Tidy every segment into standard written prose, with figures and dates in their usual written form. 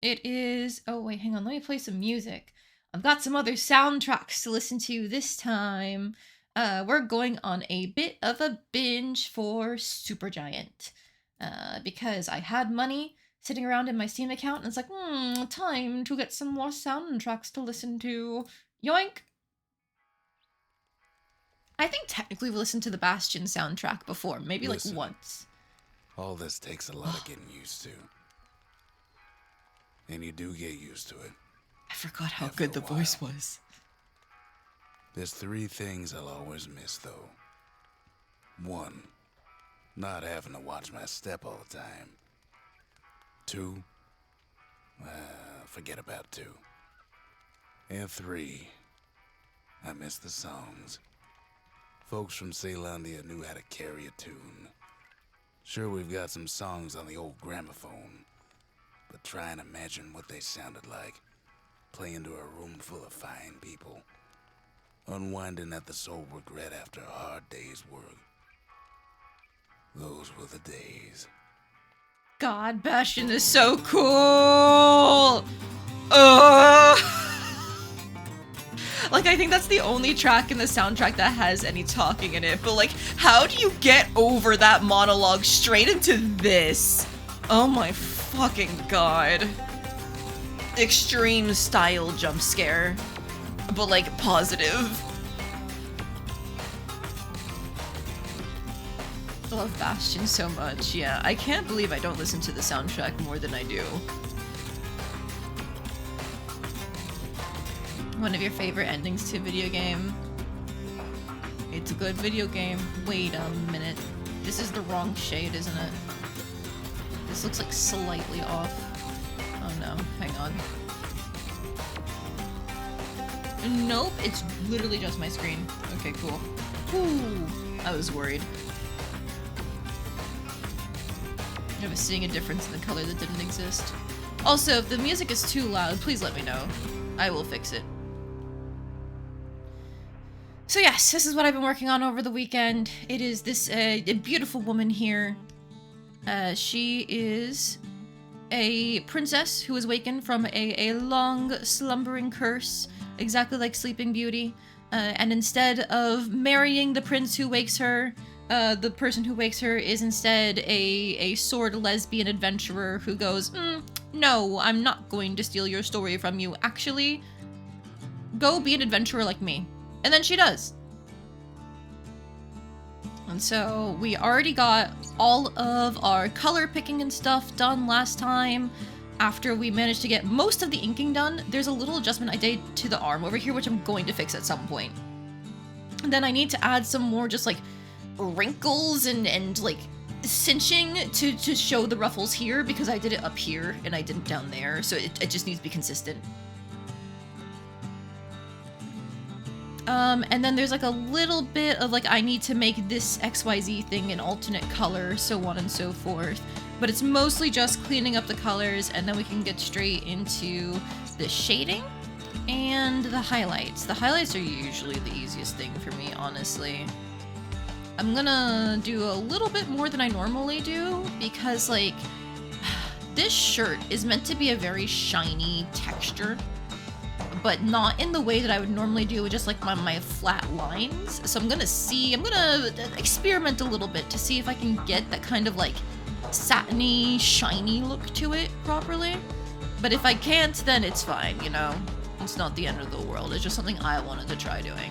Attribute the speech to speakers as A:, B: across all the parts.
A: It is... Oh, wait, hang on. Let me play some music. I've got some other soundtracks to listen to this time. We're going on a bit of a binge for Supergiant. Because I had money sitting around in my Steam account, and it's like, time to get some more soundtracks to listen to. Yoink! I think technically we listened to the Bastion soundtrack before, maybe
B: Listen,
A: like once.
B: All this takes a lot of getting used to. And you do get used to it.
A: I forgot how
B: After
A: good the
B: a while.
A: voice was.
B: There's 3 things I'll always miss, though. 1, not having to watch my step all the time. 2, forget about 2. And 3, I miss the songs. Folks from Ceylondia knew how to carry a tune. Sure, we've got some songs on the old gramophone, but try and imagine what they sounded like, playing to a room full of fine people, unwinding at the sole regret after a hard day's work. Those were the days.
A: God, Bastion is so cool! Like, I think that's the only track in the soundtrack that has any talking in it, but like, how do you get over that monologue straight into this? Oh my fucking god. Extreme style jump scare, but like positive. I love Bastion so much, yeah. I can't believe I don't listen to the soundtrack more than I do. One of your favorite endings to a video game. It's a good video game. Wait a minute. This is the wrong shade, isn't it? This looks like slightly off. Oh no, hang on. Nope, it's literally just my screen. Okay, cool. Ooh, I was worried. I was seeing a difference in the color that didn't exist. Also, if the music is too loud, please let me know. I will fix it. So yes, this is what I've been working on over the weekend. It is this beautiful woman here. She is a princess who is wakened from a long slumbering curse, exactly like Sleeping Beauty. And instead of marrying the prince who wakes her, the person who wakes her is instead a sword lesbian adventurer who goes, no, I'm not going to steal your story from you. Actually, go be an adventurer like me. And then she does. And so we already got all of our color picking and stuff done last time. After we managed to get most of the inking done, there's a little adjustment I did to the arm over here, which I'm going to fix at some point. And then I need to add some more just like wrinkles and like cinching to show the ruffles here, because I did it up here and I didn't down there. So it just needs to be consistent. And then there's like a little bit of like, I need to make this XYZ thing an alternate color, so on and so forth. But it's mostly just cleaning up the colors, and then we can get straight into the shading and the highlights. The highlights are usually the easiest thing for me, honestly. I'm gonna do a little bit more than I normally do, because like, this shirt is meant to be a very shiny texture, but not in the way that I would normally do with just like my flat lines. So I'm gonna experiment a little bit to see if I can get that kind of like satiny, shiny look to it properly. But if I can't, then it's fine, you know? It's not the end of the world. It's just something I wanted to try doing.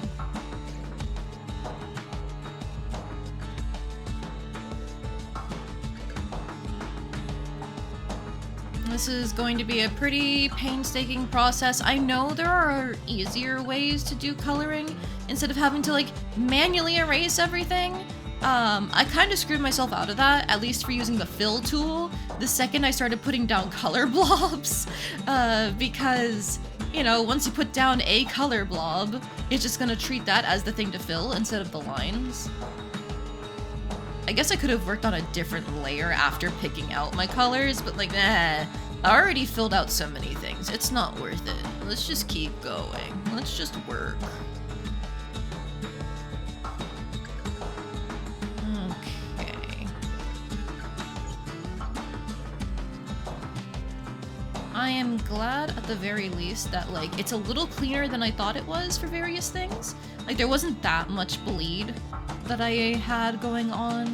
A: This is going to be a pretty painstaking process. I know there are easier ways to do coloring instead of having to like manually erase everything. I kind of screwed myself out of that, at least for using the fill tool, the second I started putting down color blobs, because, you know, once you put down a color blob, it's just gonna treat that as the thing to fill instead of the lines. I guess I could have worked on a different layer after picking out my colors, but like, nah, I already filled out so many things. It's not worth it. Let's just keep going. Let's just work. Okay. I am glad at the very least that like it's a little cleaner than I thought it was for various things. Like there wasn't that much bleed that I had going on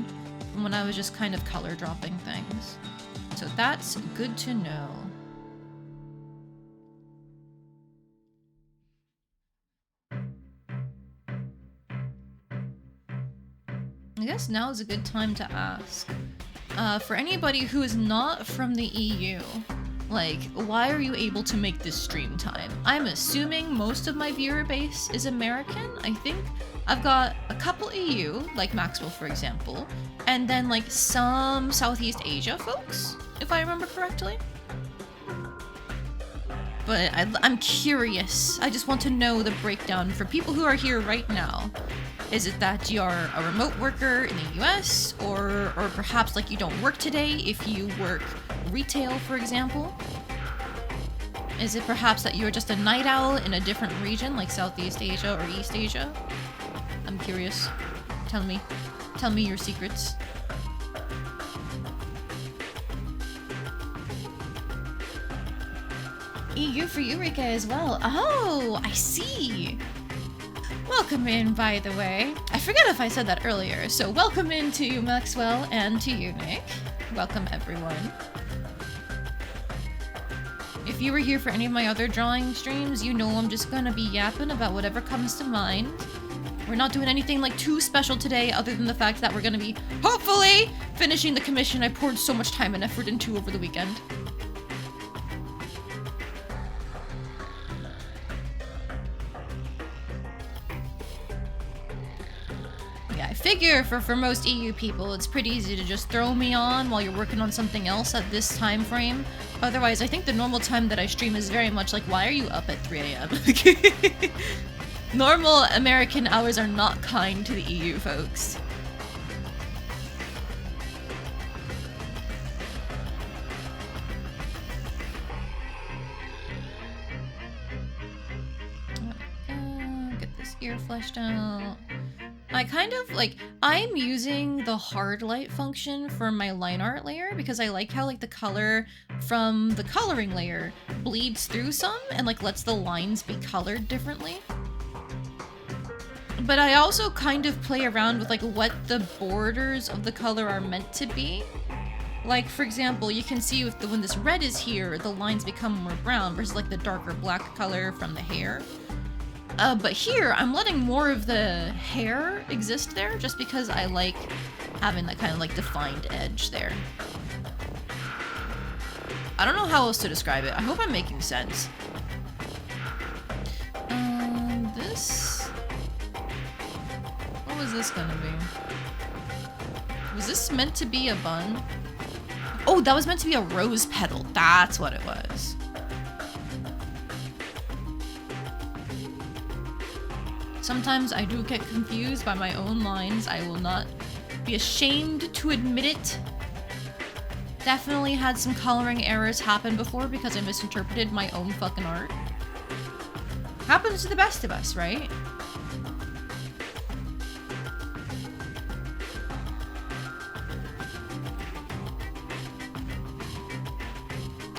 A: when I was just kind of color dropping things. So that's good to know. I guess now is a good time to ask. For anybody who is not from the EU, like, why are you able to make this stream time? I'm assuming most of my viewer base is American. I think I've got a couple EU, like Maxwell, for example, and then like some Southeast Asia folks, if I remember correctly. But I'm curious. I just want to know the breakdown for people who are here right now. Is it that you're a remote worker in the US, or perhaps like you don't work today if you work retail, for example? Is it perhaps that you're just a night owl in a different region like Southeast Asia or East Asia? I'm curious. Tell me your secrets. EU for Eureka as well. Oh, I see. Welcome in, by the way. I forget if I said that earlier, so welcome in to you, Maxwell, and to you, Nick. Welcome, everyone. If you were here for any of my other drawing streams, you know I'm just gonna be yapping about whatever comes to mind. We're not doing anything like too special today, other than the fact that we're gonna be, hopefully, finishing the commission I poured so much time and effort into over the weekend. I figure for most EU people, it's pretty easy to just throw me on while you're working on something else at this time frame. Otherwise, I think the normal time that I stream is very much like, why are you up at 3 a.m.? Normal American hours are not kind to the EU folks. Get this ear fleshed out. I kind of, like, I'm using the hard light function for my line art layer because I like how, like, the color from the coloring layer bleeds through some and, like, lets the lines be colored differently. But I also kind of play around with, like, what the borders of the color are meant to be. Like, for example, you can see with when this red is here, the lines become more brown versus, like, the darker black color from the hair. But here, I'm letting more of the hair exist there, just because I like having that kind of, like, defined edge there. I don't know how else to describe it. I hope I'm making sense. This... What was this gonna be? Was this meant to be a bun? Oh, that was meant to be a rose petal. That's what it was. Sometimes I do get confused by my own lines. I will not be ashamed to admit it. Definitely had some coloring errors happen before because I misinterpreted my own fucking art. Happens to the best of us, right?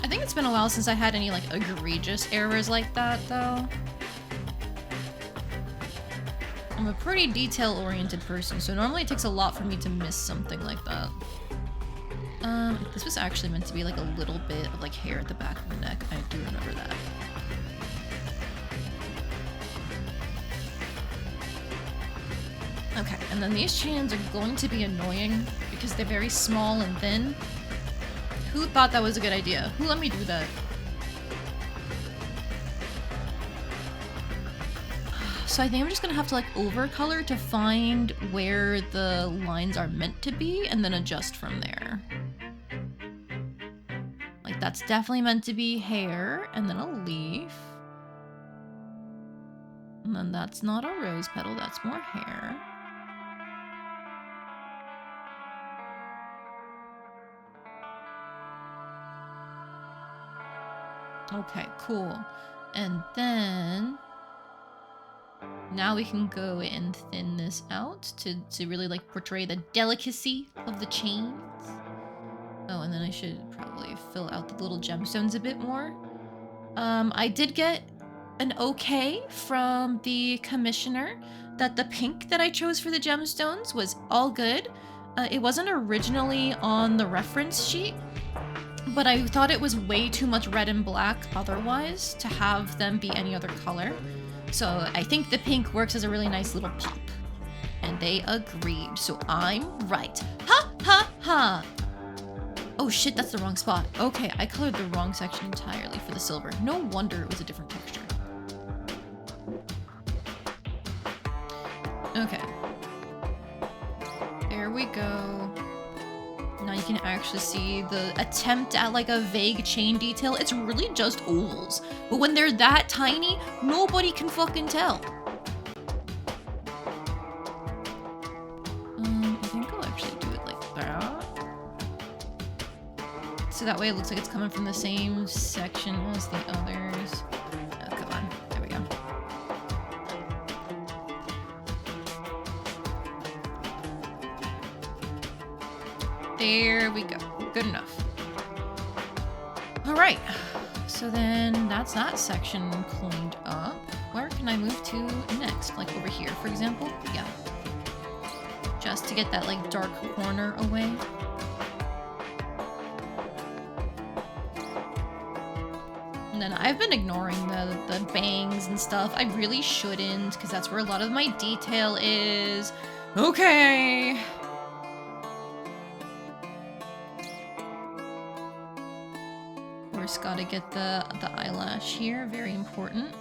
A: I think it's been a while since I had any, like, egregious errors like that, though. I'm a pretty detail-oriented person, so normally it takes a lot for me to miss something like that. This was actually meant to be like a little bit of like hair at the back of the neck. I do remember that. Okay, and then these chains are going to be annoying because they're very small and thin. Who thought that was a good idea? Who let me do that? So I think I'm just gonna have to like overcolor to find where the lines are meant to be and then adjust from there. Like that's definitely meant to be hair and then a leaf. And then that's not a rose petal, that's more hair. Okay, cool. And then now we can go and thin this out to really like portray the delicacy of the chains. Oh, and then I should probably fill out the little gemstones a bit more. I did get an okay from the commissioner that the pink that I chose for the gemstones was all good. It wasn't originally on the reference sheet, but I thought it was way too much red and black otherwise to have them be any other color. So I think the pink works as a really nice little pop. And they agreed, so I'm right. Ha ha ha! Oh shit, that's the wrong spot. Okay, I colored the wrong section entirely for the silver. No wonder it was a different texture. Okay. There we go. Now you can actually see the attempt at like a vague chain detail. It's really just ovals. But when they're that tiny, nobody can fucking tell. I think I'll actually do it like that. So that way it looks like it's coming from the same section as the others. Oh, come on. There we go. There we go. Good enough. All right. So then that's that section cleaned up. Where can I move to next? Like over here, for example? Yeah. Just to get that like dark corner away. And then I've been ignoring the bangs and stuff. I really shouldn't, because that's where a lot of my detail is. Okay. Of course, gotta get the eyelash here. Very important.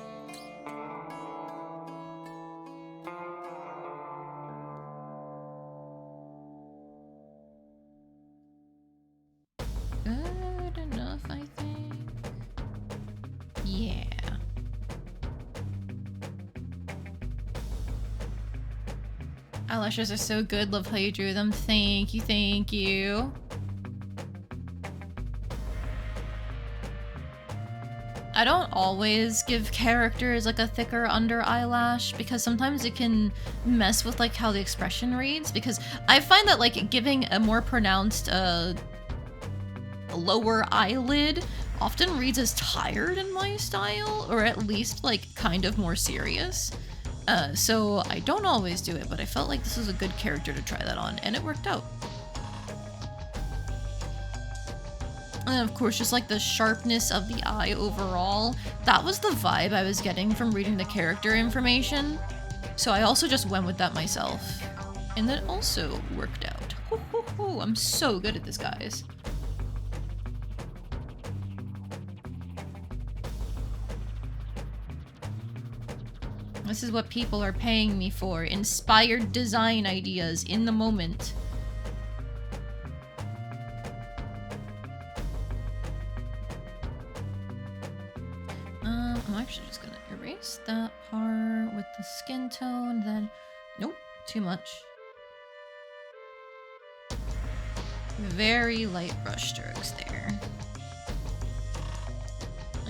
A: Good enough, I think. Yeah. Eyelashes are so good. Love how you drew them. Thank you, thank you. I don't always give characters like a thicker under eyelash because sometimes it can mess with like how the expression reads, because I find that like giving a more pronounced lower eyelid often reads as tired in my style, or at least like kind of more serious. So I don't always do it, but I felt like this was a good character to try that on, and it worked out. And of course, just like the sharpness of the eye overall, that was the vibe I was getting from reading the character information. So I also just went with that myself. And that also worked out. I'm so good at this, guys. This is what people are paying me for. Inspired design ideas in the moment. I'm actually just gonna erase that part with the skin tone, then... Nope, too much. Very light brush strokes there.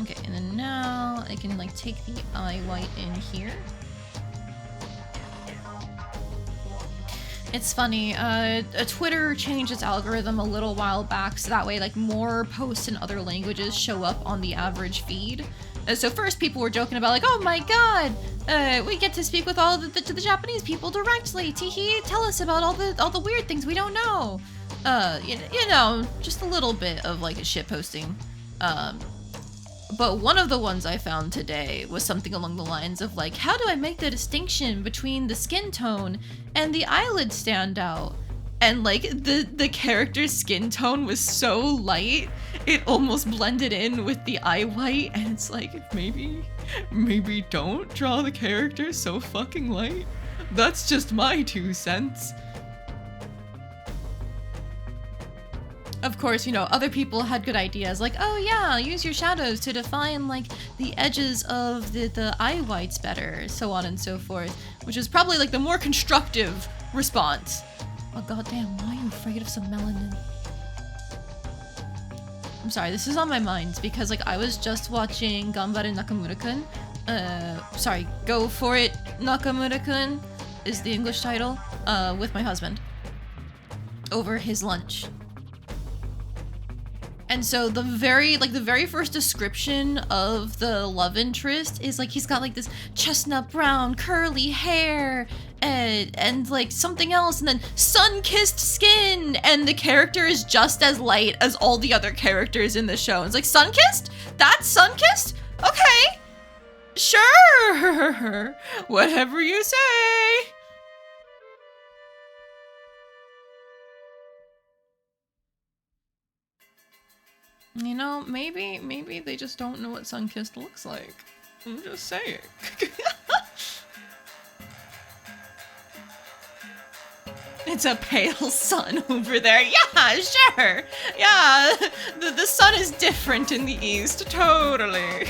A: Okay, and then now I can like take the eye white in here. It's funny, Twitter changed its algorithm a little while back so that way like more posts in other languages show up on the average feed. So first people were joking about like, oh my god, we get to speak with all the Japanese people directly. Teehee, tell us about all the weird things we don't know. You know, just a little bit of like a shit posting. But one of the ones I found today was something along the lines of like, how do I make the distinction between the skin tone and the eyelid standout? And like the character's skin tone was so light, it almost blended in with the eye white, and it's like, maybe don't draw the character so fucking light. That's just my 2 cents. Of course, you know, other people had good ideas, like, oh yeah, use your shadows to define, like, the edges of the eye whites better, so on and so forth, which is probably, like, the more constructive response. Oh goddamn, why are you afraid of some melanin? I'm sorry, this is on my mind, because, like, I was just watching Ganbare Nakamura-kun, sorry, Go For It Nakamura-kun is the English title, with my husband, over his lunch. And so the very first description of the love interest is like he's got like this chestnut brown curly hair and like something else, and then sun-kissed skin, and the character is just as light as all the other characters in the show. It's like, sun-kissed? That's sun-kissed? Okay. Sure. Whatever you say. You know, maybe they just don't know what sun-kissed looks like. I'm just saying. It's a pale sun over there. Yeah, sure. Yeah, the sun is different in the east. Totally.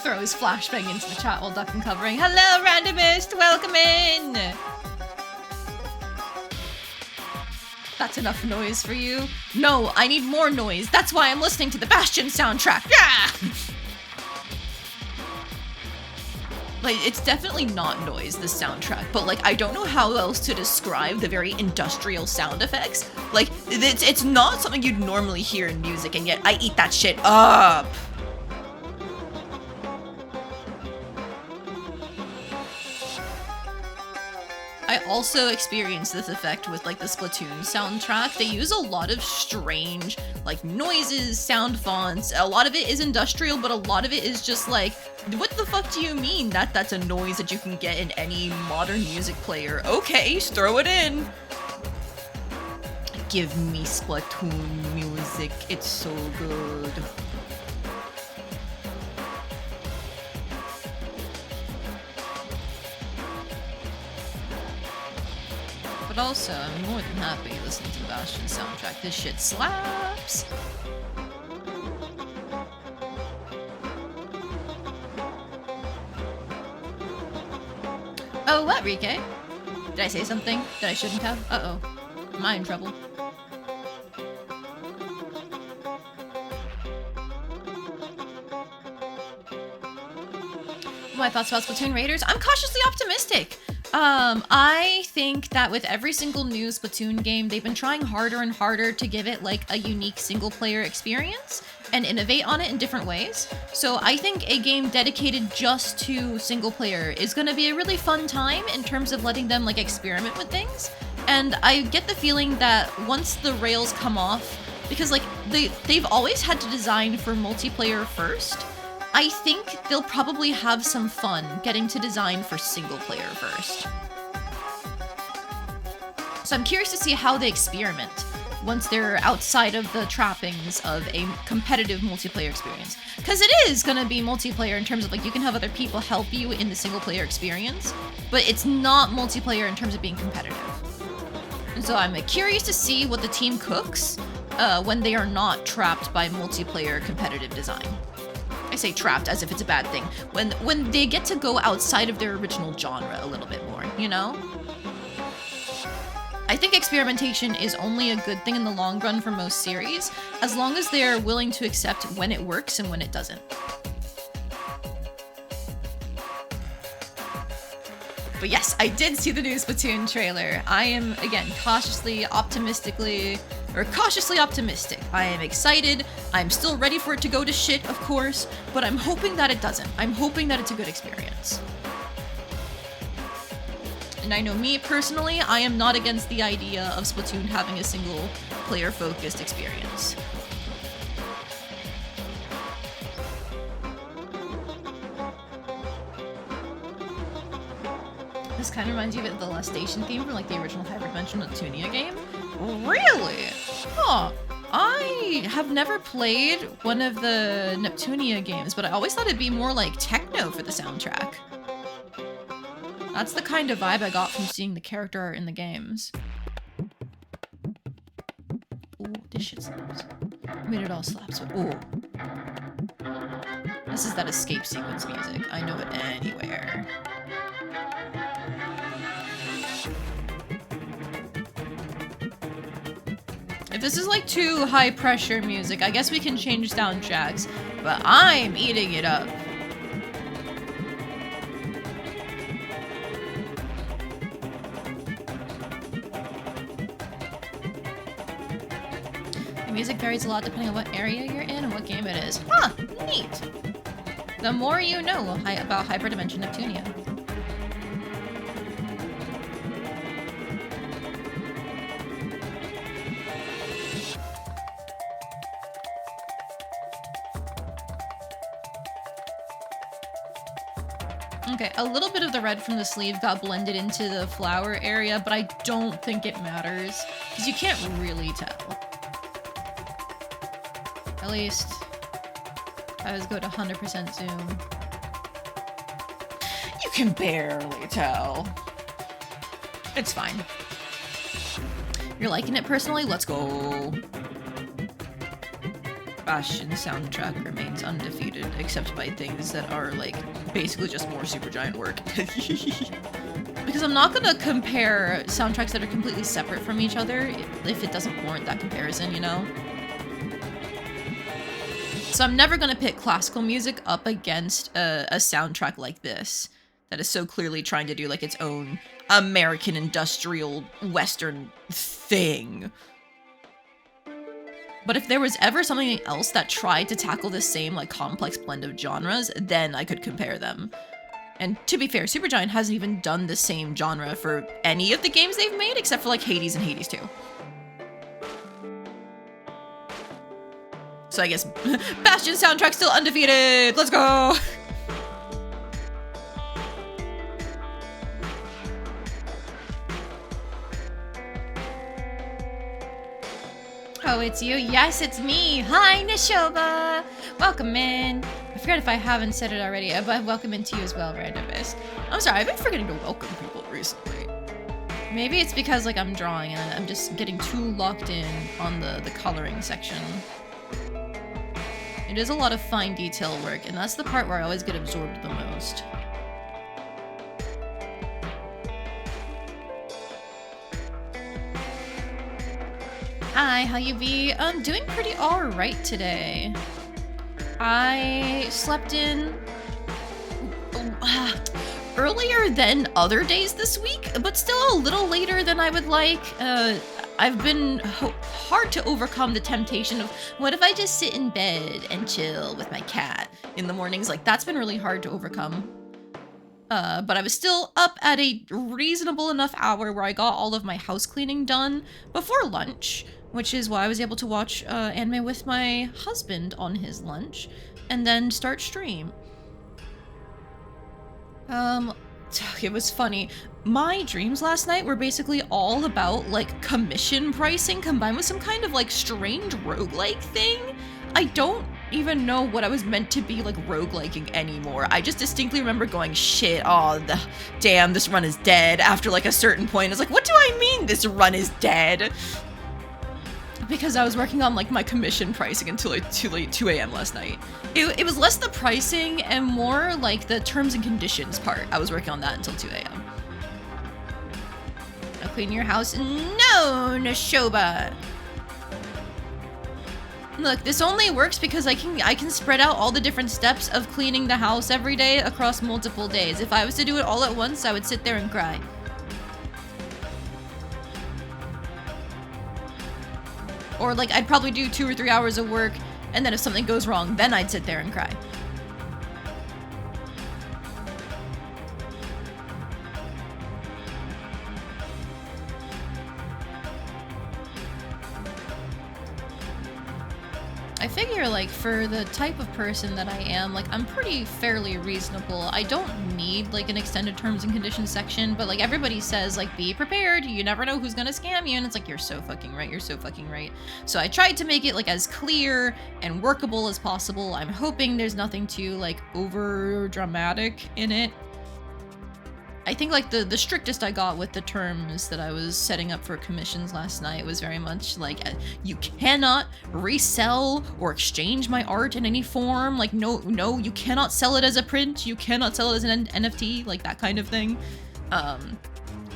A: Throws flashbang into the chat while duck and covering. Hello, randomist. Welcome in. That's enough noise for you? No, I need more noise. That's why I'm listening to the Bastion soundtrack. Yeah! Like, it's definitely not noise, this soundtrack, but like, I don't know how else to describe the very industrial sound effects. Like, it's not something you'd normally hear in music, and yet I eat that shit up. I also experienced this effect with like the Splatoon soundtrack. They use a lot of strange like noises, sound fonts. A lot of it is industrial, but a lot of it is just like, what the fuck do you mean that's a noise that you can get in any modern music player? Okay, throw it in. Give me Splatoon music, it's so good. But also, I'm more than happy listening to the Bastion soundtrack. This shit slaps! Oh, what, Rike? Did I say something that I shouldn't have? Uh-oh. Am I in trouble? My thoughts about Splatoon Raiders? I'm cautiously optimistic! I think that with every single new Splatoon game, they've been trying harder and harder to give it like a unique single player experience and innovate on it in different ways. So I think a game dedicated just to single player is going to be a really fun time in terms of letting them like experiment with things. And I get the feeling that once the rails come off, because like they've always had to design for multiplayer first, I think they'll probably have some fun getting to design for single player first. So I'm curious to see how they experiment once they're outside of the trappings of a competitive multiplayer experience. Because it is gonna be multiplayer in terms of like you can have other people help you in the single player experience, but it's not multiplayer in terms of being competitive. And so I'm curious to see what the team cooks when they are not trapped by multiplayer competitive design. I say trapped as if it's a bad thing. When they get to go outside of their original genre a little bit more, you know? I think experimentation is only a good thing in the long run for most series, as long as they're willing to accept when it works and when it doesn't. But yes, I did see the new Splatoon trailer. I am, again, cautiously optimistic. I am excited. I'm still ready for it to go to shit, of course, but I'm hoping that it doesn't. I'm hoping that it's a good experience. And I know me personally, I am not against the idea of Splatoon having a single player-focused experience. This kind of reminds you of the Lustation theme from like the original Hyperdimensional Neptunia game. Really? Huh. I have never played one of the Neptunia games, but I always thought it'd be more like techno for the soundtrack. That's the kind of vibe I got from seeing the character art in the games. Ooh, this shit slaps. I mean, it all slaps, but ooh. This is that escape sequence music. I know it anywhere. If this is like too high pressure music, I guess we can change soundtracks, but I'm eating it up. The music varies a lot depending on what area you're in and what game it is. Huh, neat. The more you know about Hyperdimension Neptunia. Okay, a little bit of the red from the sleeve got blended into the flower area, but I don't think it matters, because you can't really tell. At least, I always go to 100% zoom. You can barely tell. It's fine. You're liking it personally? Let's go. Bastion's soundtrack remains undefeated, except by things that are, like, basically just more Supergiant work. Because I'm not gonna compare soundtracks that are completely separate from each other if it doesn't warrant that comparison, you know? So I'm never gonna pit classical music up against a soundtrack like this that is so clearly trying to do, like, its own American industrial Western thing. But if there was ever something else that tried to tackle the same, like, complex blend of genres, then I could compare them. And to be fair, Supergiant hasn't even done the same genre for any of the games they've made, except for, like, Hades and Hades 2. So I guess Bastion soundtrack still undefeated! Let's go! Oh, it's you? Yes, it's me. Hi, Nishoba. Welcome in. I forget if I haven't said it already, but welcome into you as well, Randomist. I'm sorry, I've been forgetting to welcome people recently. Maybe it's because, like, I'm drawing and I'm just getting too locked in on the coloring section. It is a lot of fine detail work, and that's the part where I always get absorbed the most. Hi, how you be? I'm doing pretty alright today. I slept in earlier than other days this week, but still a little later than I would like. I've been hard to overcome the temptation of, what if I just sit in bed and chill with my cat in the mornings? Like, that's been really hard to overcome. But I was still up at a reasonable enough hour where I got all of my house cleaning done before lunch, which is why I was able to watch anime with my husband on his lunch, and then start stream. It was funny. My dreams last night were basically all about, like, commission pricing combined with some kind of, like, strange roguelike thing. I don't even know what I was meant to be, like, rogueliking anymore. I just distinctly remember going, shit, damn, this run is dead after, like, a certain point. I was like, what do I mean this run is dead? Because I was working on, like, my commission pricing until, like, 2 a.m. last night. It was less the pricing and more, like, the terms and conditions part. I was working on that until 2 a.m. Now clean your house? No, Nashoba! Look, this only works because I can spread out all the different steps of cleaning the house every day across multiple days. If I was to do it all at once, I would sit there and cry. Or, like, I'd probably do 2 or 3 hours of work, and then if something goes wrong, then I'd sit there and cry. I figure, like, for the type of person that I am, like, I'm pretty fairly reasonable. I don't need, like, an extended terms and conditions section, but, like, everybody says, like, be prepared, you never know who's gonna scam you, and it's like, you're so fucking right, you're so fucking right. So I tried to make it, like, as clear and workable as possible. I'm hoping there's nothing too, like, over dramatic in it. I think, like, the strictest I got with the terms that I was setting up for commissions last night was very much like, you cannot resell or exchange my art in any form. Like, no, you cannot sell it as a print. You cannot sell it as an NFT, like that kind of thing.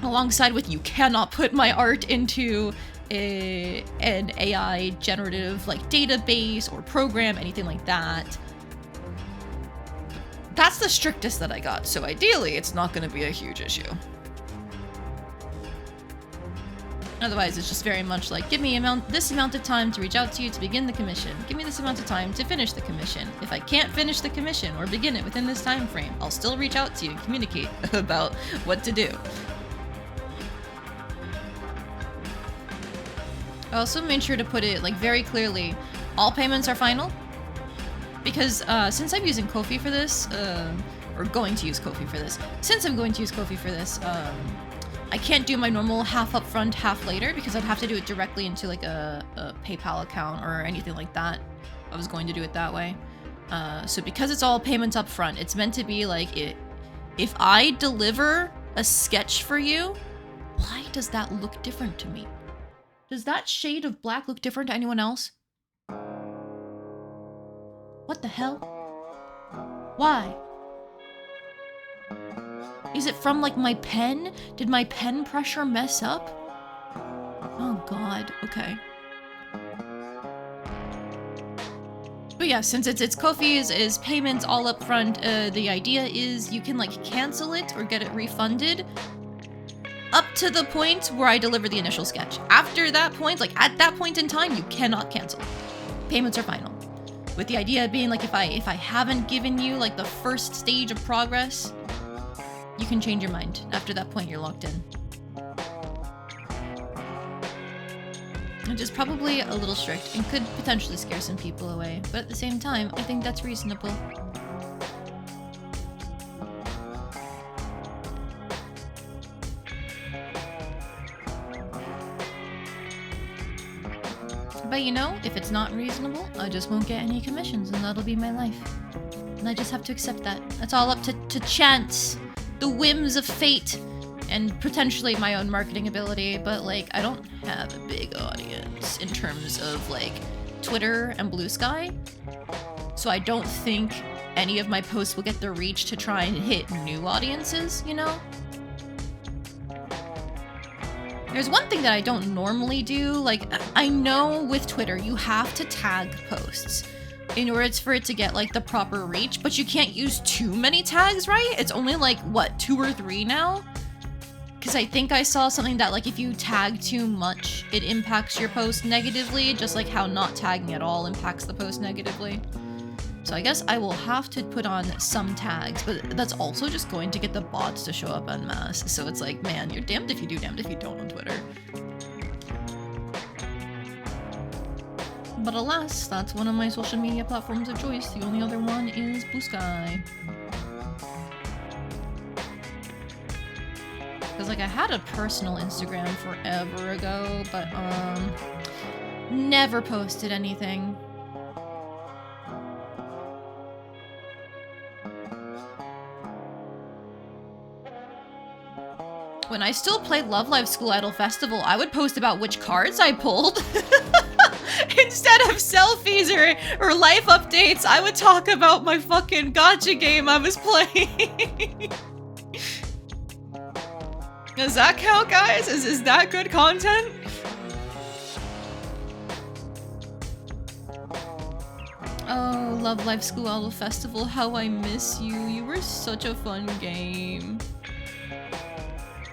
A: Alongside with, you cannot put my art into an AI generative, like, database or program, anything like that. That's the strictest that I got, so ideally it's not going to be a huge issue. Otherwise, it's just very much like, give me this amount of time to reach out to you to begin the commission. Give me this amount of time to finish the commission. If I can't finish the commission or begin it within this time frame, I'll still reach out to you and communicate about what to do. I also made sure to put it like very clearly, all payments are final. Because since I'm using Ko-fi for this, or going to use Ko-fi for this, I can't do my normal half up front, half later, because I'd have to do it directly into like a PayPal account or anything like that. I was going to do it that way. So because it's all payments up front, it's meant to be like, if I deliver a sketch for you, why does that look different to me? Does that shade of black look different to anyone else? What the hell? Why? Is it from, like, my pen? Did my pen pressure mess up? Oh god, okay. But yeah, since it's Ko-fi is payments all up front, the idea is you can, like, cancel it or get it refunded up to the point where I deliver the initial sketch. After that point, like, at that point in time, you cannot cancel. Payments are final. With the idea being, like, if I haven't given you, like, the first stage of progress, you can change your mind. After that point, you're locked in. Which is probably a little strict and could potentially scare some people away, but at the same time, I think that's reasonable. But you know, if it's not reasonable, I just won't get any commissions and that'll be my life. And I just have to accept that. That's all up to chance, the whims of fate, and potentially my own marketing ability, but like, I don't have a big audience in terms of like Twitter and Blue Sky. So I don't think any of my posts will get the reach to try and hit new audiences, you know? There's one thing that I don't normally do, like, I know with Twitter you have to tag posts in order for it to get, like, the proper reach, but you can't use too many tags, right? It's only, like, what, 2 or 3 now? Because I think I saw something that, like, if you tag too much, it impacts your post negatively, just like how not tagging at all impacts the post negatively. So I guess I will have to put on some tags, but that's also just going to get the bots to show up en masse. So it's like, man, you're damned if you do, damned if you don't on Twitter. But alas, that's one of my social media platforms of choice. The only other one is Blue Sky. Because, like, I had a personal Instagram forever ago, but, never posted anything. When I still played Love Live School Idol Festival, I would post about which cards I pulled. Instead of selfies or life updates, I would talk about my fucking gacha game I was playing. Does that count, guys? Is that good content? Oh, Love Live School Idol Festival, how I miss you. You were such a fun game.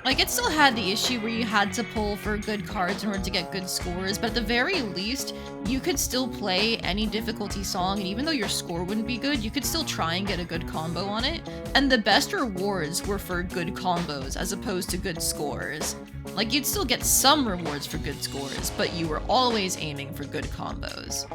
A: Like, it still had the issue where you had to pull for good cards in order to get good scores, but at the very least, you could still play any difficulty song, and even though your score wouldn't be good, you could still try and get a good combo on it. And the best rewards were for good combos, as opposed to good scores. Like, you'd still get some rewards for good scores, but you were always aiming for good combos.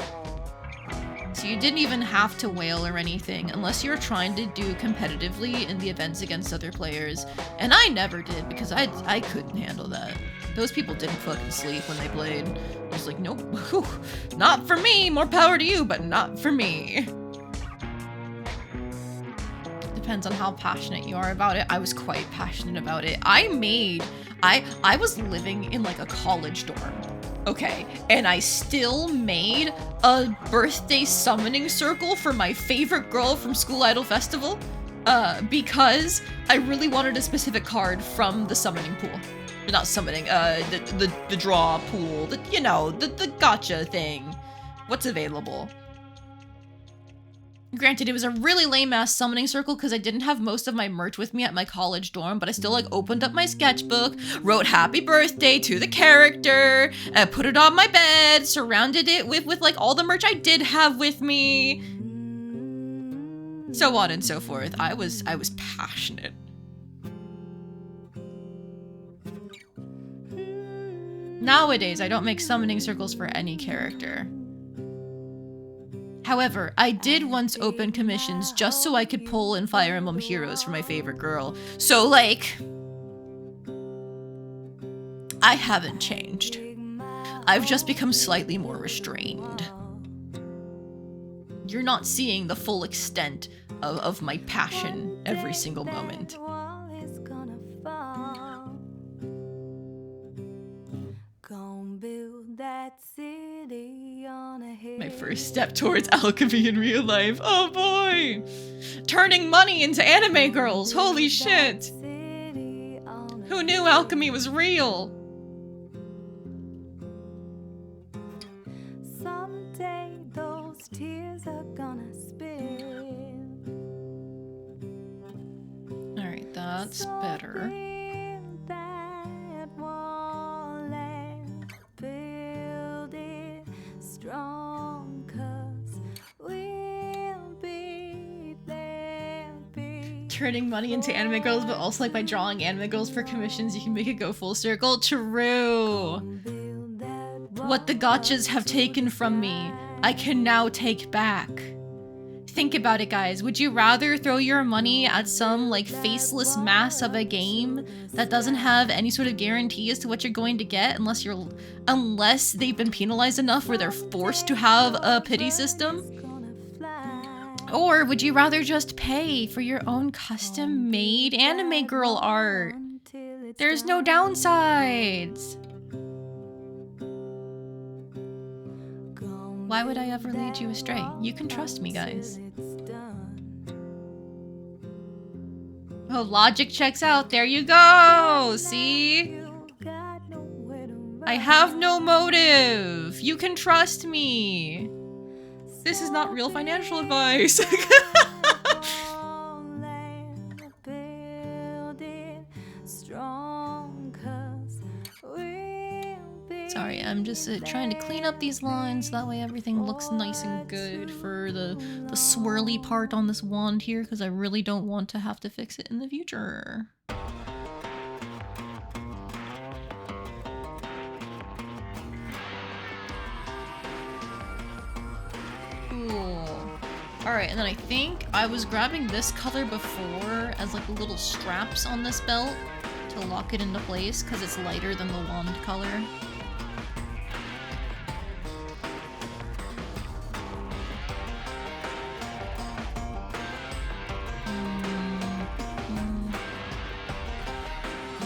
A: So you didn't even have to wail or anything, unless you were trying to do competitively in the events against other players. And I never did, because I couldn't handle that. Those people didn't fucking sleep when they played. I was like, nope, not for me, more power to you, but not for me. Depends on how passionate you are about it. I was quite passionate about it. I was living in like a college dorm. Okay, and I still made a birthday summoning circle for my favorite girl from School Idol Festival, because I really wanted a specific card from the summoning pool. Not summoning, the draw pool, the gacha thing. What's available? Granted, it was a really lame-ass summoning circle because I didn't have most of my merch with me at my college dorm, but I still, like, opened up my sketchbook, wrote happy birthday to the character, put it on my bed, surrounded it with, like, all the merch I did have with me, so on and so forth. I was passionate. Nowadays, I don't make summoning circles for any character. However, I did once open commissions just so I could pull in Fire Emblem Heroes for my favorite girl. So, like, I haven't changed. I've just become slightly more restrained. You're not seeing the full extent of my passion every single moment. My first step towards alchemy in real life. Oh boy! Turning money into anime girls. Holy shit! Who knew alchemy was real?
C: Someday those tears are gonna spill.
A: Alright, that's better. Turning money into anime girls, but also like by drawing anime girls for commissions, you can make it go full circle. True. What the gotchas have taken from me, I can now take back. Think about it, guys. Would you rather throw your money at some like faceless mass of a game that doesn't have any sort of guarantee as to what you're going to get unless they've been penalized enough where they're forced to have a pity system? Or would you rather just pay for your own custom-made anime girl art? There's no downsides. Why would I ever lead you astray? You can trust me, guys. Oh, logic checks out. There you go. See? I have no motive. You can trust me. This is not real financial advice. Sorry, I'm just trying to clean up these lines. That way everything looks nice and good for the swirly part on this wand here, because I really don't want to have to fix it in the future. Alright, and then I think I was grabbing this color before as like little straps on this belt to lock it into place because it's lighter than the wand color.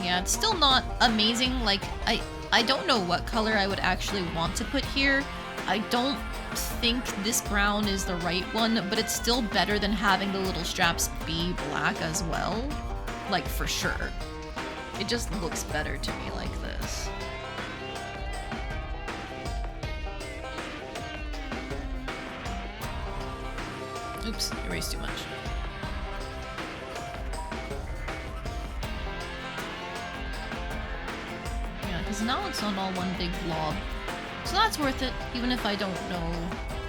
A: Yeah, it's still not amazing. Like, I don't know what color I would actually want to put here. I don't think this brown is the right one, but it's still better than having the little straps be black as well. Like, for sure. It just looks better to me like this. Oops, erased too much. Yeah, because now it's not all one big blob. So that's worth it, even if I don't know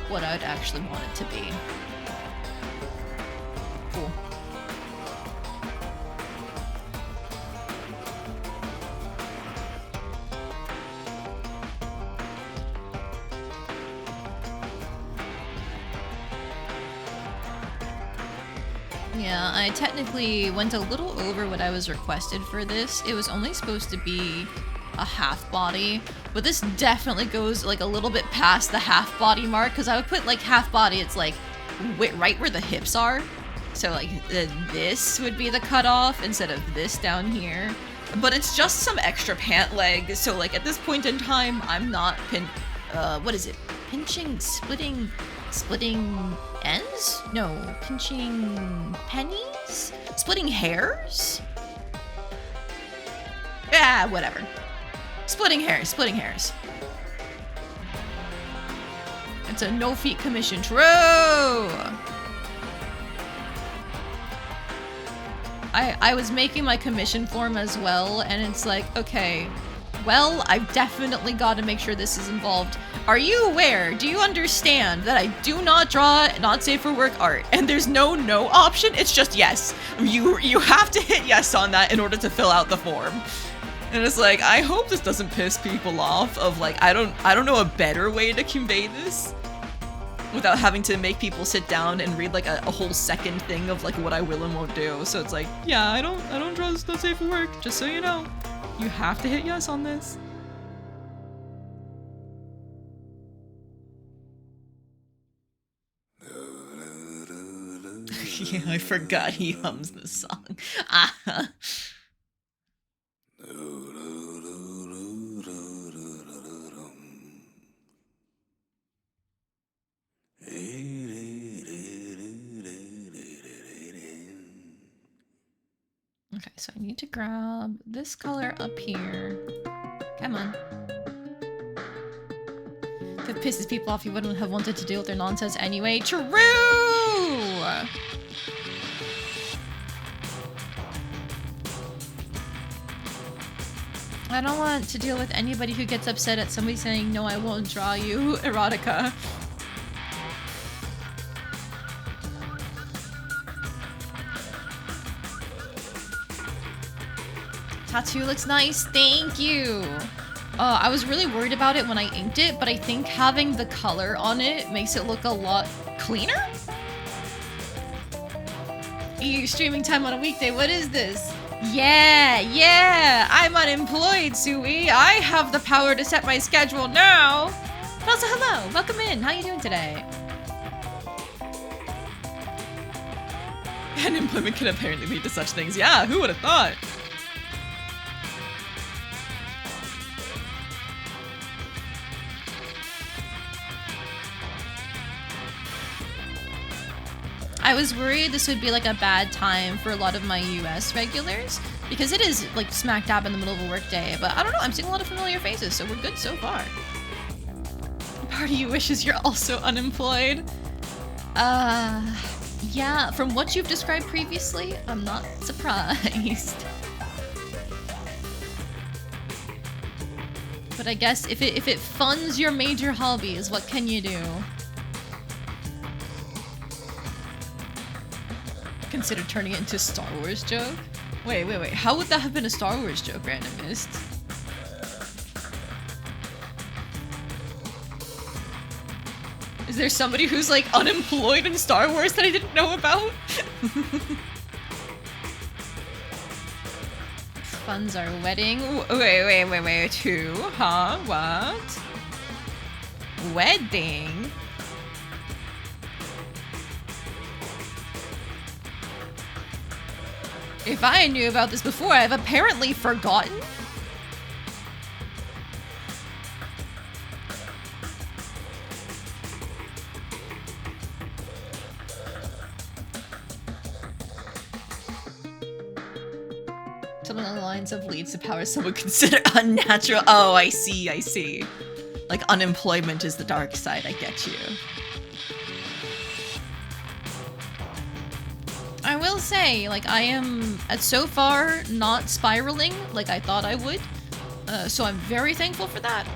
A: what I'd actually want it to be. Cool. Yeah, I technically went a little over what I was requested for this. It was only supposed to be a half body, but this definitely goes like a little bit past the half body mark, because I would put like half body, it's like right where the hips are, so like this would be the cutoff instead of this down here, but it's just some extra pant leg, so like at this point in time I'm not what is it, pinching, splitting ends? No, pinching pennies? Splitting hairs? Ah, whatever. Splitting hairs, splitting hairs. It's a no feet commission. True! I was making my commission form as well, and it's like, okay, well, I've definitely got to make sure this is involved. Are you aware? Do you understand that I do not draw not safe for work art? And there's no option. It's just yes. You have to hit yes on that in order to fill out the form. And it's like, I hope this doesn't piss people off. Of like, I don't know a better way to convey this without having to make people sit down and read like a whole second thing of like what I will and won't do. So it's like, yeah, I don't draw this not safe for work. Just so you know, you have to hit yes on this. Yeah, I forgot he hums the song. Okay, so I need to grab this color up here. Come on. If it pisses people off, you wouldn't have wanted to deal with their nonsense anyway. True! I don't want to deal with anybody who gets upset at somebody saying, no, I won't draw you erotica. Tattoo looks nice, thank you. I was really worried about it when I inked it, but I think having the color on it makes it look a lot cleaner? EU streaming time on a weekday, what is this? Yeah, I'm unemployed, Sui. I have the power to set my schedule now. But also, hello, welcome in. How you doing today? Unemployment can apparently lead to such things. Yeah, who would have thought? I was worried this would be like a bad time for a lot of my US regulars because it is like smack dab in the middle of a work day, but I don't know, I'm seeing a lot of familiar faces, so we're good so far. Part of you wishes you're also unemployed. Yeah, from what you've described previously, I'm not surprised. But I guess if it funds your major hobbies, what can you do? Consider turning it into a Star Wars joke? Wait. How would that have been a Star Wars joke, randomist? Is there somebody who's like unemployed in Star Wars that I didn't know about? Funds our wedding. Wait. Who? Huh? What? Wedding? If I knew about this before, I've apparently forgotten. Something along the lines of leads to power some would consider unnatural. Oh, I see. Like unemployment is the dark side, I get you. I will say, like, I am, so far, not spiraling like I thought I would. So I'm very thankful for that.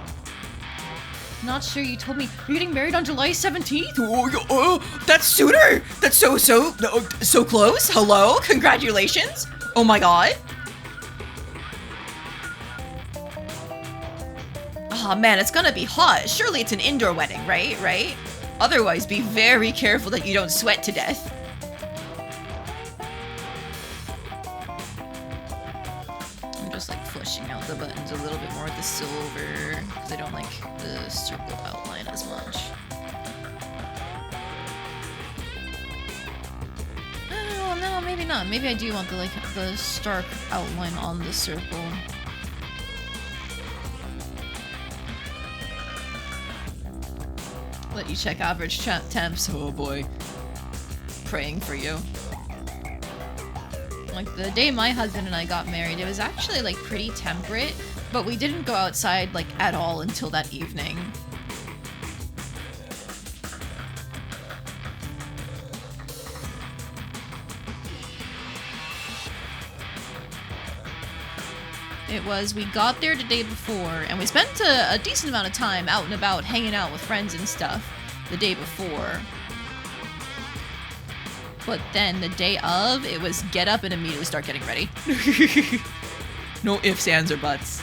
A: Not sure you told me you're getting married on July 17th? Oh, that's sooner! That's so close? Hello? Congratulations! Oh my god. Oh man, it's gonna be hot. Surely it's an indoor wedding, right? Otherwise, be very careful that you don't sweat to death. Just like fleshing out the buttons a little bit more with the silver because I don't like the circle outline as much. Oh no, maybe not. Maybe I do want the stark outline on the circle. Let you check average temps. Oh boy, praying for you. Like the day my husband and I got married, it was actually like pretty temperate, but we didn't go outside like at all until that evening. It was, we got there the day before, and we spent a decent amount of time out and about hanging out with friends and stuff the day before. But then the day of, it was get up and immediately start getting ready. No ifs, ands, or buts.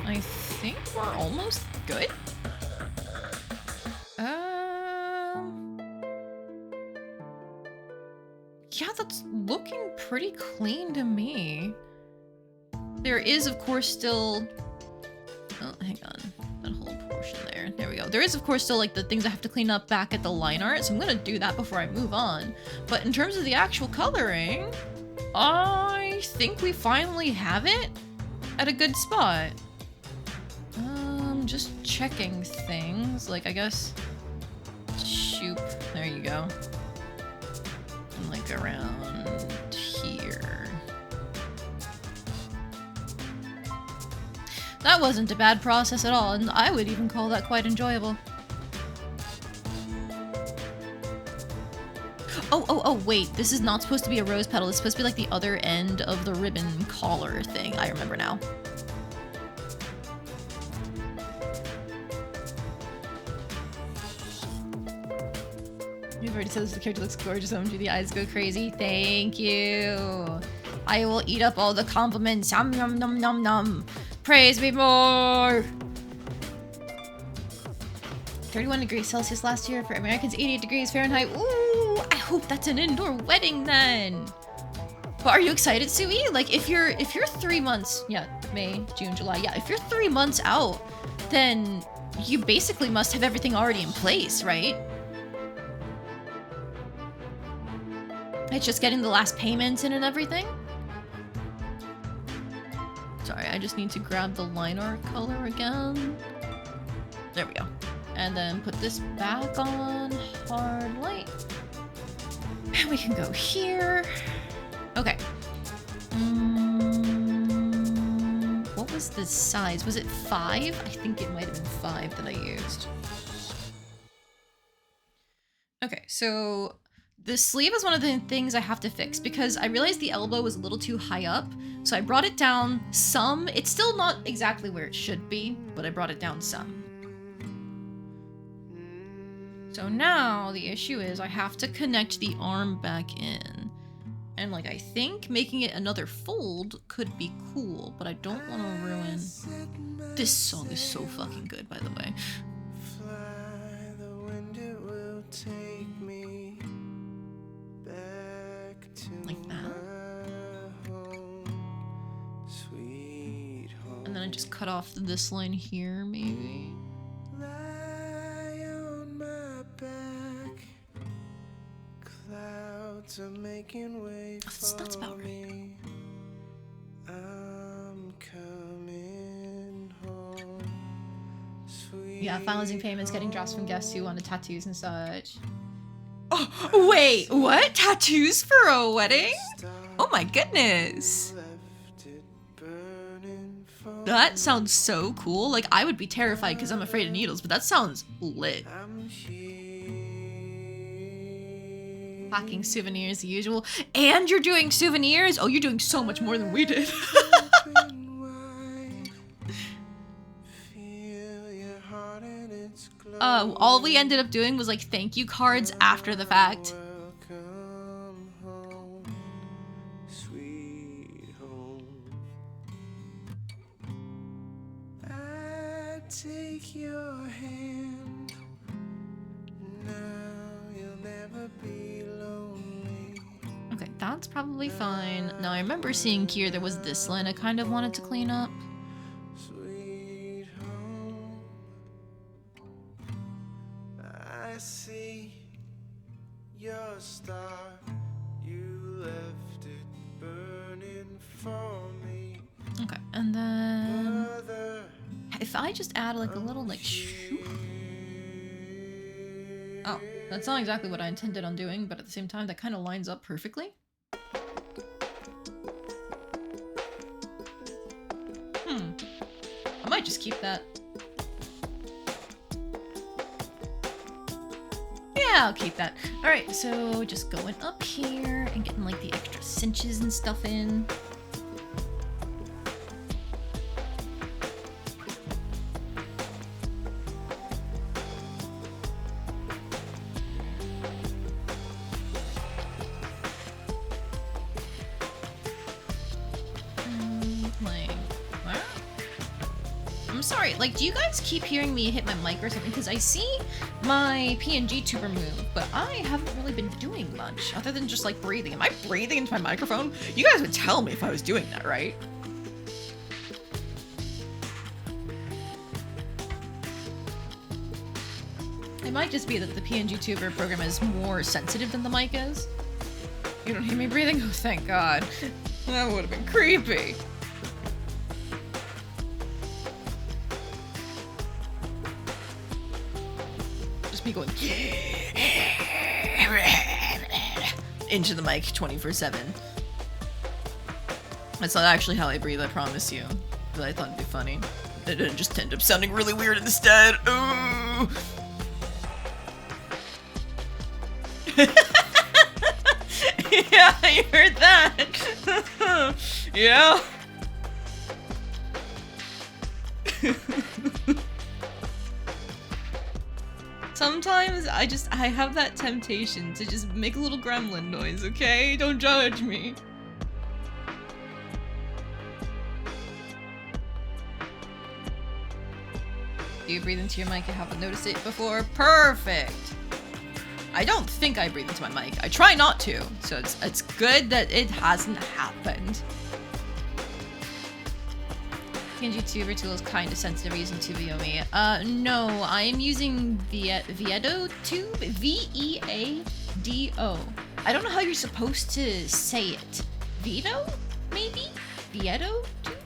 A: I think we're almost good. Yeah, that's looking pretty clean to me. There is, of course, still... Oh, hang on. That whole portion there. There we go. There is, of course, still, like, the things I have to clean up back at the line art, so I'm gonna do that before I move on. But in terms of the actual coloring, I think we finally have it at a good spot. Just checking things. Like, I guess... Shoop. There you go. And, like, around here. That wasn't a bad process at all, and I would even call that quite enjoyable. Oh, wait. This is not supposed to be a rose petal. It's supposed to be, like, the other end of the ribbon collar thing. I remember now. You've already said this, the character looks gorgeous, OMG, the eyes go crazy. Thank you. I will eat up all the compliments. Yum, yum, yum, yum, yum. Praise me more. 31 degrees Celsius last year for Americans, 88 degrees Fahrenheit. Ooh, I hope that's an indoor wedding then. But are you excited, Sui? Like, if you're 3 months, yeah, May, June, July, yeah, if you're 3 months out, then you basically must have everything already in place, right? It's just getting the last payments in and everything. Sorry, I just need to grab the line art color again. There we go. And then put this back on hard light. And we can go here. Okay. What was the size? Was it 5? I think it might have been 5 that I used. Okay, so the sleeve is one of the things I have to fix because I realized the elbow was a little too high up. So I brought it down some. It's still not exactly where it should be, but I brought it down some. So now the issue is I have to connect the arm back in. And like, I think making it another fold could be cool, but I don't want to ruin... This song is so fucking good, by the way. Like that. And then I just cut off this line here, maybe. That's about right. Yeah, finalizing payments, getting drops from guests who wanted tattoos and such. Oh, wait, what? Tattoos for a wedding? Oh my goodness. That sounds so cool. Like, I would be terrified because I'm afraid of needles, but that sounds lit. Packing souvenirs, the usual. And you're doing souvenirs? Oh, you're doing so much more than we did. All we ended up doing was like thank you cards after the fact. Take your hand. Now you'll never be lonely. Okay, that's probably fine. Now I remember seeing here there was this line I kind of wanted to clean up. Sweet home. I see your star. You left it burning for me. Okay, and then if I just add like a little like shoop. Oh, that's not exactly what I intended on doing, but at the same time that kind of lines up perfectly. I might just keep that. Yeah, I'll keep that. Alright, so just going up here and getting like the extra cinches and stuff in. I'm sorry, like, do you guys keep hearing me hit my mic or something? Because I see my PNG tuber move, but I haven't really been doing much other than just like breathing. Am I breathing into my microphone? You guys would tell me if I was doing that, right? It might just be that the PNG tuber program is more sensitive than the mic is. You don't hear me breathing? Oh, thank God. That would have been creepy. Me going into the mic 24/7. That's not actually how I breathe, I promise you. But I thought it'd be funny. It didn't just end up sounding really weird instead. Ooh. Yeah, you heard that. Yeah. Sometimes I have that temptation to just make a little gremlin noise, okay? Don't judge me. Do you breathe into your mic? I haven't noticed it before. Perfect! I don't think I breathe into my mic. I try not to, so it's good that it hasn't happened. PNG tuber tool is kind of sensitive using Tubeomi. No, I am using Viedo tube. V-E-A-D-O. I don't know how you're supposed to say it. Vito? Maybe? Viedo tube?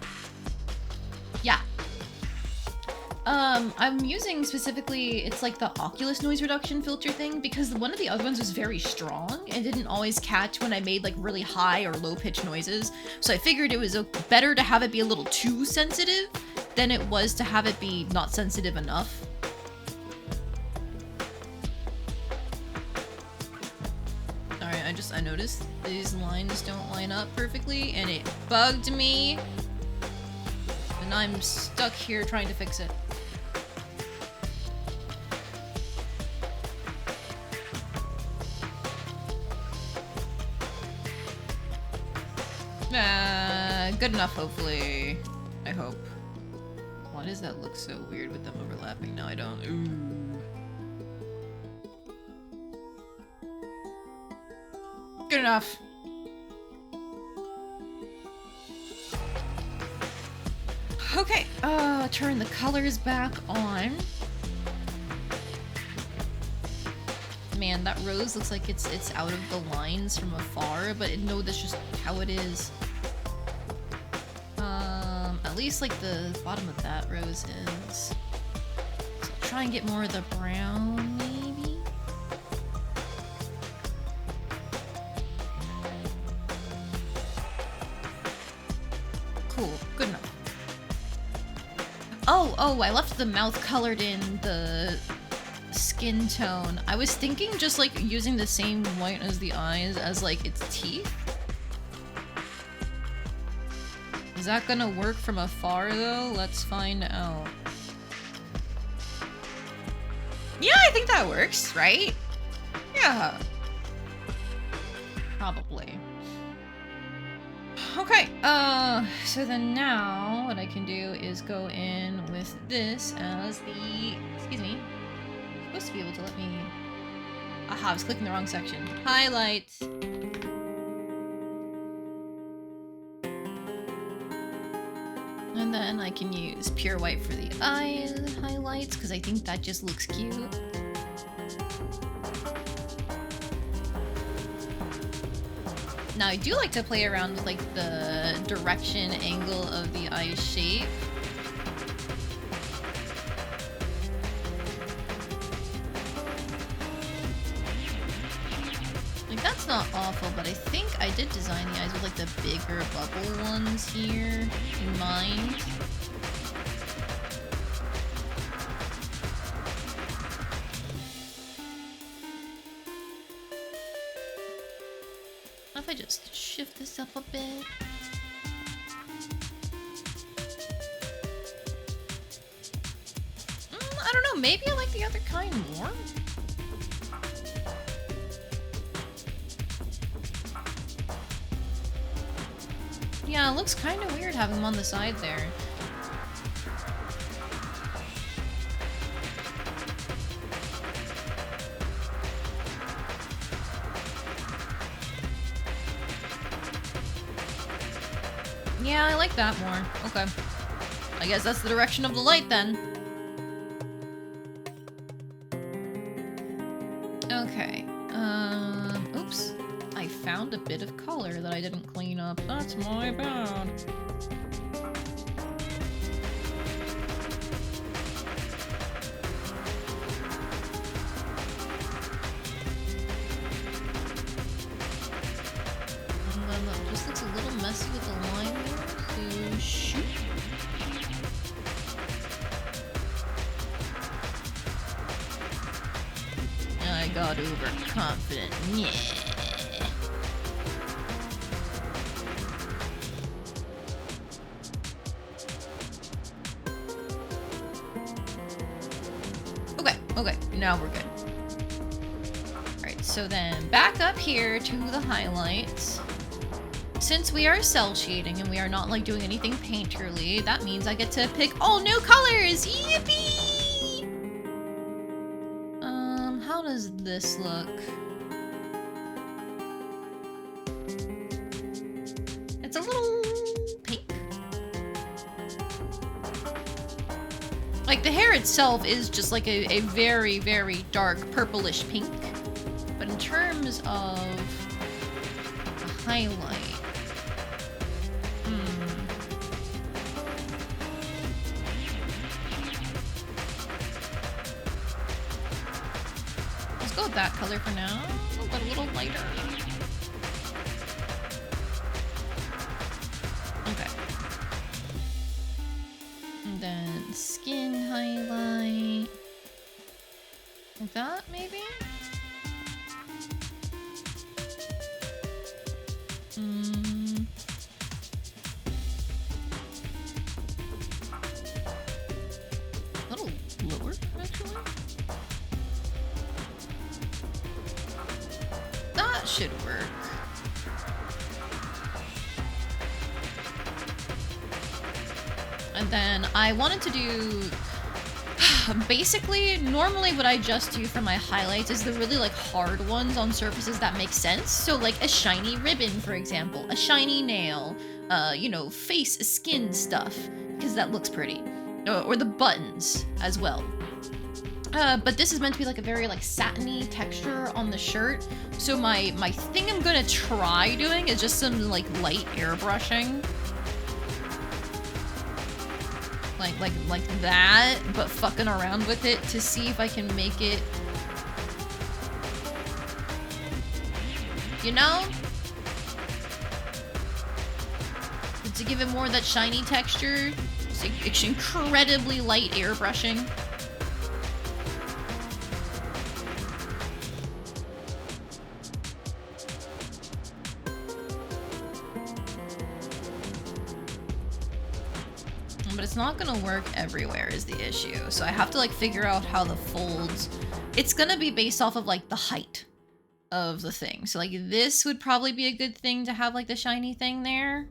A: Yeah. I'm using specifically, it's like the Oculus noise reduction filter thing, because one of the other ones was very strong and didn't always catch when I made like really high or low pitched noises. So I figured it was better to have it be a little too sensitive than it was to have it be not sensitive enough. Alright, I noticed these lines don't line up perfectly and it bugged me. And I'm stuck here trying to fix it. Good enough, hopefully. I hope. Why does that look so weird with them overlapping? No, I don't. Ooh. Good enough. Okay, turn the colors back on. Man, that rose looks like it's out of the lines from afar, but no, that's just how it is. At least like the bottom of that rose is. So try and get more of the brown, maybe? Cool, good enough. Oh, I left the mouth colored in the skin tone. I was thinking just like using the same white as the eyes as like its teeth. Is that gonna work from afar though? Let's find out. Yeah, I think that works, right? Yeah. Probably. Okay, so then now what I can do is go in with this as the, excuse me, supposed to be able to let me, aha, I was clicking the wrong section. Highlight. And then I can use pure white for the eye highlights, because I think that just looks cute. Now I do like to play around with like the direction angle of the eye shape. Like that's not awful, but I think I did design the eyes with like the bigger bubble ones here in mind. if I just shift this up a bit? I don't know, maybe I like the other kind more? Yeah, it looks kind of weird having them on the side there. Yeah, I like that more. Okay. I guess that's the direction of the light then. Okay. Oops. I found a bit of color that I didn't clean up. That's my bad. This looks a little messy with the line there, so shoot. I got overconfident. Yeah. Okay, now we're good. Alright, so then back up here to the highlights. Since we are cell shading and we are not like doing anything painterly, that means I get to pick all new colors! Yippee! How does this look? It's a little pink. Like, the hair itself is just like a very, very dark purplish pink. But in terms of the highlight, let's go with that color for now, but a little lighter. Okay. And then skin highlight. Like that, maybe? A little lower, actually. That should work. And then I wanted to do... Basically, normally what I just do for my highlights is the really like hard ones on surfaces that make sense. So like a shiny ribbon, for example, a shiny nail, you know, face, skin stuff, because that looks pretty. Or the buttons as well. But this is meant to be like a very like satiny texture on the shirt. So my thing I'm gonna try doing is just some like light airbrushing. Like that, but fucking around with it to see if I can make it, you know? To give it more of that shiny texture. It's incredibly light airbrushing. But it's not gonna work everywhere is the issue. So I have to like figure out how the folds... It's gonna be based off of like the height of the thing. So like this would probably be a good thing to have like the shiny thing there.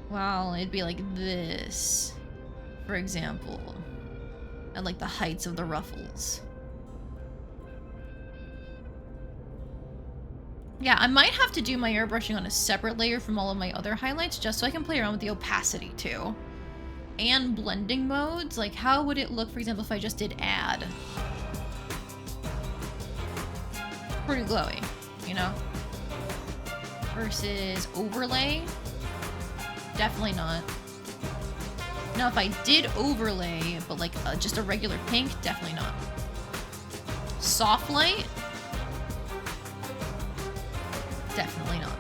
A: Well, it'd be like this, for example. At like the heights of the ruffles. Yeah, I might have to do my airbrushing on a separate layer from all of my other highlights just so I can play around with the opacity too. And blending modes, like how would it look, for example, if I just did add? Pretty glowy, you know? Versus overlay, definitely not. Now if I did overlay, but like just a regular pink, definitely not. Soft light, definitely not.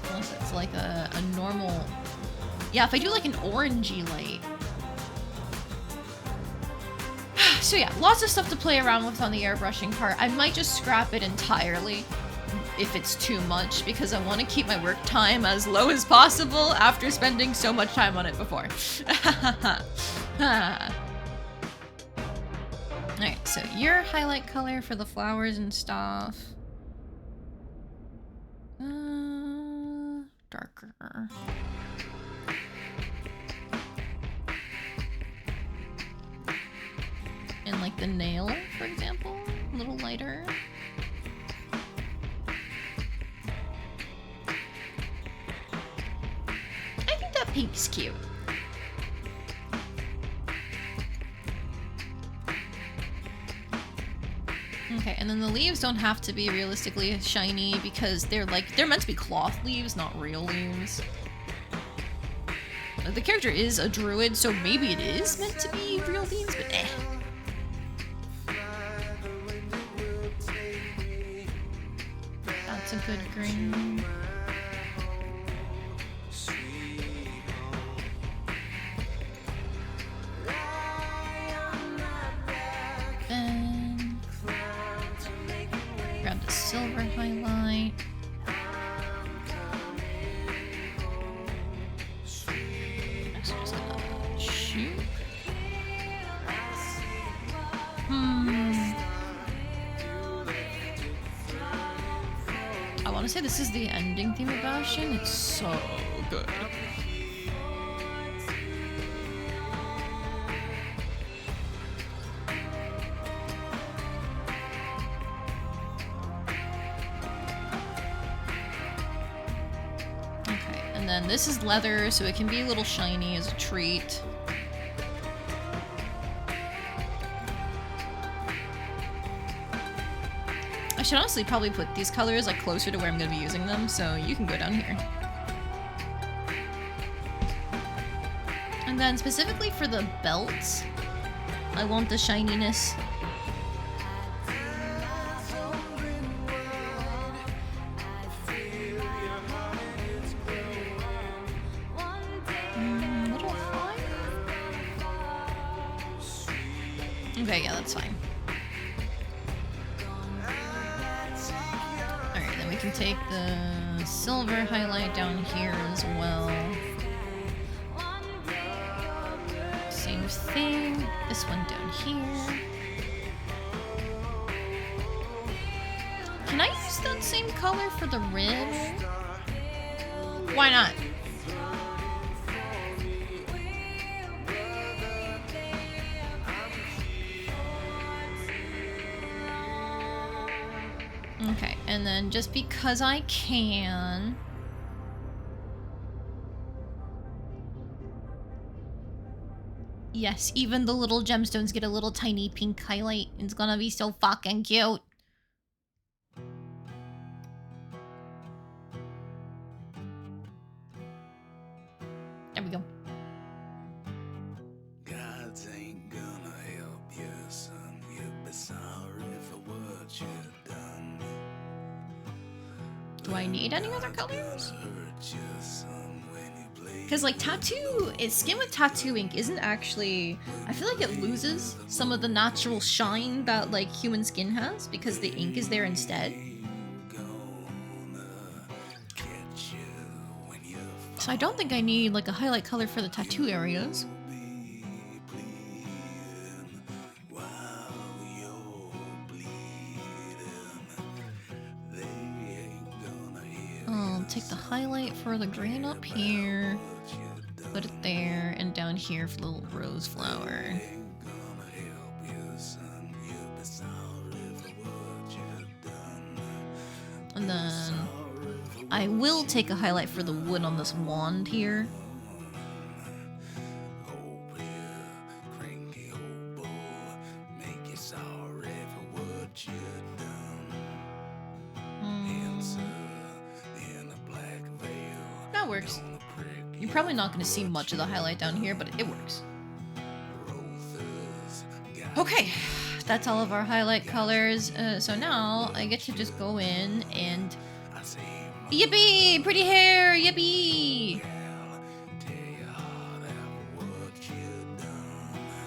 A: Unless it's like a normal... Yeah, if I do like an orangey light. So yeah, lots of stuff to play around with on the airbrushing part. I might just scrap it entirely if it's too much, because I want to keep my work time as low as possible after spending so much time on it before. Alright, so your highlight color for the flowers and stuff. Darker. And like the nail, for example, a little lighter. I think that pink's cute. Okay, and then the leaves don't have to be realistically shiny because they're meant to be cloth leaves, not real leaves. The character is a druid, so maybe it is meant to be real leaves, but eh. That's a good green. Then grab the silver highlight. Actually, just gonna shoot. I want to say this is the ending theme of Bastion. It's so good. Okay, and then this is leather, so it can be a little shiny as a treat. I should honestly probably put these colors like closer to where I'm going to be using them, so you can go down here. And then specifically for the belts, I want the shininess. Little high? Okay, yeah, that's fine. We can take the silver highlight down here as well. Same thing. This one down here. Can I use that same color for the rib? Why not? Okay, and then just because I can... Yes, even the little gemstones get a little tiny pink highlight. It's gonna be so fucking cute. There we go.
B: Gods ain't gonna help you, son. You'll be sorry for what you've done.
A: Do I need any other colors? Because like tattoo, skin with tattoo ink isn't actually, I feel like it loses some of the natural shine that like human skin has because the ink is there instead. So I don't think I need like a highlight color for the tattoo areas. I'll take the highlight for the green up here, put it there, and down here for the little rose flower. And then I will take a highlight for the wood on this wand here. That works. You're probably not going to see much of the highlight down here, but it works. Okay, that's all of our highlight colors. So now I get to just go in and... Yippee! Pretty hair! Yippee!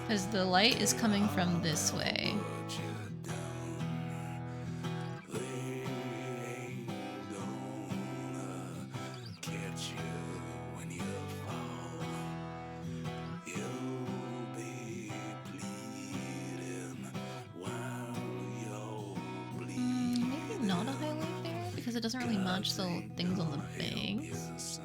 A: Because the light is coming from this way. Maybe not a highlight there because it doesn't really match the things on the banks.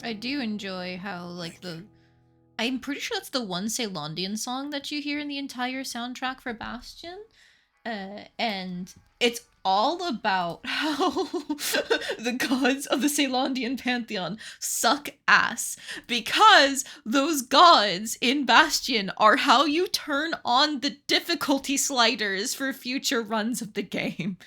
A: I do enjoy how, like, I'm pretty sure that's the one Ceylondian song that you hear in the entire soundtrack for Bastion. And it's all about how the gods of the Ceylondian pantheon suck ass. Because those gods in Bastion are how you turn on the difficulty sliders for future runs of the game.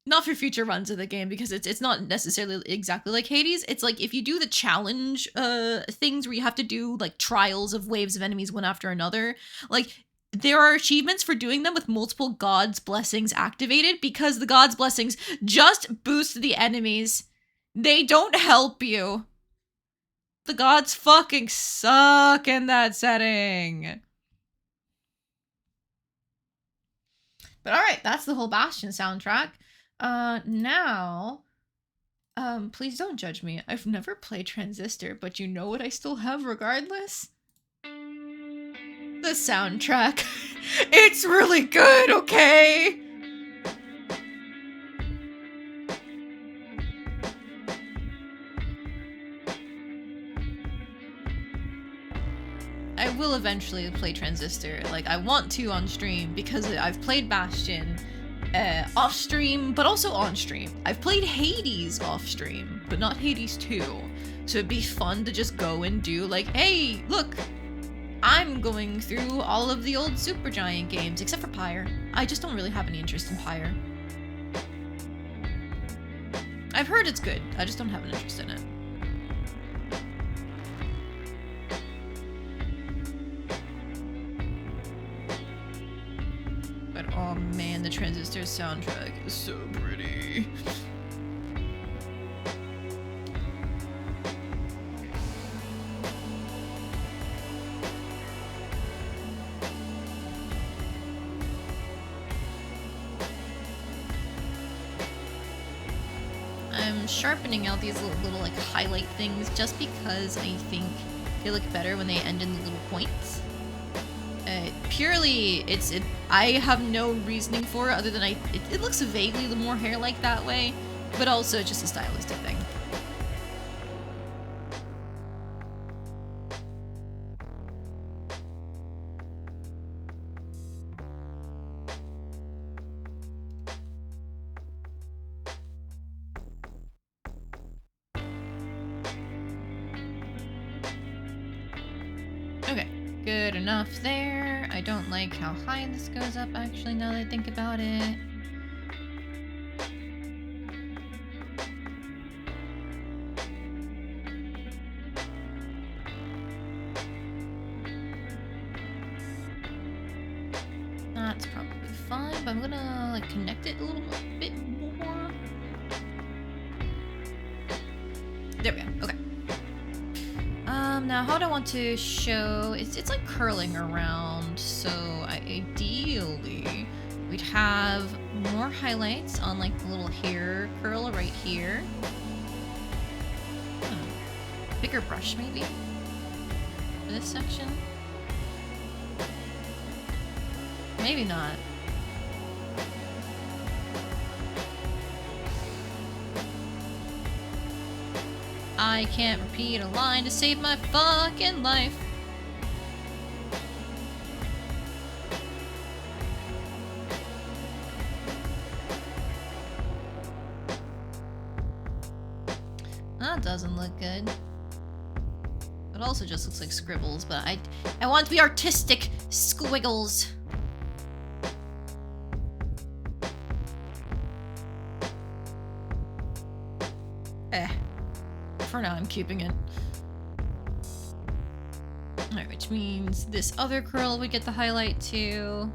A: Not for future runs of the game, because it's not necessarily exactly like Hades. It's like if you do the challenge things where you have to do like trials of waves of enemies one after another, like there are achievements for doing them with multiple gods' blessings activated, because the gods' blessings just boost the enemies. They don't help you. The gods fucking suck in that setting. But alright, that's the whole Bastion soundtrack. Now, please don't judge me. I've never played Transistor, but you know what I still have regardless? The soundtrack. It's really good, okay? I will eventually play Transistor. Like, I want to on stream because I've played Bastion off stream, but also on stream. I've played Hades off stream, but not Hades 2. So it'd be fun to just go and do like, hey, look, I'm going through all of the old Supergiant games, except for Pyre. I just don't really have any interest in Pyre. I've heard it's good. I just don't have an interest in it. But oh man, the Transistor soundtrack is so pretty. I'm sharpening out these little like highlight things just because I think they look better when they end in the little points. Purely, I have no reasoning for it other than it looks vaguely more hair-like that way, but also just a stylistic thing. Okay, good enough there. I don't like how high this goes up, actually, now that I think about it. That's probably fine, but I'm gonna like connect it a little bit more. There we go, okay. Now how do I want to show, it's like curling around, so ideally we'd have more highlights on like the little hair curl right here. Bigger brush maybe for this section. Maybe not. I can't repeat a line to save my fucking life. That doesn't look good. It also just looks like scribbles, but I want to be artistic squiggles. For now, I'm keeping it. Alright, which means this other curl would get the highlight too.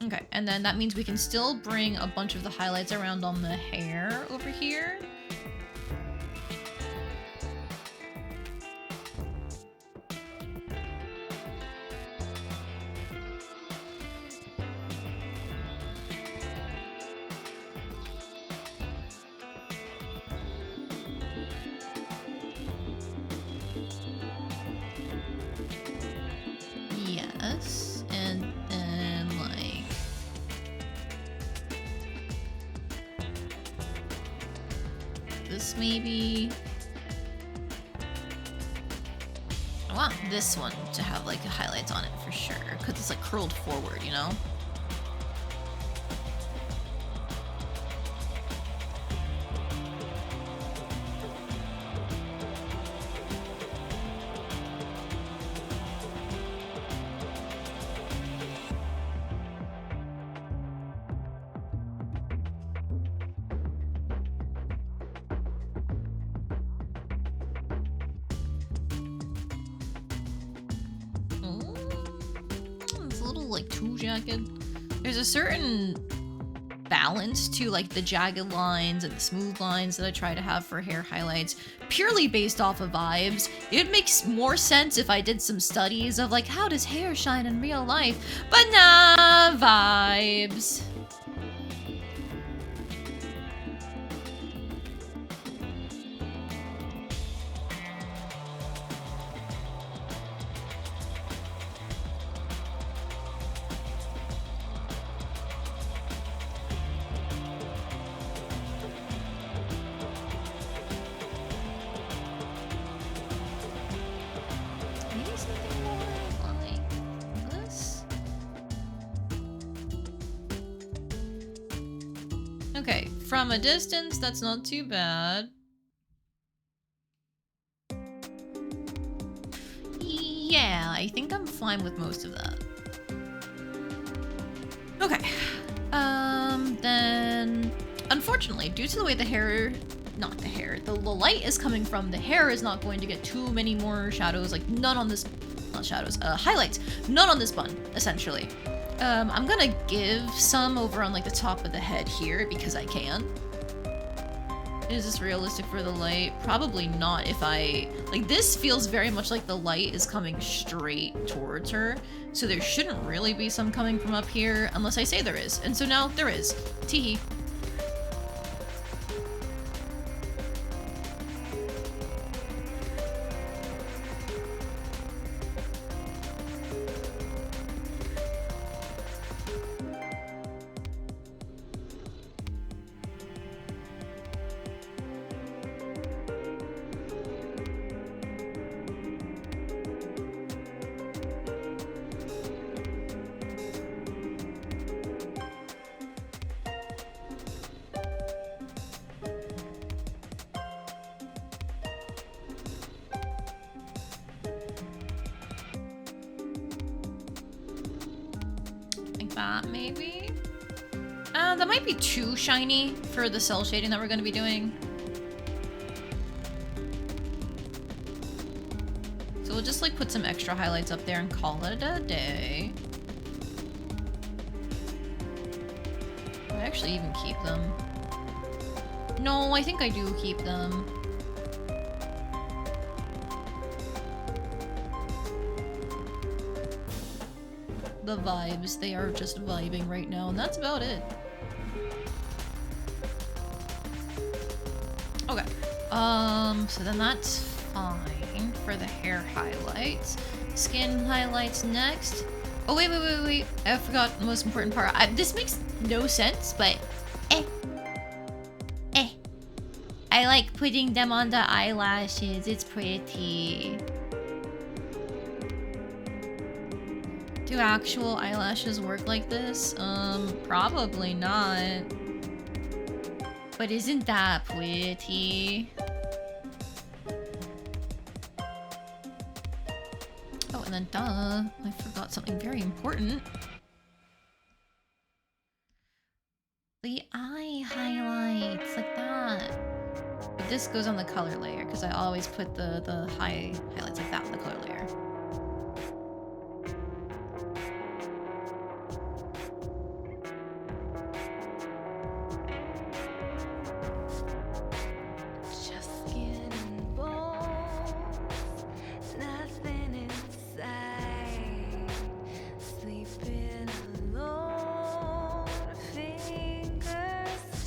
A: Okay, and then that means we can still bring a bunch of the highlights around on the hair over here. Yes, and then like this maybe. I want this one to have like highlights on it for sure, because it's like curled forward, you know? It's a little like too jagged. There's a certain balance to like the jagged lines and the smooth lines that I try to have for hair highlights, purely based off of vibes. It makes more sense if I did some studies of like how does hair shine in real life, but nah, vibes. Maybe something more like this? Okay, from a distance, that's not too bad. Yeah, I think I'm fine with most of that. Okay. Then unfortunately, due to the way the hair, not the hair, the light is coming from, the hair is not going to get too many more shadows, like none on this, not shadows, highlights, none on this bun, essentially. I'm gonna give some over on like the top of the head here because I can. Is this realistic for the light? Probably not if I... Like, this feels very much like the light is coming straight towards her. So there shouldn't really be some coming from up here, unless I say there is. And so now there is. Teehee. Like that, maybe? That might be too shiny for the cell shading that we're going to be doing. So we'll just like put some extra highlights up there and call it a day. I actually even keep them. No, I think I do keep them. The vibes, they are just vibing right now, and that's about it. Okay. So then that's fine for the hair highlights. Skin highlights next. Oh, wait. I forgot the most important part. This makes no sense, but I like putting them on the eyelashes. It's pretty. Do actual eyelashes work like this? Probably not. But isn't that pretty? Oh, and then duh, I forgot something very important. The eye highlights, like that. But this goes on the color layer, because I always put the highlights like that on the color layer.
C: Just skin and bones, nothing inside. Sleeping alone, fingers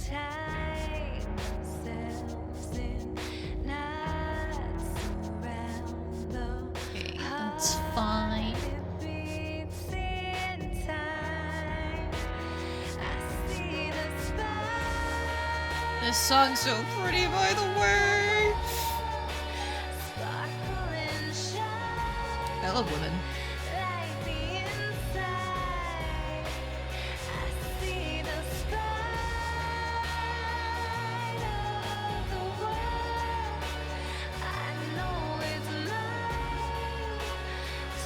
C: tied. Themselves in knots around the
A: Okay, that's fine.
C: heartbeats in time. I see the spine.
A: This song's so pretty, by the way.
C: Sparkle and shine
A: I love women.
C: like the inside. I see the spine of the world. I know it's mine,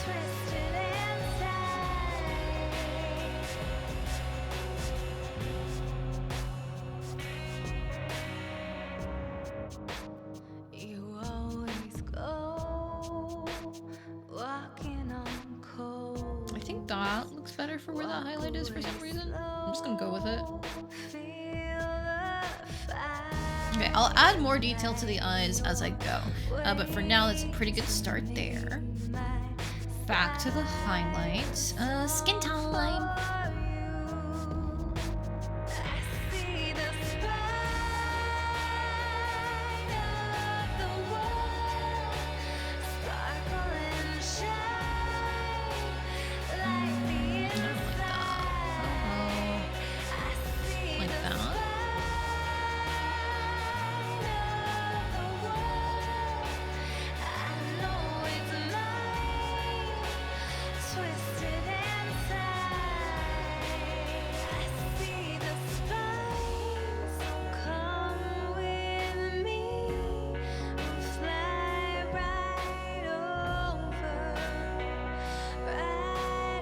C: twisted and tight. You always go walking on cold.
A: I think that looks better for where that highlight is for some reason. I'm just gonna go with it.
C: Feel the fire.
A: Okay, I'll add more detail to the eyes as I go. But for now, that's a pretty good start there. Back to the highlights. Skin time. Like that.
C: Twisted and tight, I see the spine. So come with me, we'll fly right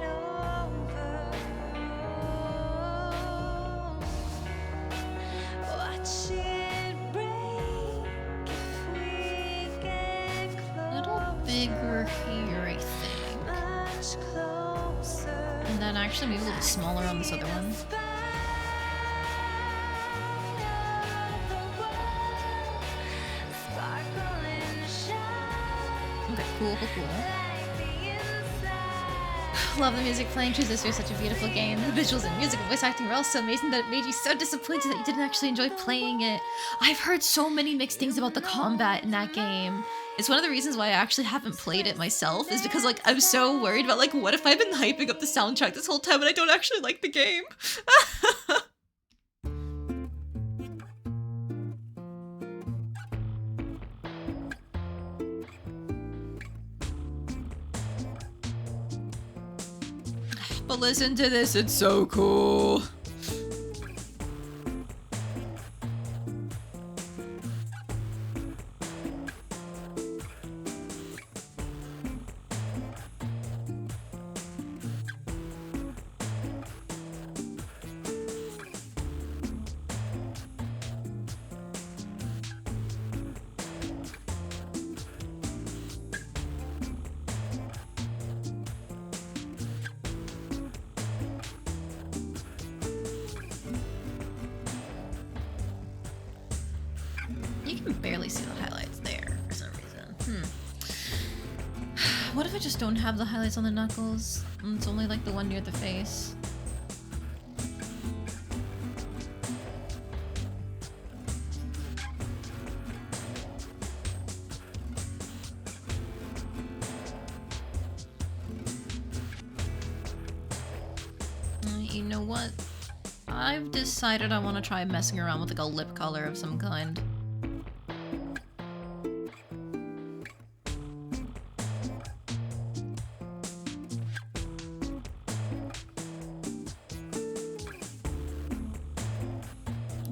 C: over, watch it break if we get
A: A little bigger here, I think.
C: much closer.
A: And then actually maybe a little smaller on this other one. Okay, cool. Love the music playing. Transistor is such a beautiful game. The visuals and music and voice acting were all so amazing that it made you so disappointed that you didn't actually enjoy playing it. I've heard so many mixed things about the combat in that game. It's one of the reasons why I actually haven't played it myself, is because like I'm so worried about like what if I've been hyping up the soundtrack this whole time and I don't actually like the game. But listen to this, it's so cool. You can barely see the highlights there for some reason. What if I just don't have the highlights on the knuckles? And it's only like the one near the face. You know what? I've decided I want to try messing around with like a lip color of some kind.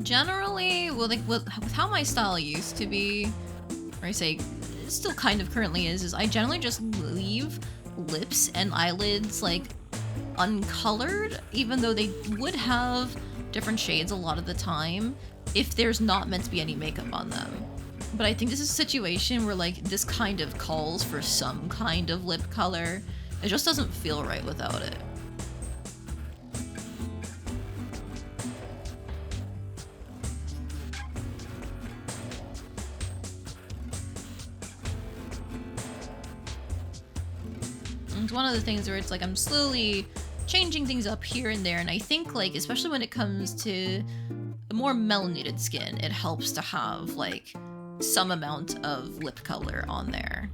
A: Generally, well, like with how my style used to be, or I say it still kind of currently is I generally just leave lips and eyelids like uncolored, even though they would have different shades a lot of the time if there's not meant to be any makeup on them. But I think this is a situation where like this kind of calls for some kind of lip color. It just doesn't feel right without it. It's one of the things where it's like I'm slowly changing things up here and there, and I think like especially when it comes to a more melanated skin, it helps to have like some amount of lip color on there.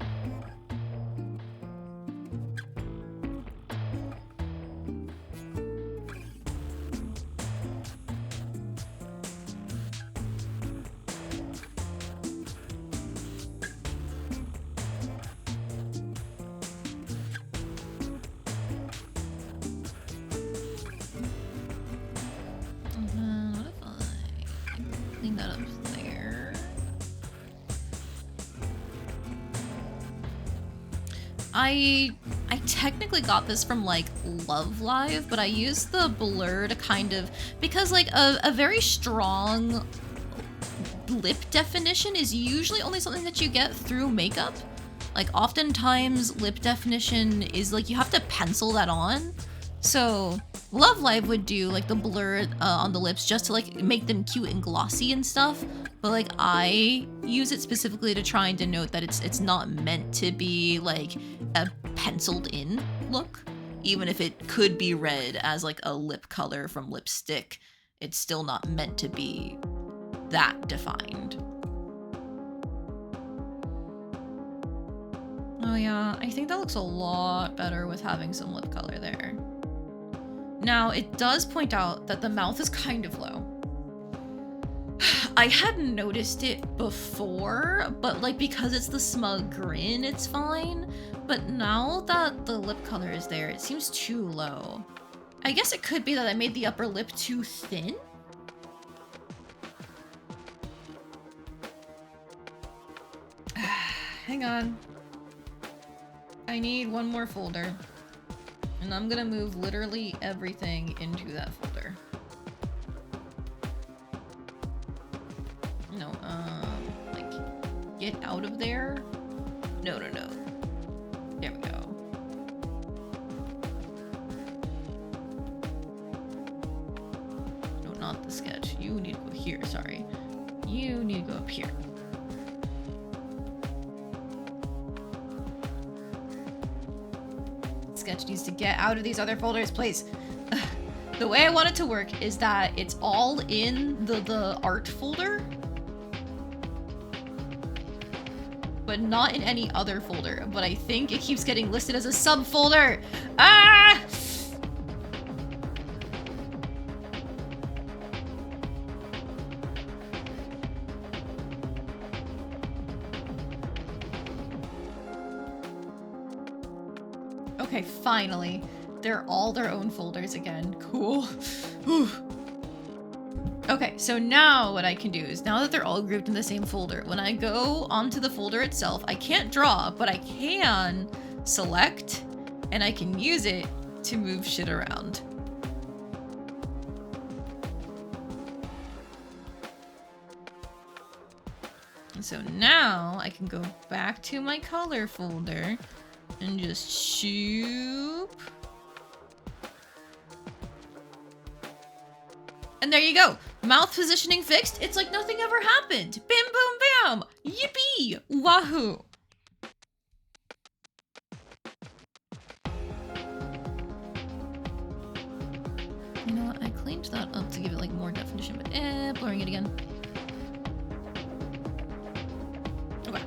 A: I technically got this from like Love Live, but I used the blur to kind of, because like a very strong lip definition is usually only something that you get through makeup. Like oftentimes lip definition is like you have to pencil that on. So Love Live would do like the blur on the lips just to like make them cute and glossy and stuff. But like I use it specifically to try and denote that it's not meant to be like a penciled in look. Even if it could be read as like a lip color from lipstick, it's still not meant to be that defined. Oh yeah, I think that looks a lot better with having some lip color there. Now, it does point out that the mouth is kind of low. I hadn't noticed it before, but like because it's the smug grin, it's fine. But now that the lip color is there, it seems too low. I guess it could be that I made the upper lip too thin? Hang on. I need one more folder. And I'm gonna move literally everything into that folder. No, like, get out of there? No. There we go. No, not the sketch. You need to go here, sorry. You need to go up here. Sketch needs to get out of these other folders, please. The way I want it to work is that it's all in the art folder, but not in any other folder. But I think it keeps getting listed as a subfolder. Ah! Okay, finally. They're all their own folders again. Cool. Whew. Okay, so now what I can do is, now that they're all grouped in the same folder, when I go onto the folder itself, I can't draw, but I can select, and I can use it to move shit around. And so now I can go back to my color folder and just shoop. And there you go. Mouth positioning fixed. It's like nothing ever happened. Bim, boom, bam. Yippee. Wahoo. You know what? I cleaned that up to give it like more definition, but blurring it again. Okay.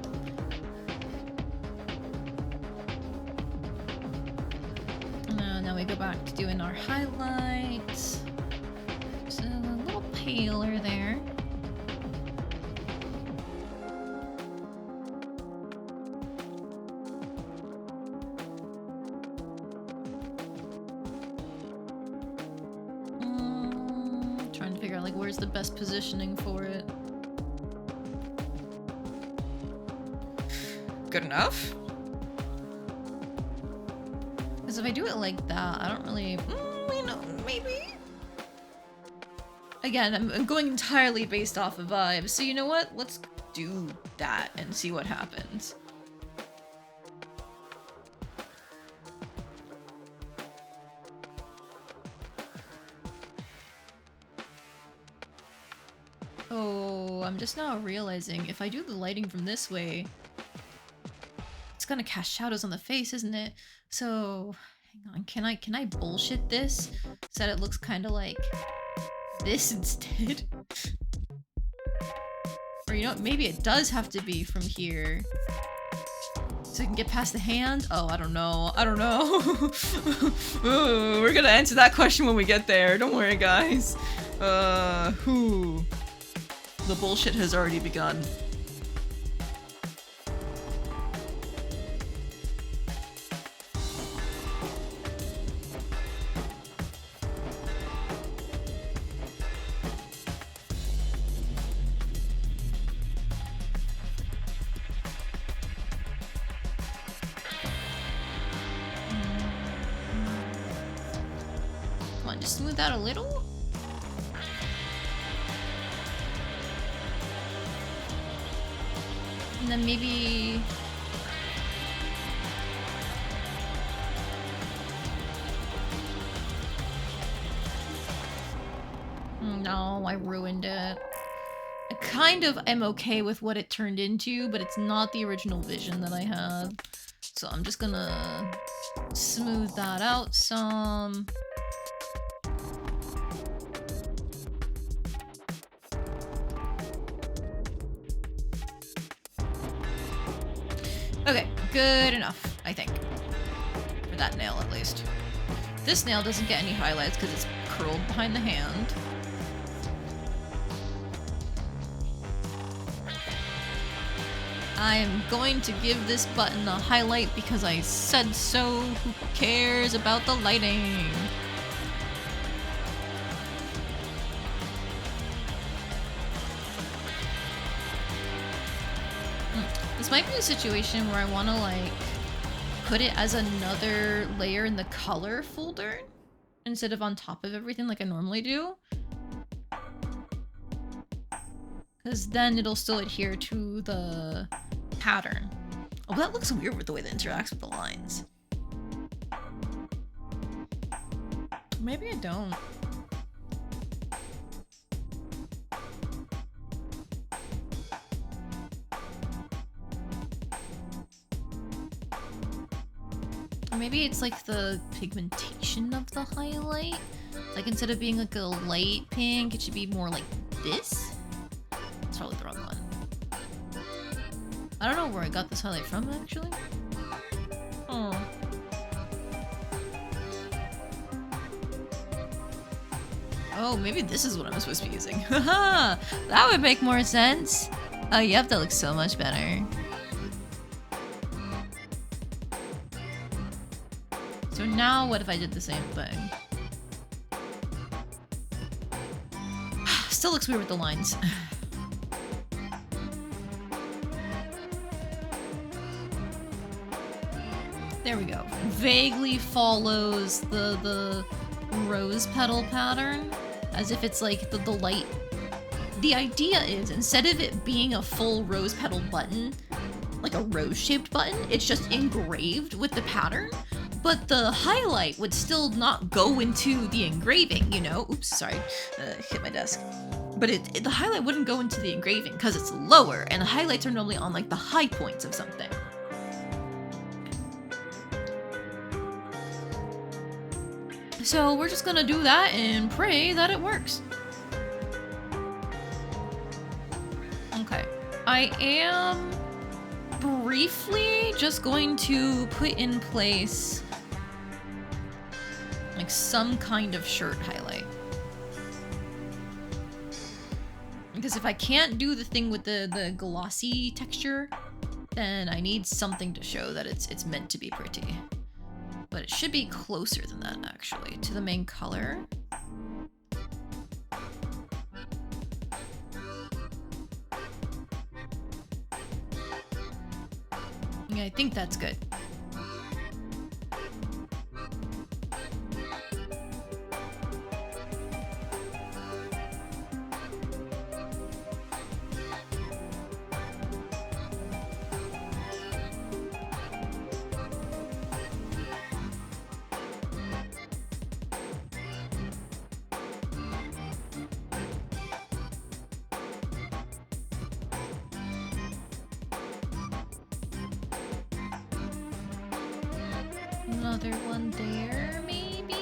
A: Now we go back to doing our highlights. So a little paler there. Trying to figure out like where's the best positioning for it. Good enough? Because if I do it like that, I don't really, you know, maybe. Again, I'm going entirely based off of vibes, so you know what? Let's do that and see what happens. Oh, I'm just now realizing if I do the lighting from this way, it's gonna cast shadows on the face, isn't it? So, hang on, can I bullshit this so that it looks kind of like this instead? Or you know what, maybe it does have to be from here. So I can get past the hand? Oh, I don't know. I don't know. Ooh, we're gonna answer that question when we get there. Don't worry, guys. Who? The bullshit has already begun. Come on, just smooth out a little. And then maybe... No, I ruined it. I kind of am okay with what it turned into, but it's not the original vision that I had. So I'm just gonna smooth that out some. Okay, good enough, I think. For that nail, at least. This nail doesn't get any highlights because it's curled behind the hand. I'm going to give this button a highlight because I said so. Who cares about the lighting? This might be a situation where I want to, like, put it as another layer in the color folder instead of on top of everything like I normally do. Because then it'll still adhere to the pattern. Oh, that looks weird with the way that interacts with the lines. Maybe I don't. Or maybe it's like the pigmentation of the highlight. Like instead of being like a light pink, it should be more like this. It's probably the wrong one. I don't know where I got this highlight from, actually. Oh. Oh, maybe this is what I'm supposed to be using. Haha! That would make more sense. Oh, yep, that looks so much better. So now what if I did the same thing? Still looks weird with the lines. There we go. Vaguely follows the rose petal pattern, as if it's like the light. The idea is, instead of it being a full rose petal button, like a rose-shaped button, it's just engraved with the pattern, but the highlight would still not go into the engraving, you know? Oops, sorry, hit my desk. But the highlight wouldn't go into the engraving because it's lower, and the highlights are normally on like the high points of something. So we're just gonna do that and pray that it works. Okay. I am briefly just going to put in place like some kind of shirt highlight. Because if I can't do the thing with the glossy texture, then I need something to show that it's meant to be pretty. But it should be closer than that, actually, to the main color. Yeah, I think that's good. Another one there, maybe?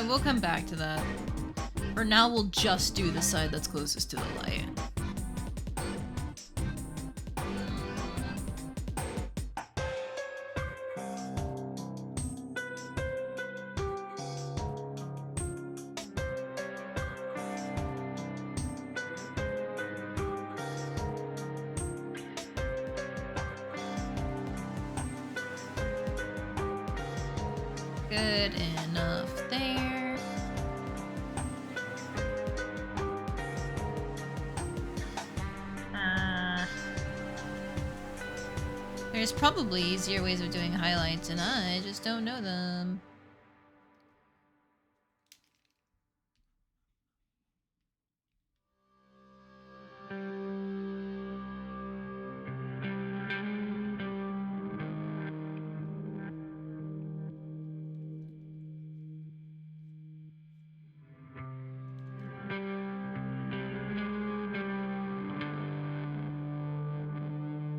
A: We'll come back to that. For now, we'll just do the side that's closest to the light. Good enough there. There's probably easier ways of doing highlights, and I just don't know them.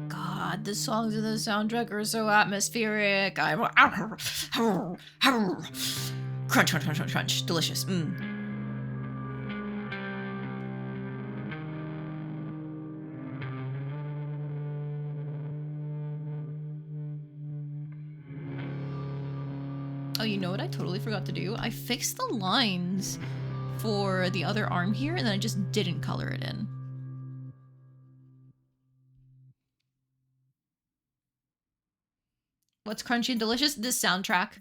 A: God, the songs in the soundtrack are so atmospheric. I'm crunch, crunch, crunch, crunch, crunch. Delicious. Oh, you know what I totally forgot to do? I fixed the lines for the other arm here, and then I just didn't color it in. What's crunchy and delicious? This soundtrack.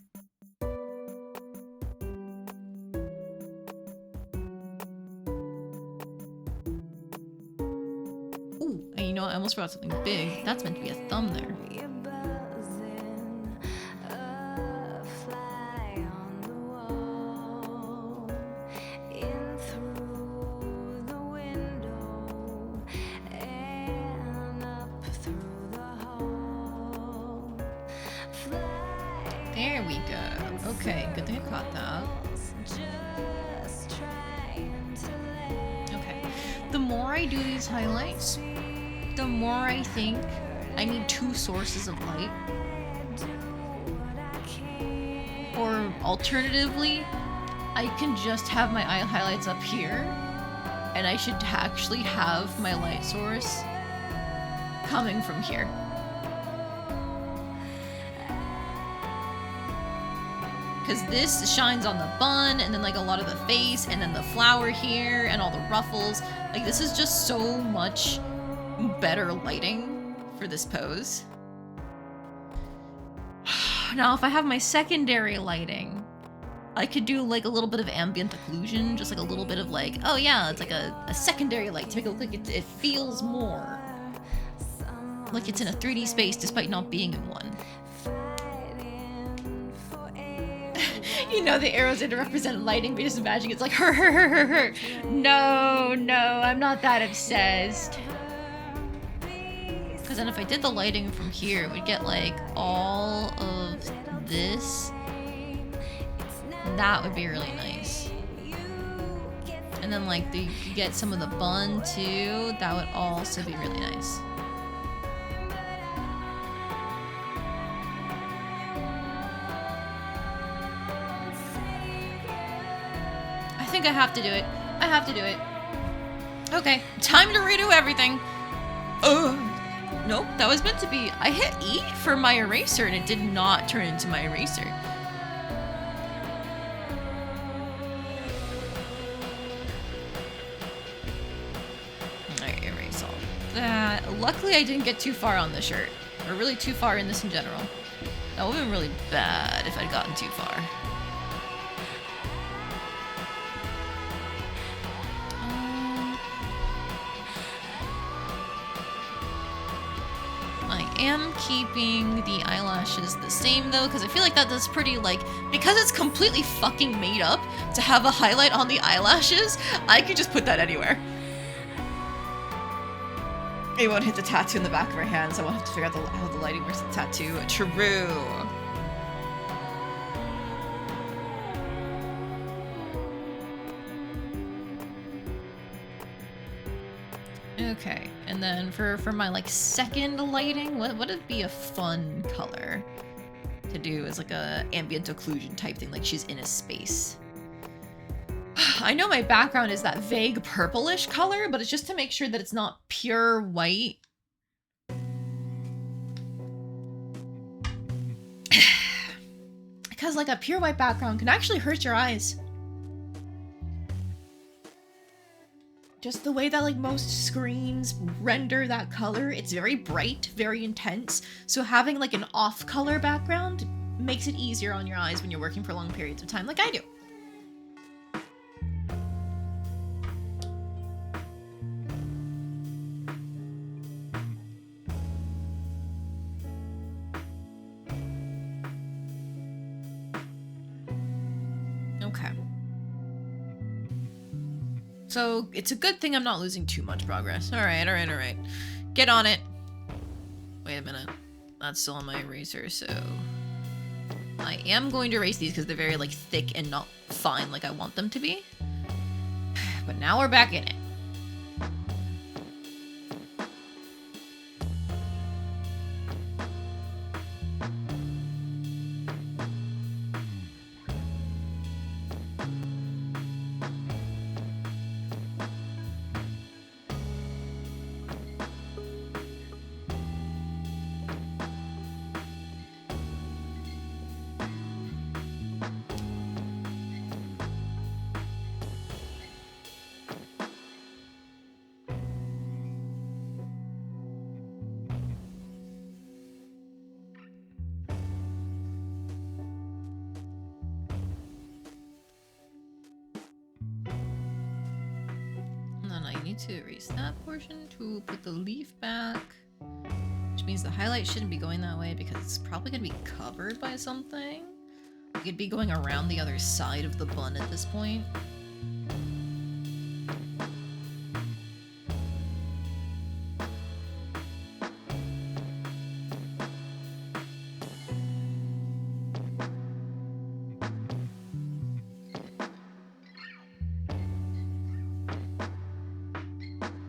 A: Ooh, and you know what? I almost forgot something big. That's meant to be a thumb there.
C: You're buzzing, a fly on the wall, in through the window, and up through the hall. Fly
A: There we go. Okay, good thing I caught that.
C: just trying to let
A: Okay. The more I do these highlights, the more I think I need two sources of light.
C: do what I can.
A: Or alternatively, I can just have my eye highlights up here, and I should actually have my light source coming from here. Because this shines on the bun, and then like a lot of the face, and then the flower here, and all the ruffles. Like, this is just so much better lighting for this pose. Now, if I have my secondary lighting, I could do like a little bit of ambient occlusion, just like a little bit of like, oh yeah, it's like a secondary light to make it look like it feels more like it's in a 3D space despite not being in one. You know the arrows didn't represent lighting, but just imagine it's like her. No, I'm not that obsessed. Because then if I did the lighting from here, we'd get like all of this. That would be really nice. And then like you could get some of the bun too. That would also be really nice. I think I have to do it. I have to do it. Okay, time to redo everything. Nope, that was meant to be. I hit E for my eraser and it did not turn into my eraser. Alright, erase all that. Luckily I didn't get too far on the shirt. Or really too far in this in general. That would have been really bad if I'd gotten too far. I am keeping the eyelashes the same though, because I feel like that's pretty like, because it's completely fucking made up to have a highlight on the eyelashes, I could just put that anywhere. It won't hit the tattoo in the back of her hand, so I won't have to figure out how the lighting works with the tattoo. True. Okay, and then for my like second lighting, what would be a fun color to do as like a ambient occlusion type thing, like she's in a space? I know my background is that vague purplish color, but it's just to make sure that it's not pure white. Because like a pure white background can actually hurt your eyes. Just the way that like most screens render that color, it's very bright, very intense. So having like an off color background makes it easier on your eyes when you're working for long periods of time like I do. Okay. So it's a good thing I'm not losing too much progress. All right. Get on it. Wait a minute. That's still on my eraser, so I am going to erase these because they're very like thick and not fine like I want them to be. But now we're back in it. To erase that portion to put the leaf back, which means the highlight shouldn't be going that way because it's probably going to be covered by something. It could be going around the other side of the bun at this point.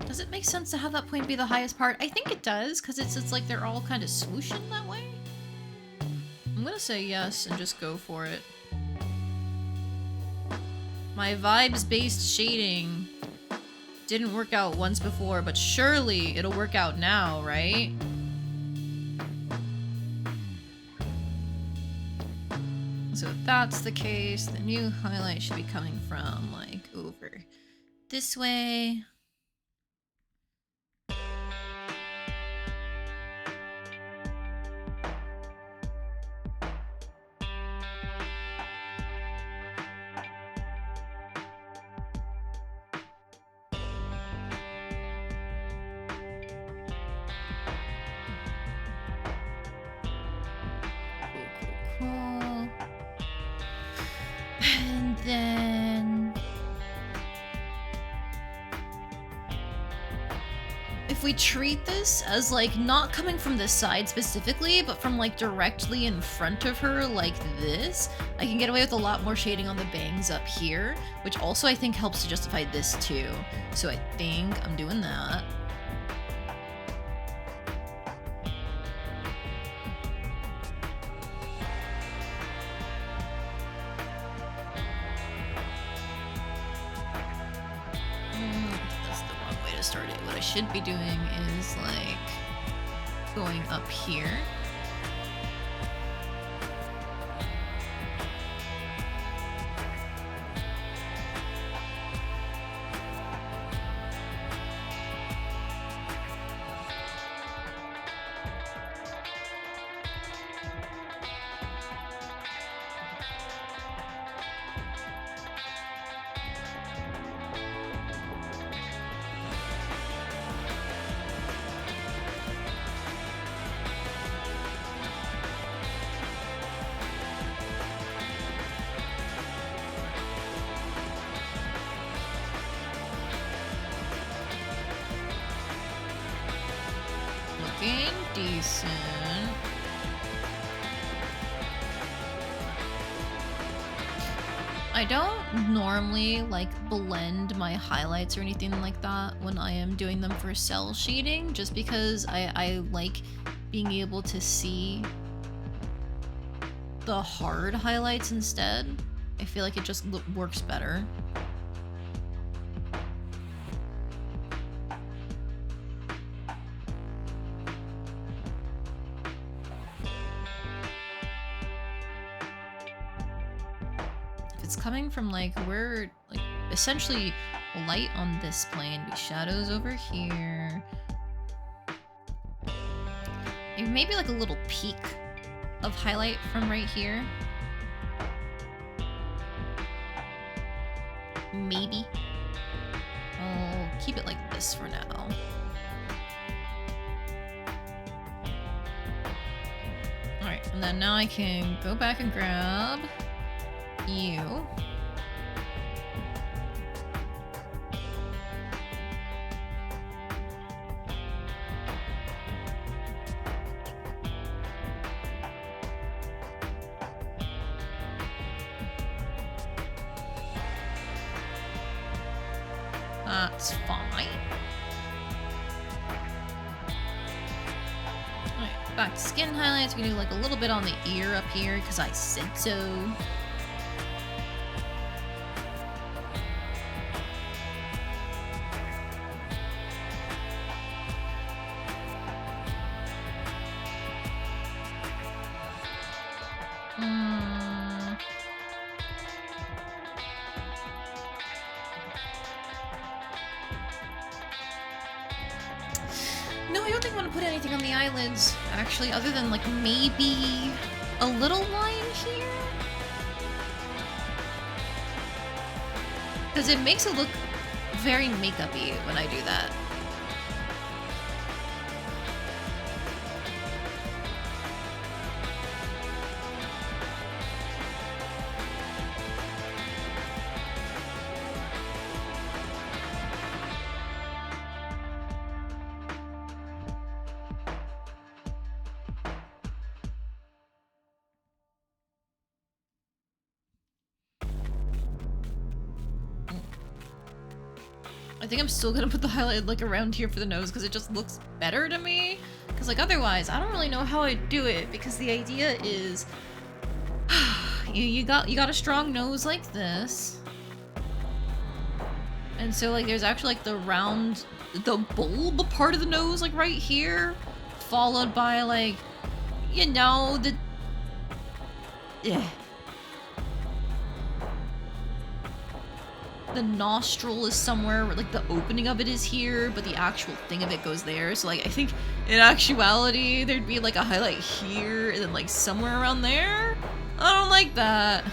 A: Does it make sense to have that point be the highest part? I think it does, because it's like they're all kind of swooshing that way. I'm gonna say yes and just go for it. My vibes-based shading didn't work out once before, but surely it'll work out now, right? So if that's the case, the new highlight should be coming from, like, over this way. And then if we treat this as like not coming from this side specifically, but from like directly in front of her like this, I can get away with a lot more shading on the bangs up here, which also I think helps to justify this too. So I think I'm doing that. Should be doing is like going up here. Decent. I don't normally like blend my highlights or anything like that when I am doing them for cell shading, just because I like being able to see the hard highlights instead. I feel like it just works better. Coming from like we're like essentially light on this plane, be shadows over here, maybe like a little peak of highlight from right here, maybe. I'll keep it like this for now. All right, and then now I can go back and grab you. That's fine. Alright, back to skin highlights. We do like a little bit on the ear up here because I said so. No, I don't think I want to put anything on the eyelids, actually, other than, like, maybe a little line here? Because it makes it look very makeup-y when I do that. I think I'm still gonna put the highlight like around here for the nose because it just looks better to me. Because like otherwise, I don't really know how I'd do it because the idea is you got a strong nose like this, and so like there's actually like the round, the bulb part of the nose like right here, followed by like, you know, the the nostril is somewhere, like the opening of it is here, but the actual thing of it goes there. So like I think in actuality there'd be like a highlight here and then like somewhere around there. I don't like that.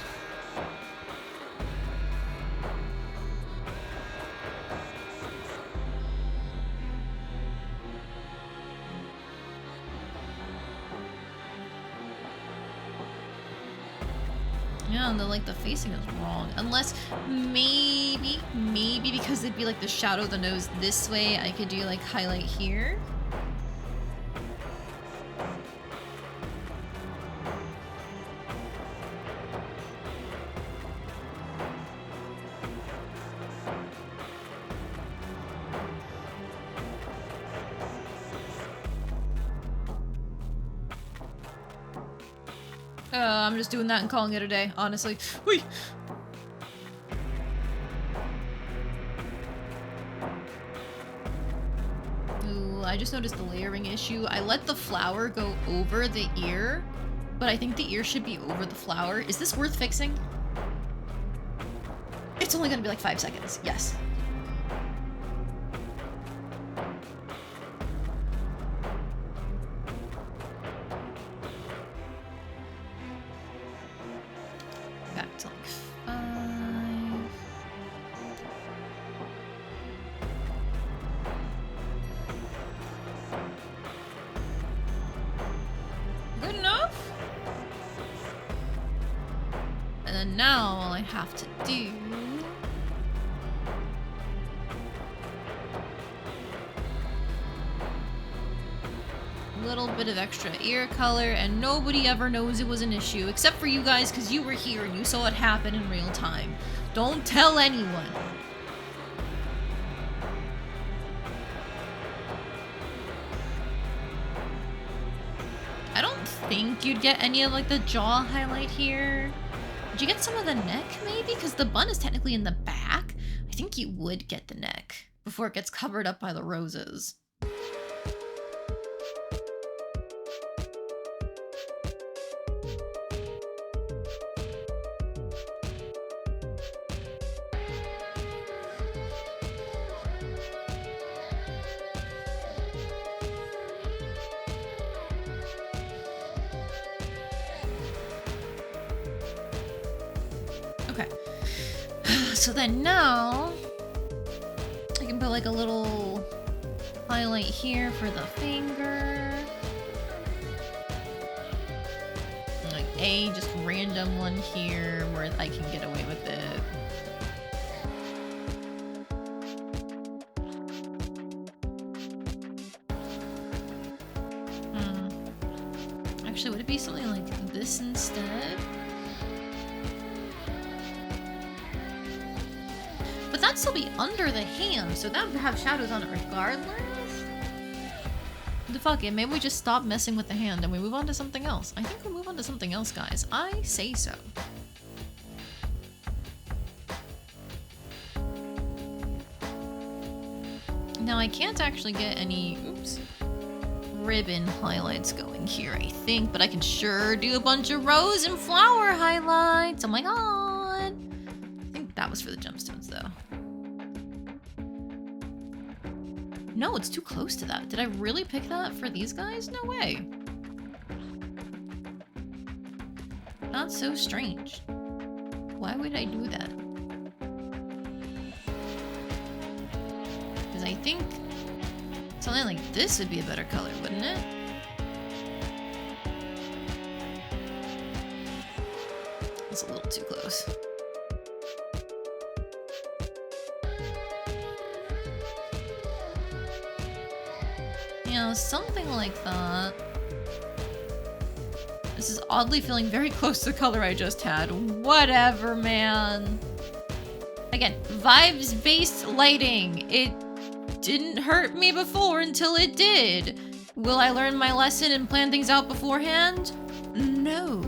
A: Yeah, and then like the facing is wrong. Unless maybe because it'd be like the shadow of the nose this way, I could do like highlight here. I'm just doing that and calling it a day, honestly. Whee! Ooh, I just noticed the layering issue. I let the flower go over the ear, but I think the ear should be over the flower. Is this worth fixing? It's only gonna be like 5 seconds. Yes. Have to do little bit of extra ear color, and nobody ever knows it was an issue, except for you guys, because you were here and you saw it happen in real time. Don't tell anyone. I don't think you'd get any of like the jaw highlight here. Would you get some of the neck maybe? Because the bun is technically in the back. I think you would get the neck before it gets covered up by the roses. Okay. So then now I can put like a little highlight here for the finger. Like just random one here where I can get away with it. Actually, would it be something like this instead? But that'd still be under the hand, so that would have shadows on it regardless. Fuck it, maybe we just stop messing with the hand and we move on to something else. I think we'll move on to something else, guys. I say so. Now I can't actually get any, ribbon highlights going here, I think, but I can sure do a bunch of rose and flower highlights. Oh my god. I think that was for the gemstones though. No, it's too close to that. Did I really pick that for these guys? No way. That's so strange. Why would I do that? Because I think something like this would be a better color, wouldn't it? It's a little too close. You know, something like that. This is oddly feeling very close to the color I just had. Whatever, man. Again, vibes-based lighting. It didn't hurt me before until it did. Will I learn my lesson and plan things out beforehand? No.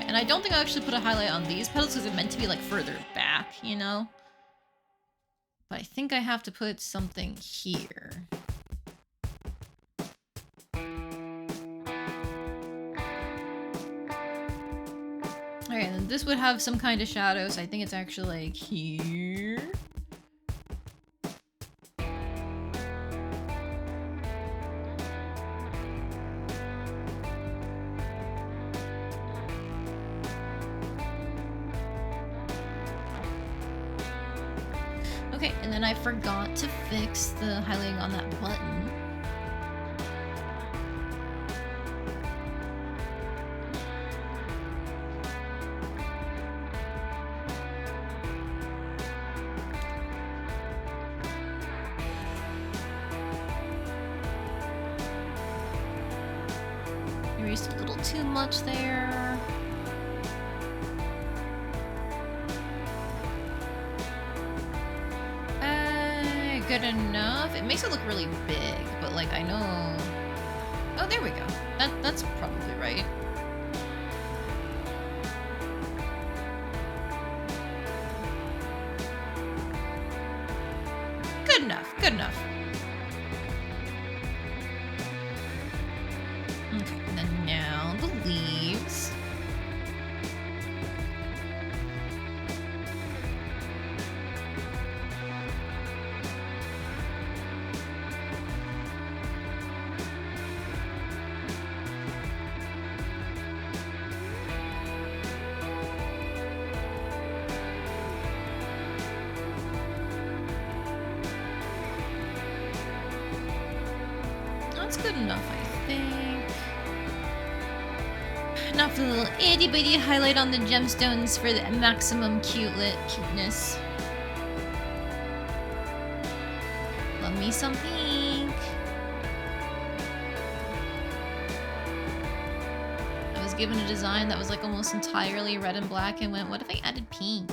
A: And I don't think I actually put a highlight on these petals because it's meant to be like further back, you know? But I think I have to put something here. Alright, then this would have some kind of shadow, so I think it's actually like here. Okay, and then I forgot to fix the highlighting on that button. Erased a little too much there. Good enough. It makes it look really big, but like I know. Oh, there we go. That's probably right. Good enough. Good enough. Okay, and then now the good enough, I think. Now for the little itty bitty highlight on the gemstones for the maximum cuteness. Love me some pink. I was given a design that was like almost entirely red and black and went, what if I added pink?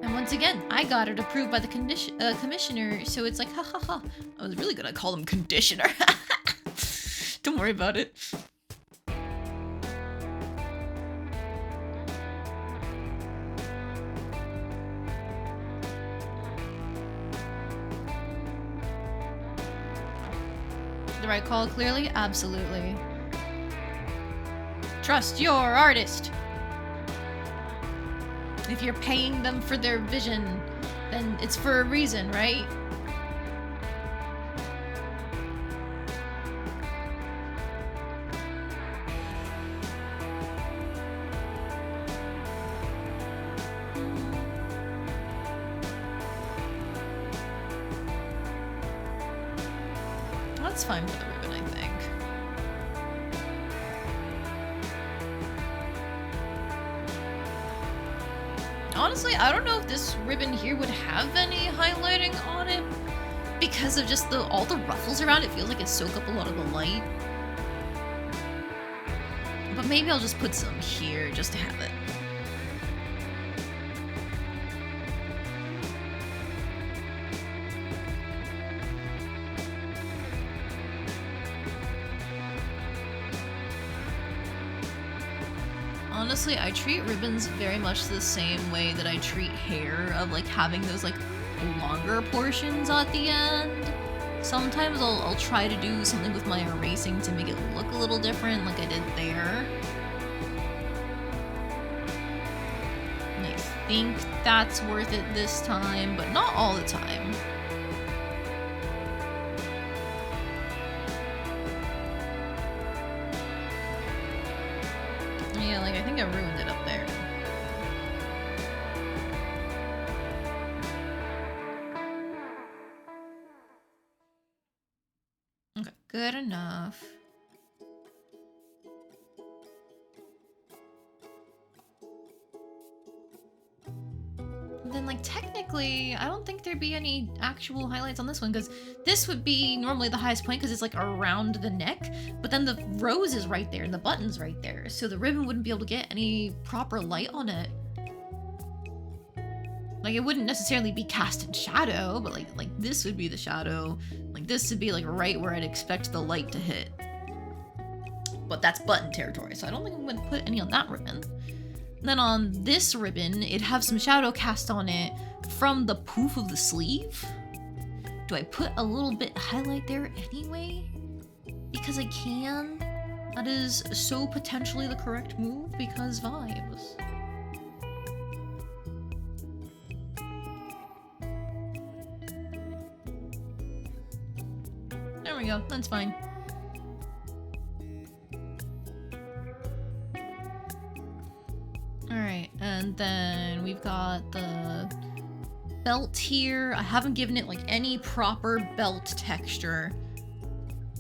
A: And once again, I got it approved by the commissioner, so it's like, ha ha ha. I was really gonna call him conditioner. Don't worry about it. The right call, clearly? Absolutely. Trust your artist. If you're paying them for their vision, then it's for a reason, right? That's fine for the ribbon, I think. Honestly, I don't know if this ribbon here would have any highlighting on it because of just all the ruffles around it. Feels like it soak up a lot of the light. But maybe I'll just put some here just to have it. Honestly, I treat ribbons very much the same way that I treat hair, of like having those like longer portions at the end. Sometimes I'll try to do something with my erasing to make it look a little different, like I did there. And I think that's worth it this time, but not all the time. Yeah, like I think I ruined it up there. Okay, good enough. And then like technically, I don't think there'd be any actual highlights on this one because this would be normally the highest point because it's like around the neck, but then the rose is right there and the button's right there, so the ribbon wouldn't be able to get any proper light on it. Like it wouldn't necessarily be cast in shadow, but like this would be the shadow. Like this would be like right where I'd expect the light to hit. But that's button territory, so I don't think I'm gonna put any on that ribbon. And then on this ribbon, it'd have some shadow cast on it from the poof of the sleeve. Do I put a little bit highlight there anyway? Because I can. That is so potentially the correct move because vibes. There we go, that's fine. Alright, and then we've got the belt here. I haven't given it like any proper belt texture.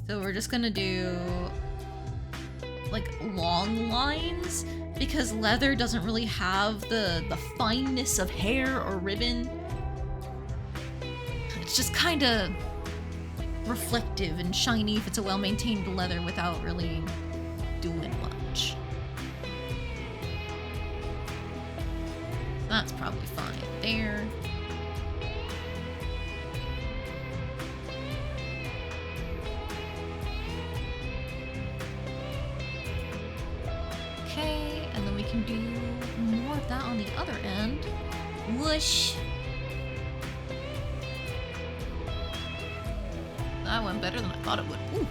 A: So we're just gonna do like long lines because leather doesn't really have the fineness of hair or ribbon. It's just kind of reflective and shiny if it's a well-maintained leather without really doing much. That's probably fine there. Okay, and then we can do more of that on the other end. Whoosh! That went better than I thought it would. Ooh.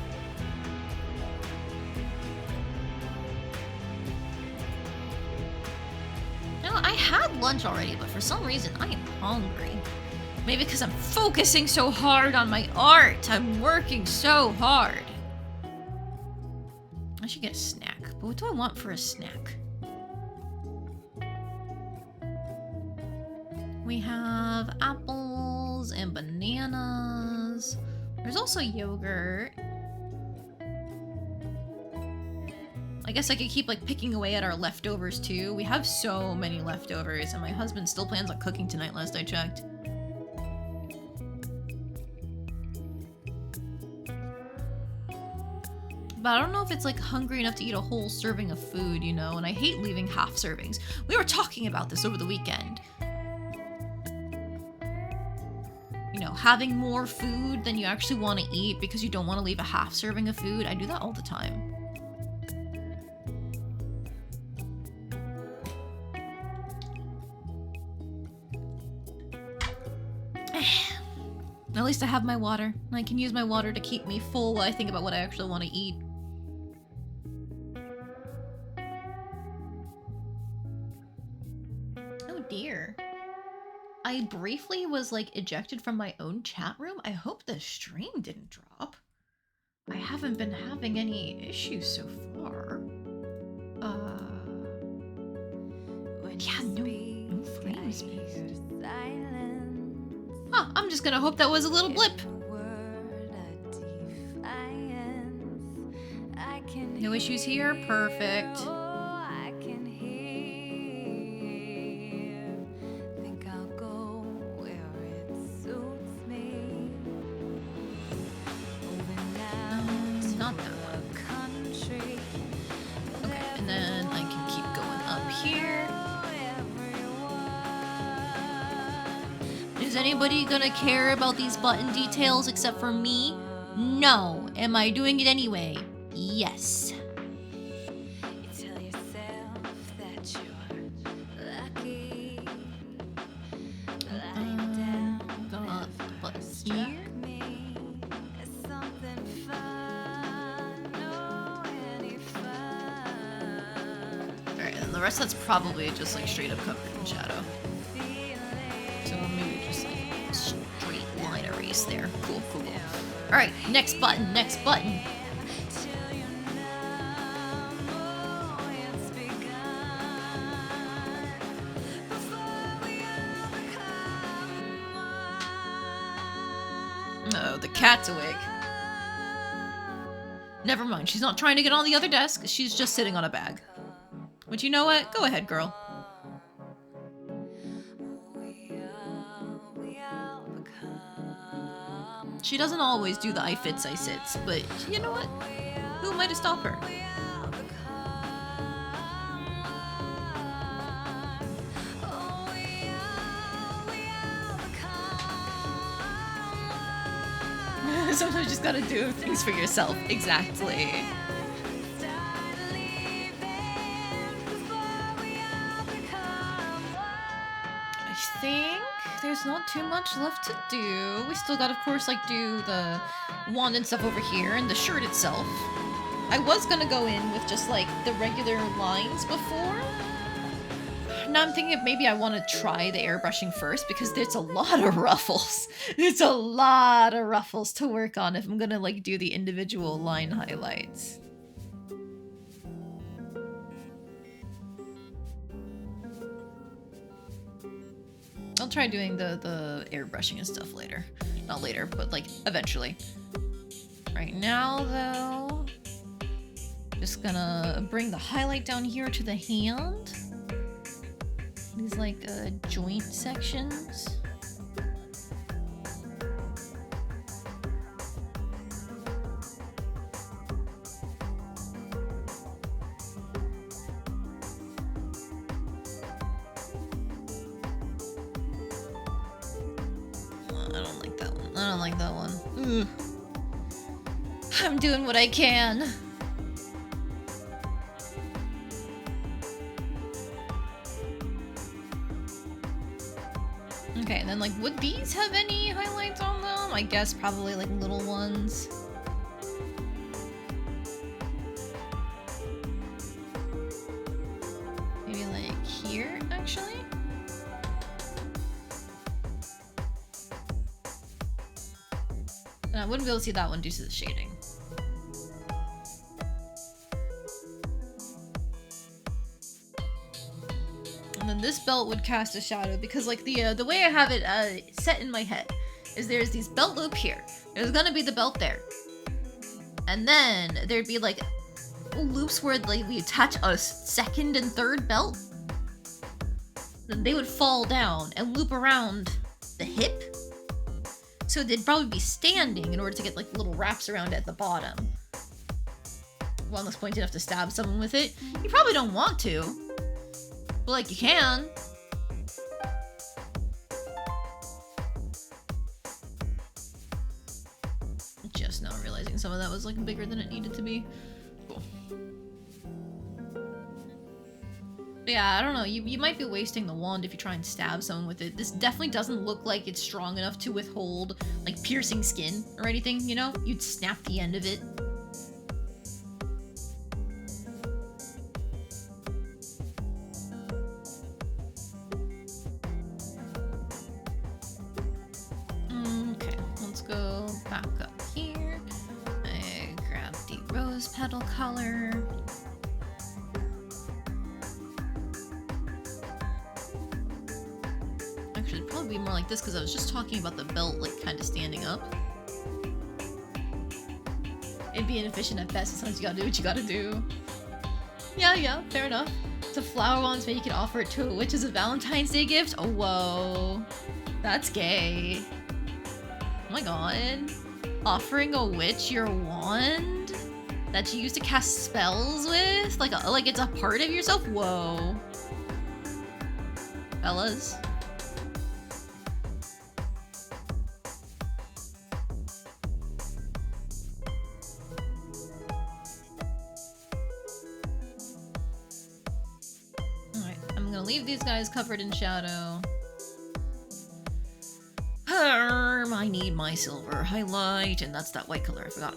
A: Now, I had lunch already, but for some reason I am hungry. Maybe because I'm focusing so hard on my art. I'm working so hard. I should get a snack, but what do I want for a snack? We have apples and bananas. There's also yogurt. I guess I could keep like picking away at our leftovers too. We have so many leftovers and my husband still plans on cooking tonight last I checked. But I don't know if it's like hungry enough to eat a whole serving of food, you know, and I hate leaving half servings. We were talking about this over the weekend. You know, having more food than you actually want to eat because you don't want to leave a half serving of food. I do that all the time. At least I have my water. I can use my water to keep me full while I think about what I actually want to eat. Oh dear. I briefly was like ejected from my own chat room. I hope the stream didn't drop. I haven't been having any issues so far. Yeah, no frames. Huh, I'm just gonna hope that was a little blip. No issues here, perfect. Not that one. Okay, and then I can keep going up here. Is anybody gonna care about these button details except for me? No. Am I doing it anyway? Yes.
C: You tell yourself that you're lucky. Lying down
A: Got the button
C: struck
A: here.
C: me as something fun. Oh, any fun.
A: Alright, and the rest that's probably just like straight up covered in shadow. So maybe just like straight line erase there. Cool, cool, cool. Alright, next button, next button. Oh, the cat's awake. Never mind, she's not trying to get on the other desk, she's just sitting on a bag. But you know what? Go ahead, girl. She doesn't always do the I fits, I sits, but you know what? Who am I to stop her? Sometimes you just gotta do things for yourself. Exactly. I think there's not too much left to do. We still gotta, of course, like do the wand and stuff over here and the shirt itself. I was gonna go in with just like the regular lines before. Now I'm thinking if maybe I want to try the airbrushing first because there's a lot of ruffles. It's a lot of ruffles to work on if I'm gonna like do the individual line highlights. I'll try doing the airbrushing and stuff later. Not later, but like eventually. Right now though, just gonna bring the highlight down here to the hand. These like joint sections. I don't like that one. I don't like that one. Ugh. I'm doing what I can. Okay, and then like, would these have any highlights on them? I guess probably like little ones. Maybe like here, actually? And I wouldn't be able to see that one due to the shading. And then this belt would cast a shadow because like the way I have it set in my head is there's these belt loop here. There's gonna be the belt there. And then there'd be like loops where like we attach a second and third belt. Then they would fall down and loop around the hip. So they'd probably be standing in order to get like little wraps around at the bottom. One that's pointy enough to stab someone with it. You probably don't want to. But like you can. Just now realizing some of that was like bigger than it needed to be. Cool. But yeah, I don't know. You might be wasting the wand if you try and stab someone with it. This definitely doesn't look like it's strong enough to withhold like piercing skin or anything, you know? You'd snap the end of it. Okay, let's go back up here. I grab the rose petal color. Actually, it'd probably be more like this because I was just talking about the belt like kind of standing up. It'd be inefficient at best. Sometimes you gotta do what you gotta do. Yeah, fair enough. It's a flower wand, maybe you can offer it to a witch as a Valentine's Day gift. Oh, whoa. That's gay. Oh my god. Offering a witch your wand that you use to cast spells with? Like it's a part of yourself? Whoa. Fellas. Alright, I'm gonna leave these guys covered in shadow. I need my silver highlight, and that's that white color I forgot.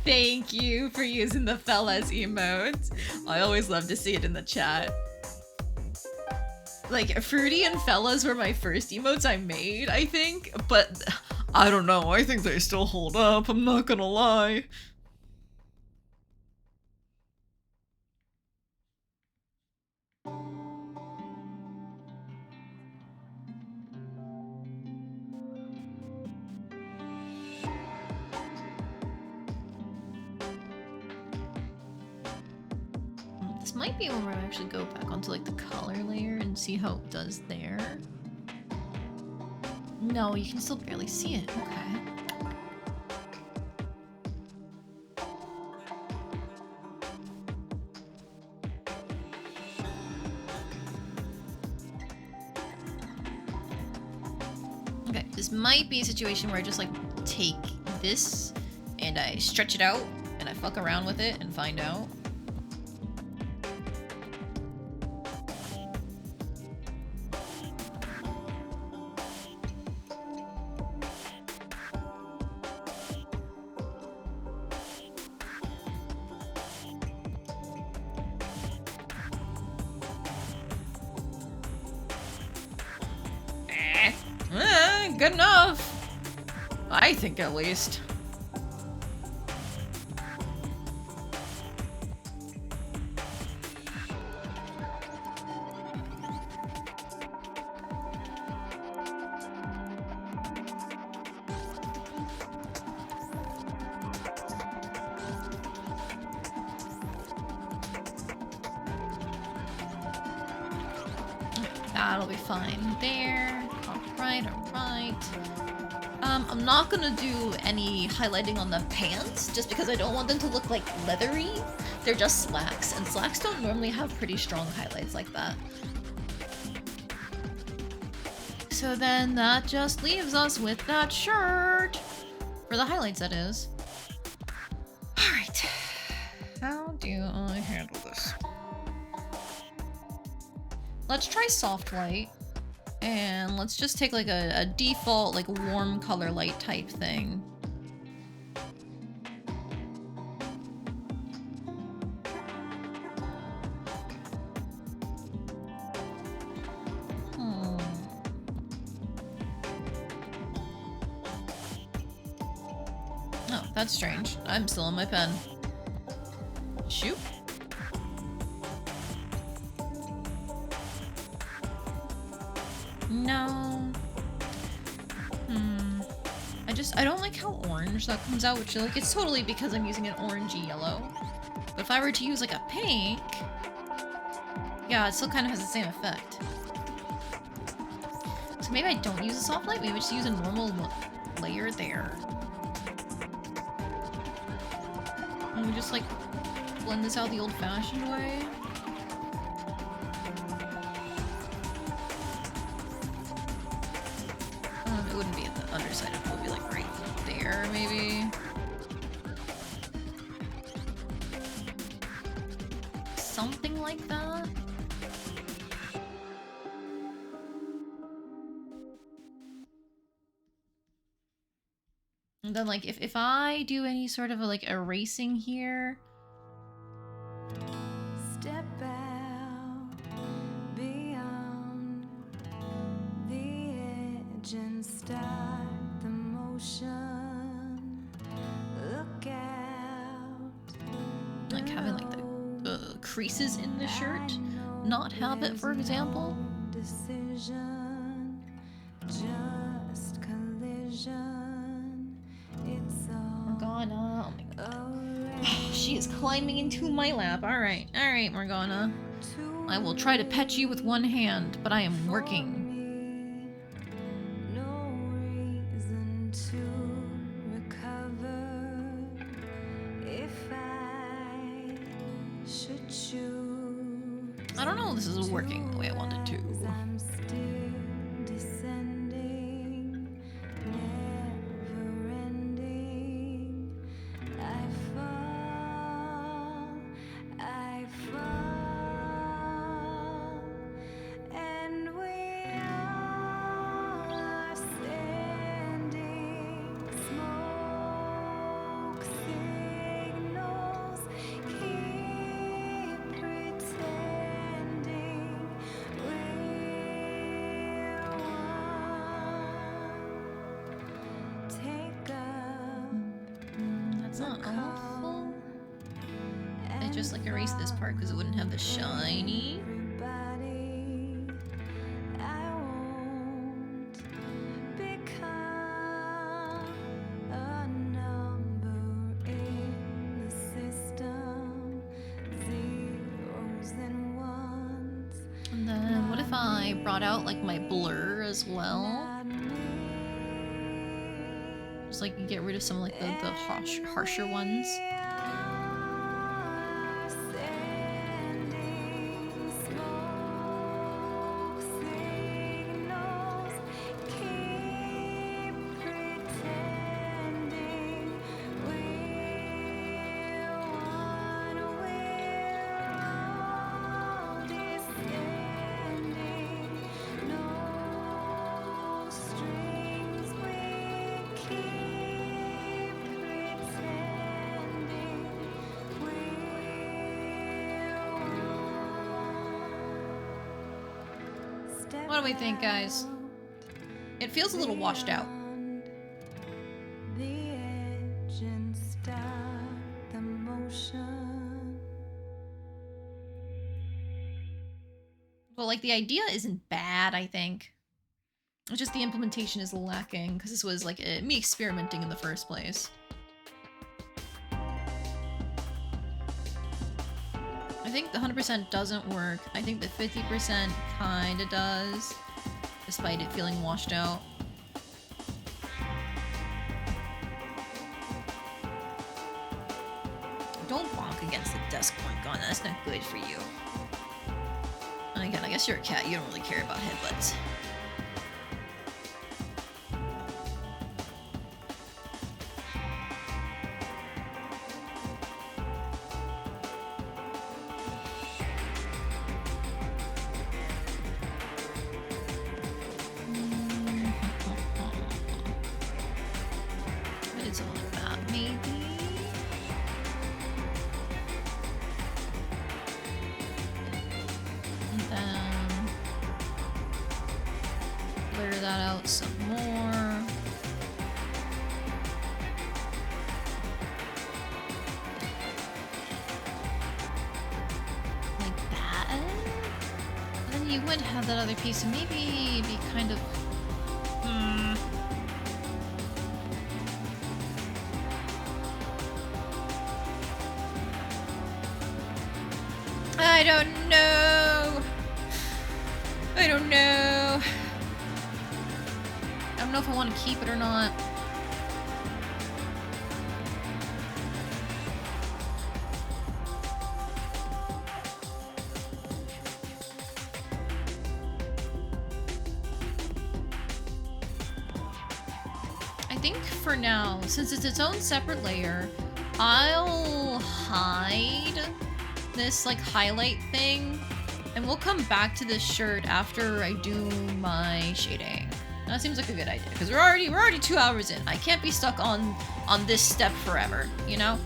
A: Thank you for using the fellas emote. I always love to see it in the chat. Like, Fruity and Fellas were my first emotes I made, I think, but I don't know, I think they still hold up, I'm not gonna lie. This might be one where I actually go back onto like the color layer and see how it does there. No, you can still barely see it. Okay. Okay, this might be a situation where I just like take this and I stretch it out and I fuck around with it and find out. Good enough. I think, at least. That'll be fine there. Alright. I'm not gonna do any highlighting on the pants, just because I don't want them to look like leathery. They're just slacks, and slacks don't normally have pretty strong highlights like that. So then that just leaves us with that shirt. For the highlights, that is. Alright. How do I handle this? Let's try soft light. And let's just take like a default like warm color light type thing. That's strange. I'm still on my pen. Shoot. No. I don't like how orange that comes out, which like it's totally because I'm using an orangey yellow. But if I were to use like a pink, yeah, it still kind of has the same effect. So maybe I don't use a soft light, maybe I just use a normal layer there. And we just like blend this out the old-fashioned way. It wouldn't be at the underside, it would be like right there, maybe. Something like that. And then like if I do any sort of a, like erasing here.
C: Step out beyond the edge and start the motion. Look out.
A: Like having like the creases in the shirt not have it, for example.
C: Decision, just collision. It's all
A: Morgana, oh my god.
C: already
A: She is climbing into my lap. Alright, Morgana. I will try to pet you with one hand, but I am working.
C: no reason to recover if I should choose.
A: I don't know if this is working the way I wanted to.
C: I'm still descending, never ending. I fall, and we are sending smoke signals. Keep pretending we're one. Take up
A: That's not
C: the
A: awful.
C: call.
A: I just like erase this part because it wouldn't have the shiny.
C: Everybody, I won't become a number in the system. Zeros and ones,
A: And then what if I brought out like my blur as well?
C: not me.
A: Just like get rid of some like the harsher ones.
C: Sending smoke signals. Keep pretending we're one. We're all descending. No strings. We keep pretending we're one.
A: What do we think, guys? It feels a little washed out.
C: The edge and start the motion.
A: But like the idea isn't bad, I think. It's just the implementation is lacking because this was like me experimenting in the first place. I think the 100% doesn't work. I think the 50% kinda does, despite it feeling washed out. Don't bonk against the desk, Morgana. That's not good for you. And again, I guess you're a cat. You don't really care about headbutts. I did something like that, maybe. And then blur that out some more. you would have that other piece, so maybe it'd be kind of... I don't know. I don't know. I don't know if I want to keep it or not. I think for now, since it's its own separate layer, I'll hide this like highlight thing, and we'll come back to this shirt after I do my shading. That seems like a good idea because we're already 2 hours in. I can't be stuck on this step forever, you know?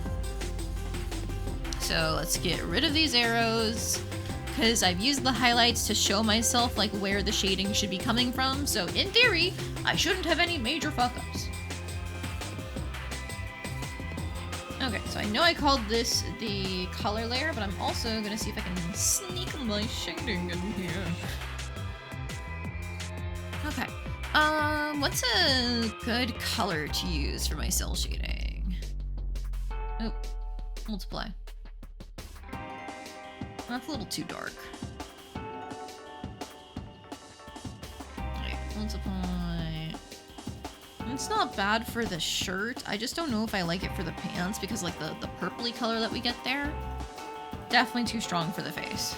A: So let's get rid of these arrows because I've used the highlights to show myself like where the shading should be coming from. So in theory, I shouldn't have any major fuck-ups. Okay, so I know I called this the color layer, but I'm also gonna see if I can sneak my shading in here. Okay. What's a good color to use for my cell shading? Oh, multiply. That's a little too dark. Wait, multiply. It's not bad for the shirt. I just don't know if I like it for the pants because like the purpley color that we get there, definitely too strong for the face.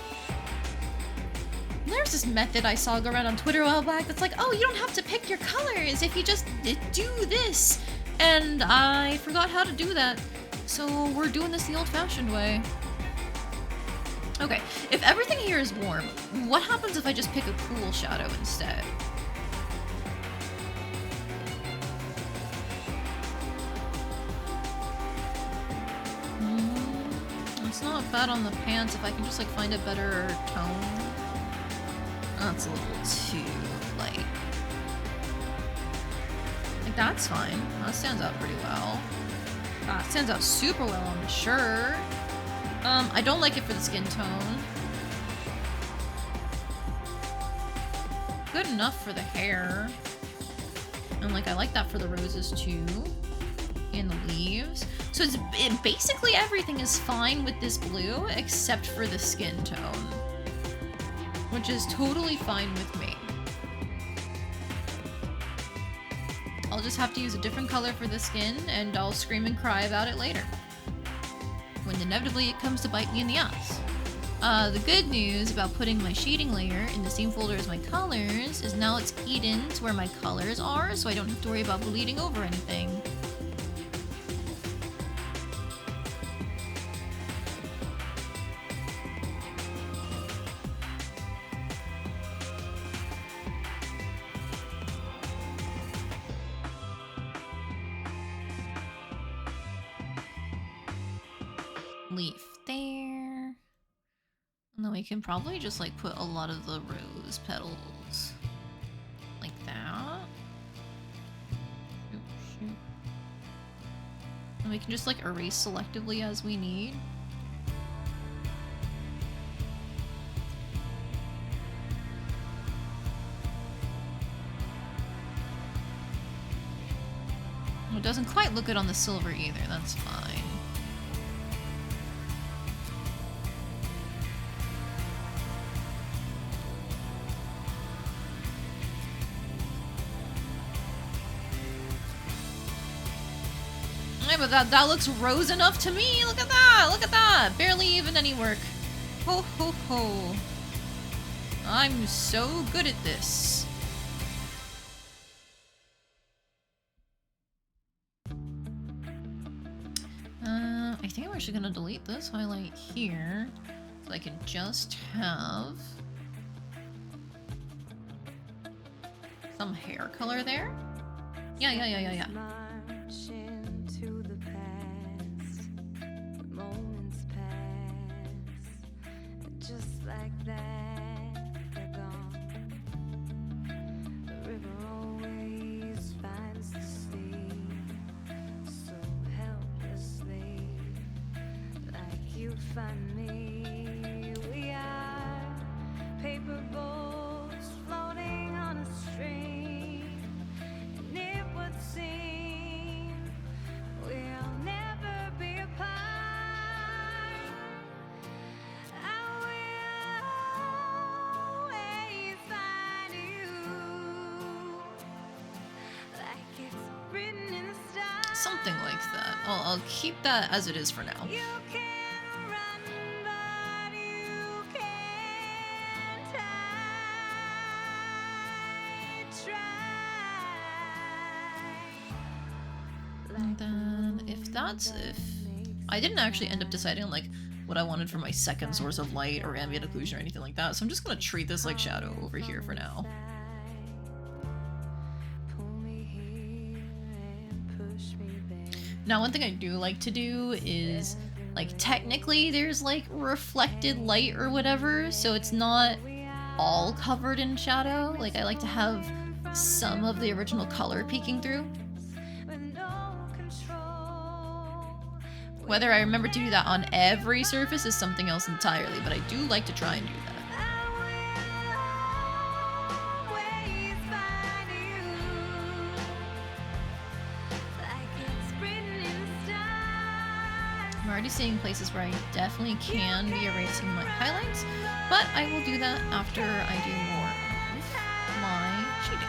A: There's this method I saw go around on Twitter a while back that's like, oh, you don't have to pick your colors if you just do this. And I forgot how to do that. So we're doing this the old-fashioned way. Okay, if everything here is warm, what happens if I just pick a cool shadow instead? It's not bad on the pants if I can just like find a better tone. That's a little too light. Like that's fine. That stands out pretty well. That stands out super well on the shirt. I don't like it for the skin tone. Good enough for the hair. And like I like that for the roses too. And the leaves. So basically everything is fine with this blue except for the skin tone. Which is totally fine with me. I'll just have to use a different color for the skin and I'll scream and cry about it later. When inevitably it comes to bite me in the ass. The good news about putting my shading layer in the same folder as my colors is now it's keyed in to where my colors are, so I don't have to worry about bleeding over anything. Leaf there. And then we can probably just like put a lot of the rose petals like that. Oh, shoot. And we can just like erase selectively as we need. It doesn't quite look good on the silver either, that's fine. But that looks rose enough to me. Look at that. Look at that. Barely even any work. Ho ho ho. I'm so good at this. I think I'm actually gonna delete this highlight here so I can just have some hair color there. Yeah.
C: To the past, moments pass, just like that, they're gone. The river always finds the sea, so helplessly, like you find me. We are paper boys.
A: I'll keep that as it is for now.
C: You can run, but you can't hide. Try.
A: And then if I didn't actually end up deciding on like what I wanted for my second source of light or ambient occlusion or anything like that, so I'm just gonna treat this like shadow over here for now. Now, one thing I do like to do is, like, technically there's like reflected light or whatever, so it's not all covered in shadow. Like, I like to have some of the original color peeking through. Whether I remember to do that on every surface is something else entirely, but I do like to try and do that. I'm already seeing places where I definitely can be erasing my highlights, but I will do that after I do more of my shading.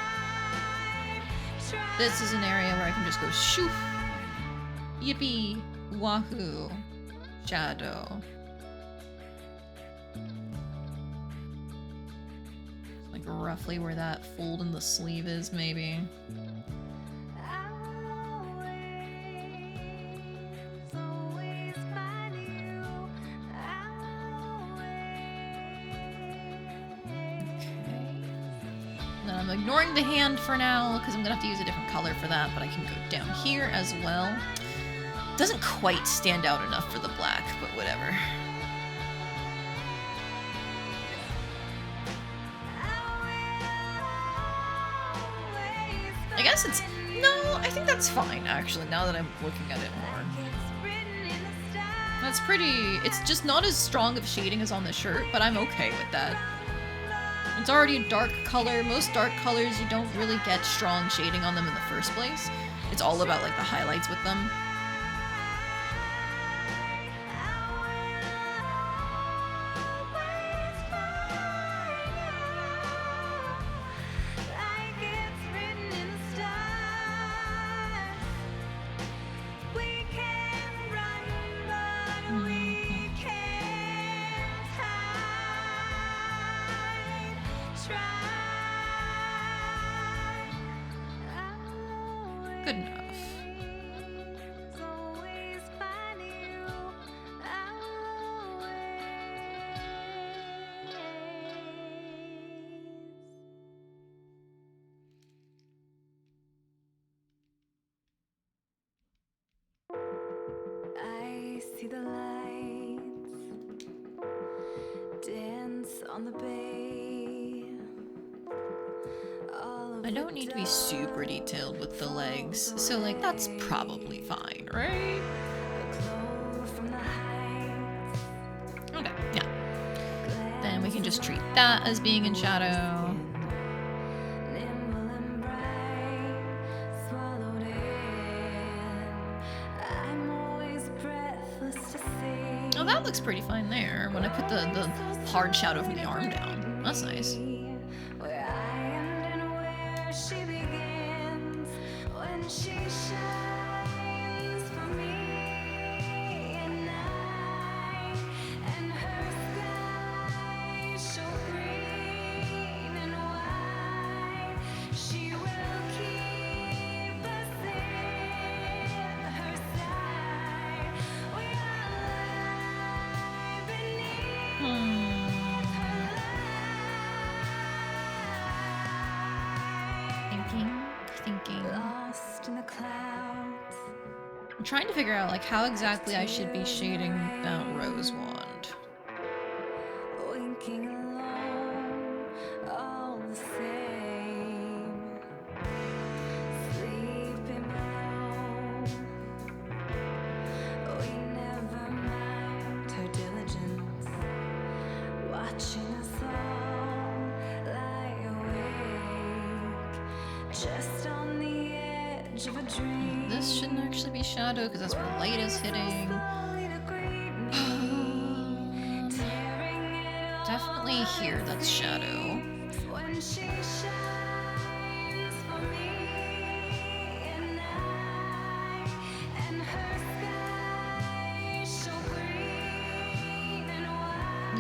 A: This is an area where I can just go shoof, yippee, wahoo, shadow. Like roughly where that fold in the sleeve is, maybe. I'm ignoring the hand for now because I'm gonna have to use a different color for that, but I can go down here as well. Doesn't quite stand out enough for the black, but whatever. I guess it's... No, I think that's fine, actually, now that I'm looking at it more. That's pretty... It's just not as strong of shading as on the shirt, but I'm okay with that. It's already a dark color. Most dark colors, you don't really get strong shading on them in the first place. It's all about, like, the highlights with them. Good enough.
C: I see the lights dance on the bay.
A: I don't need to be super detailed with the legs, so like that's probably fine, right? Okay, yeah. Then we can just treat that as being in shadow. Oh, that looks pretty fine there when I put the hard shadow from the arm down. That's nice.
C: She begins when she shines for me at night, and her skies show green and white. She will keep us in her sight. We are alive beneath her light.
A: Thinking.
C: Lost in the clouds.
A: I'm trying to figure out like how exactly I should be shading that rose wand.
C: Winking alone, all the same. Sleeping below. We never mind her diligence. Watching us all lie awake. Just on the edge of a dream.
A: This shouldn't actually be shadow because that's where light is hitting. Definitely here that's shadow.
C: When she shines for me at night, and her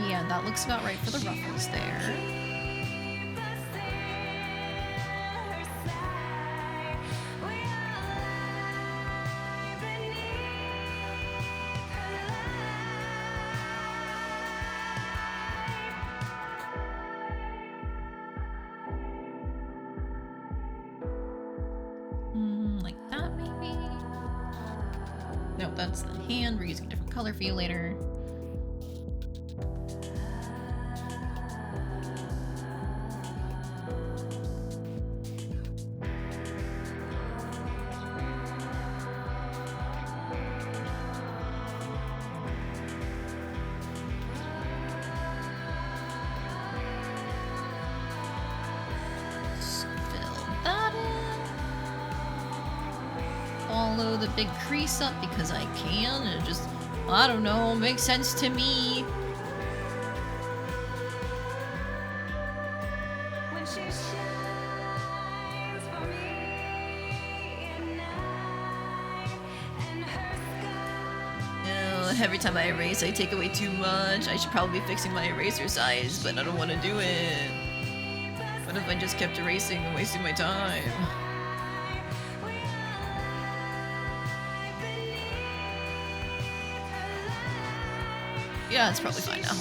A: Yeah, that looks about right for the ruffles there. Like that maybe? No, that's the hand. We're using a different color for you later. Follow the big crease up because I can. It just, I don't know, makes sense to me.
C: When she shines for me at night, and her sky.
A: Every time I erase, I take away too much. I should probably be fixing my eraser size, but I don't want to do it. What if I just kept erasing and wasting my time? Yeah, it's probably fine now.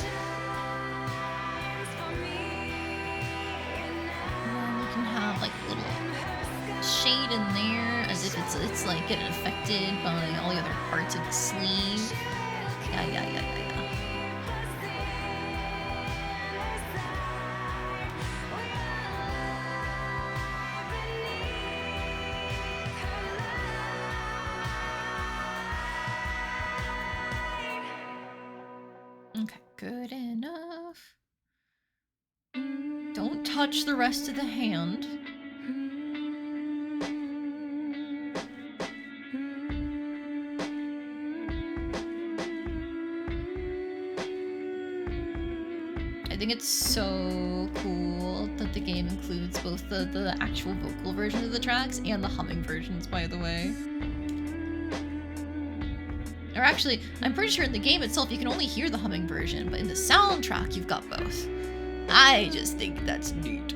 A: And you can have like a little shade in there as if it's like getting affected by all the other parts of the sleeve. Yeah. Okay, good enough. Don't touch the rest of the hand. I think it's so cool that the game includes both the actual vocal version of the tracks and the humming versions, by the way. Or actually, I'm pretty sure in the game itself you can only hear the humming version, but in the soundtrack you've got both. I just think that's neat.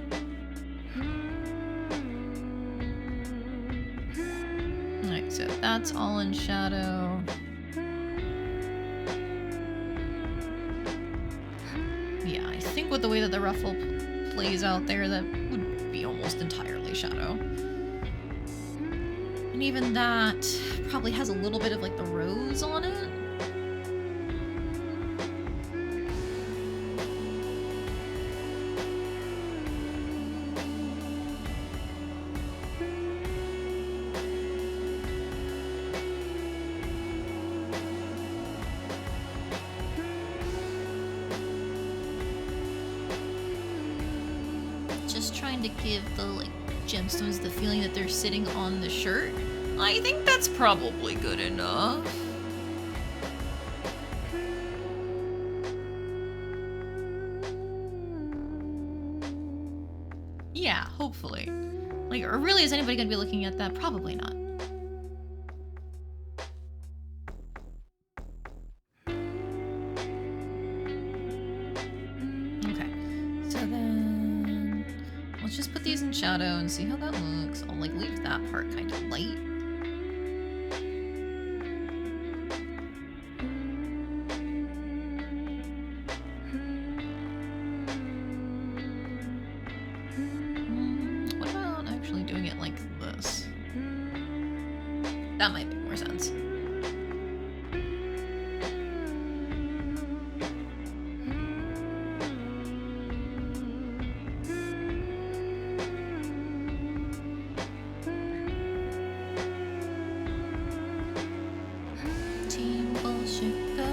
A: Alright, so that's all in shadow. Yeah, I think with the way that the ruffle plays out there, that would be almost entirely shadow. And even that probably has a little bit of like the rose on it. Just trying to give the like gemstones the feeling that they're sitting on the shirt. I think that's probably good enough. Yeah, hopefully. Like, or really, is anybody gonna be looking at that? Probably not. Okay, so then let's just put these in shadow and see how that looks. I'll like leave that part kind of light. What about actually doing it like this? That might make more sense. Team bullshit go.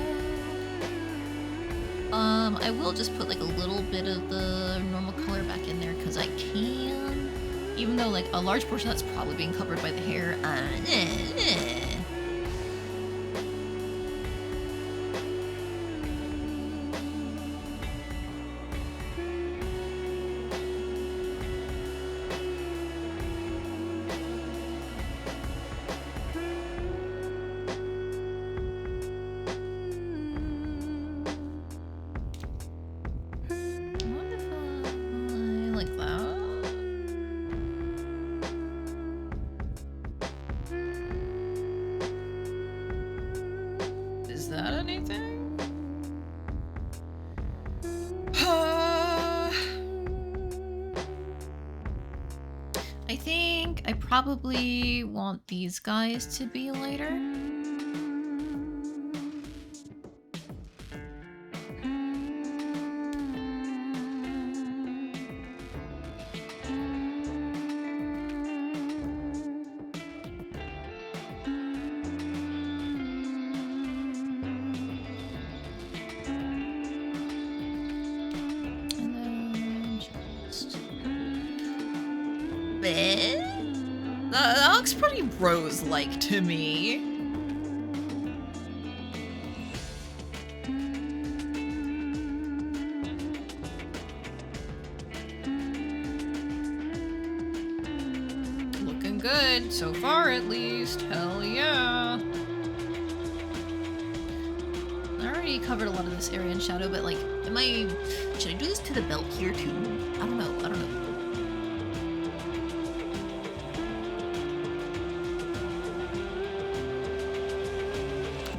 A: I will just put like a little bit of the normal color back in there because I can. Even though like a large portion that's probably being covered by the hair. anything? I think I probably want these guys to be lighter. That looks pretty rose-like to me. Looking good, so far at least. Hell yeah. I already covered a lot of this area in shadow, but like, should I do this to the belt here too? I don't know.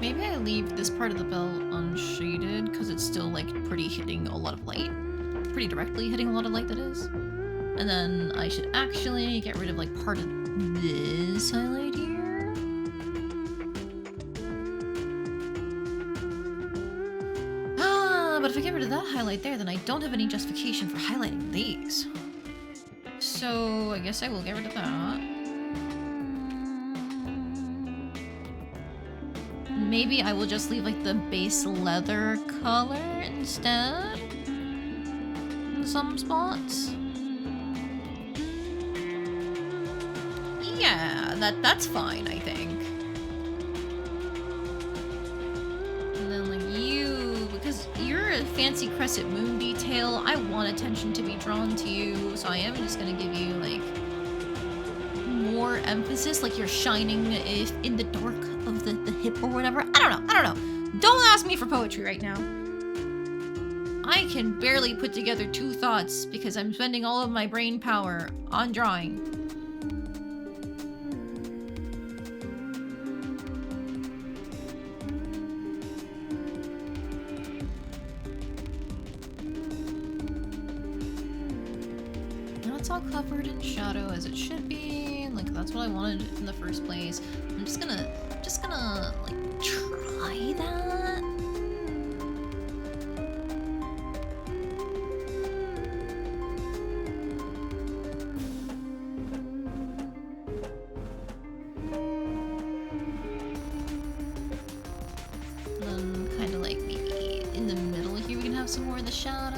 A: Maybe I leave this part of the belt unshaded because it's still like pretty hitting a lot of light. Pretty directly hitting a lot of light, that is. And then I should actually get rid of like part of this highlight here. But if I get rid of that highlight there, then I don't have any justification for highlighting these. So I guess I will get rid of that. Maybe I will just leave like the base leather color instead in some spots. Yeah, that's fine, I think. And then like you, because you're a fancy crescent moon detail, I want attention to be drawn to you, so I am just gonna give you like more emphasis, like you're shining if in the dark of the hip or whatever. I don't know. Don't ask me for poetry right now. I can barely put together two thoughts because I'm spending all of my brain power on drawing. Now it's all covered in shadow as it should be. Like that's what I wanted in the first place. I'm just gonna like try that. And then kind of like maybe in the middle here we can have some more of the shadow.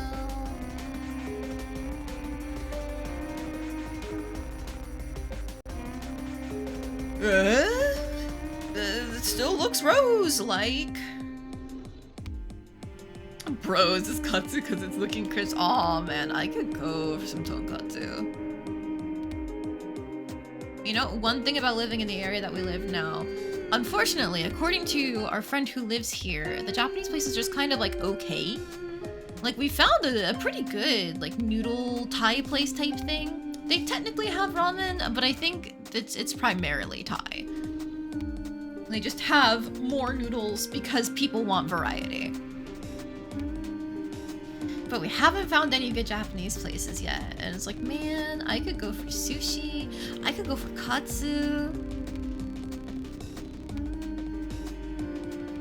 A: It still looks rose-like. Bros is katsu because it's looking crisp. Aw, man, I could go for some tonkatsu. You know, one thing about living in the area that we live now, unfortunately, according to our friend who lives here, the Japanese place is just kind of like okay. Like we found a pretty good like noodle Thai place type thing. They technically have ramen, but I think it's primarily Thai. They just have more noodles because people want variety. But we haven't found any good Japanese places yet. And it's like, man, I could go for sushi. I could go for katsu.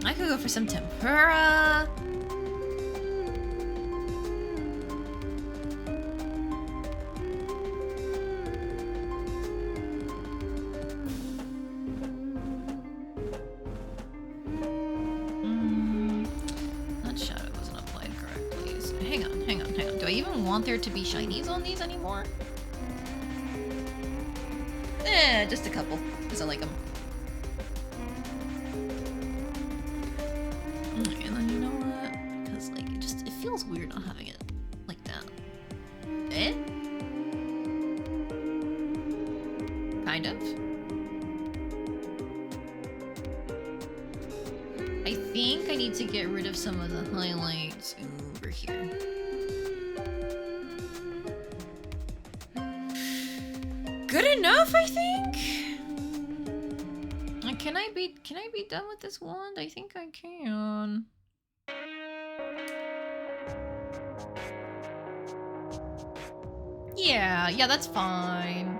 A: I could go for some tempura. Want there to be shinies on these anymore? Just a couple, because I like them. And then you know what? Because like it feels weird not having it like that. Kind of. I think I need to get rid of some of the highlights over here. Good enough, I think? I can I be done with this wand? I think I can. Yeah, that's fine.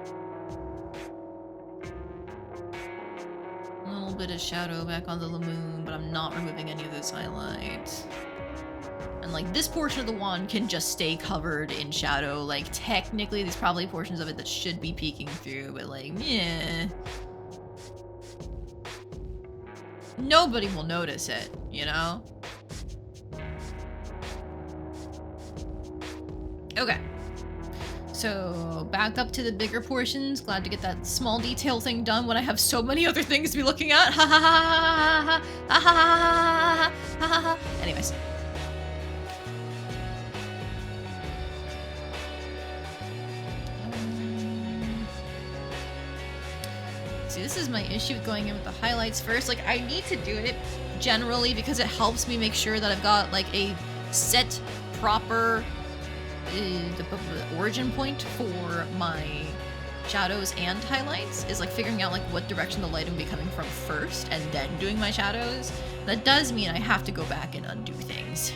A: A little bit of shadow back on the moon, but I'm not removing any of those highlights. And like this portion of the wand can just stay covered in shadow. Like technically there's probably portions of it that should be peeking through, but like, yeah. Nobody will notice it, you know? Okay. So, back up to the bigger portions. Glad to get that small detail thing done when I have so many other things to be looking at. Ha ha ha ha ha ha ha ha ha. Anyways. See, this is my issue with going in with the highlights first. Like, I need to do it generally because it helps me make sure that I've got, like, a set, proper the origin point for my shadows and highlights is like figuring out like what direction the lighting will be coming from first and then doing my shadows. That does mean I have to go back and undo things.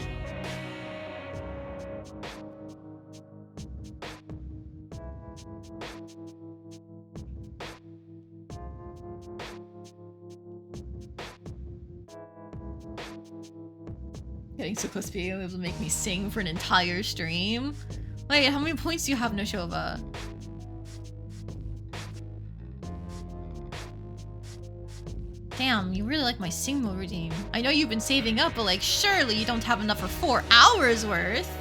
A: Getting so close to being able to make me sing for an entire stream. Wait, how many points do you have, Noshova? Damn, you really like my sing routine. I know you've been saving up, but like, surely you don't have enough for 4 hours worth.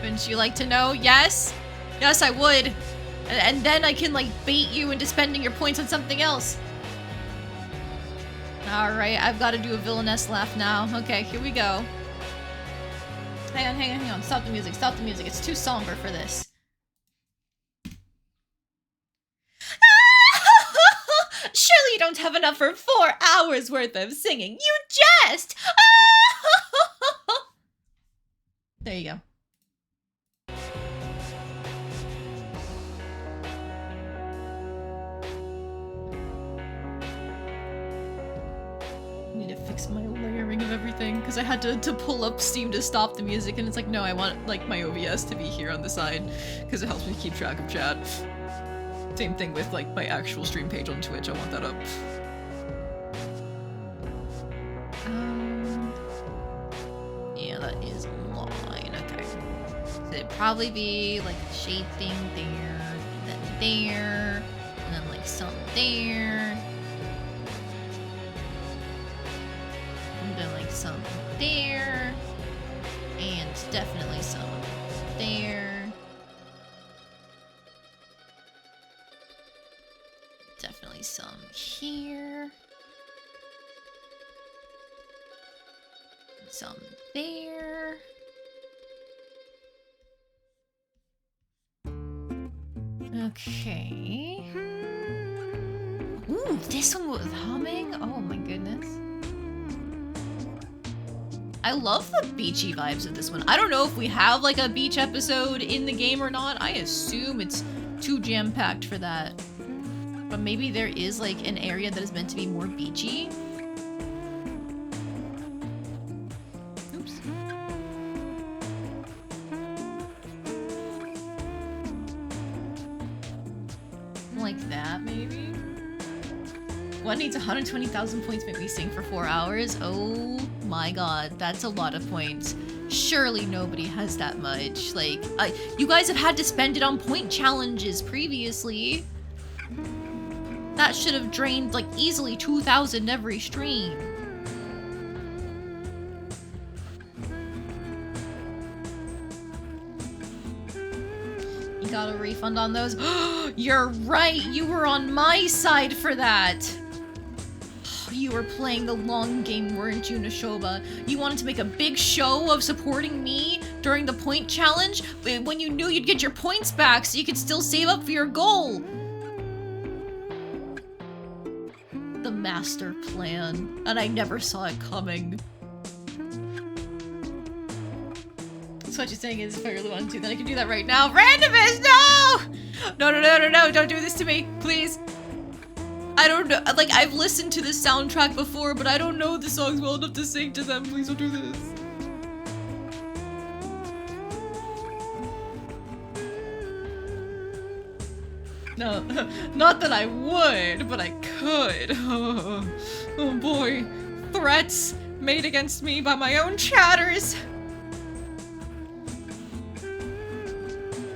A: Wouldn't you like to know? Yes? Yes, I would. And then I can, like, bait you into spending your points on something else. Alright, I've got to do a villainess laugh now. Okay, here we go. Hang on. Stop the music, It's too somber for this. Surely you don't have enough for 4 hours worth of singing. You jest! There you go. Need to fix my layering of everything because I had to pull up Steam to stop the music, and it's like, no, I want like my OBS to be here on the side because it helps me keep track of chat. Same thing with like my actual stream page on Twitch. I want that up. Yeah, that is a line. Okay, so it'd probably be like a shade thing there, then there, and then like some there. Then like some there, and definitely some there. Definitely some here. Some there. Okay. Ooh, this one with humming? Oh my goodness. I love the beachy vibes of this one. I don't know if we have like a beach episode in the game or not. I assume it's too jam-packed for that. But maybe there is like an area that is meant to be more beachy. Oops. Like that, maybe? One needs 120,000 points to make me sing for 4 hours. Oh my god, that's a lot of points. Surely nobody has that much. Like, you guys have had to spend it on point challenges previously. That should have drained, like, easily 2,000 every stream. You got a refund on those? You're right, you were on my side for that. You were playing the long game, weren't you, Nashoba? You wanted to make a big show of supporting me during the point challenge when you knew you'd get your points back so you could still save up for your goal. The master plan, and I never saw it coming. So what you're saying is, if I really wanted to, then I can do that right now. Randomist, no! No, don't do this to me, please. I don't know, like, I've listened to this soundtrack before, but I don't know the songs well enough to sing to them. Please don't do this. No, not that I would, but I could. Oh boy. Threats made against me by my own chatters.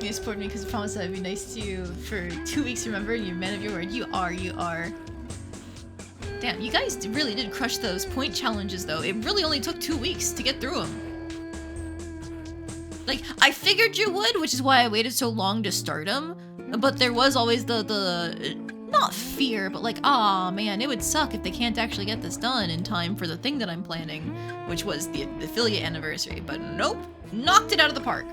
A: You support me because you promised that I'd be nice to you for 2 weeks, remember? You're man of your word. You are. Damn, you guys really did crush those point challenges, though. It really only took 2 weeks to get through them. Like, I figured you would, which is why I waited so long to start them. But there was always the not fear, but like, aw, man, it would suck if they can't actually get this done in time for the thing that I'm planning, which was the affiliate anniversary. But nope, knocked it out of the park.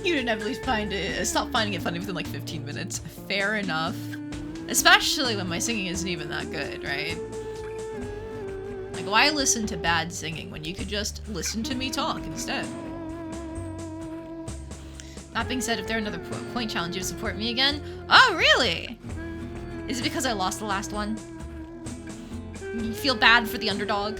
A: You didn't at least stop finding it funny within like 15 minutes. Fair enough. Especially when my singing isn't even that good, right? Like, why listen to bad singing when you could just listen to me talk instead? That being said, if there are another point challenge, you support me again? Oh, really? Is it because I lost the last one? You feel bad for the underdog?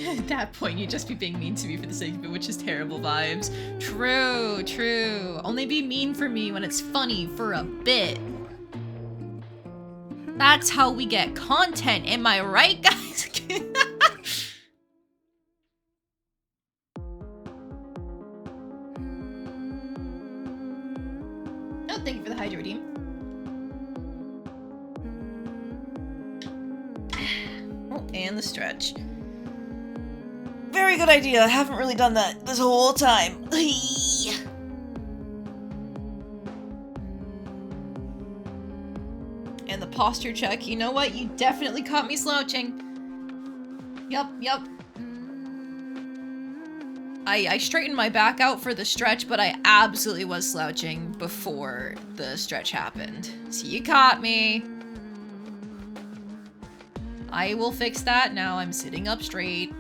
A: At that point, you'd just be being mean to me for the sake of it, which is terrible vibes. True. Only be mean for me when it's funny for a bit. That's how we get content, am I right, guys? Oh, thank you for the Hydro Redeem. Oh, and the stretch. Very good idea. I haven't really done that this whole time. And the posture check. You know what? You definitely caught me slouching. Yup. I straightened my back out for the stretch, but I absolutely was slouching before the stretch happened. So you caught me. I will fix that. Now I'm sitting up straight.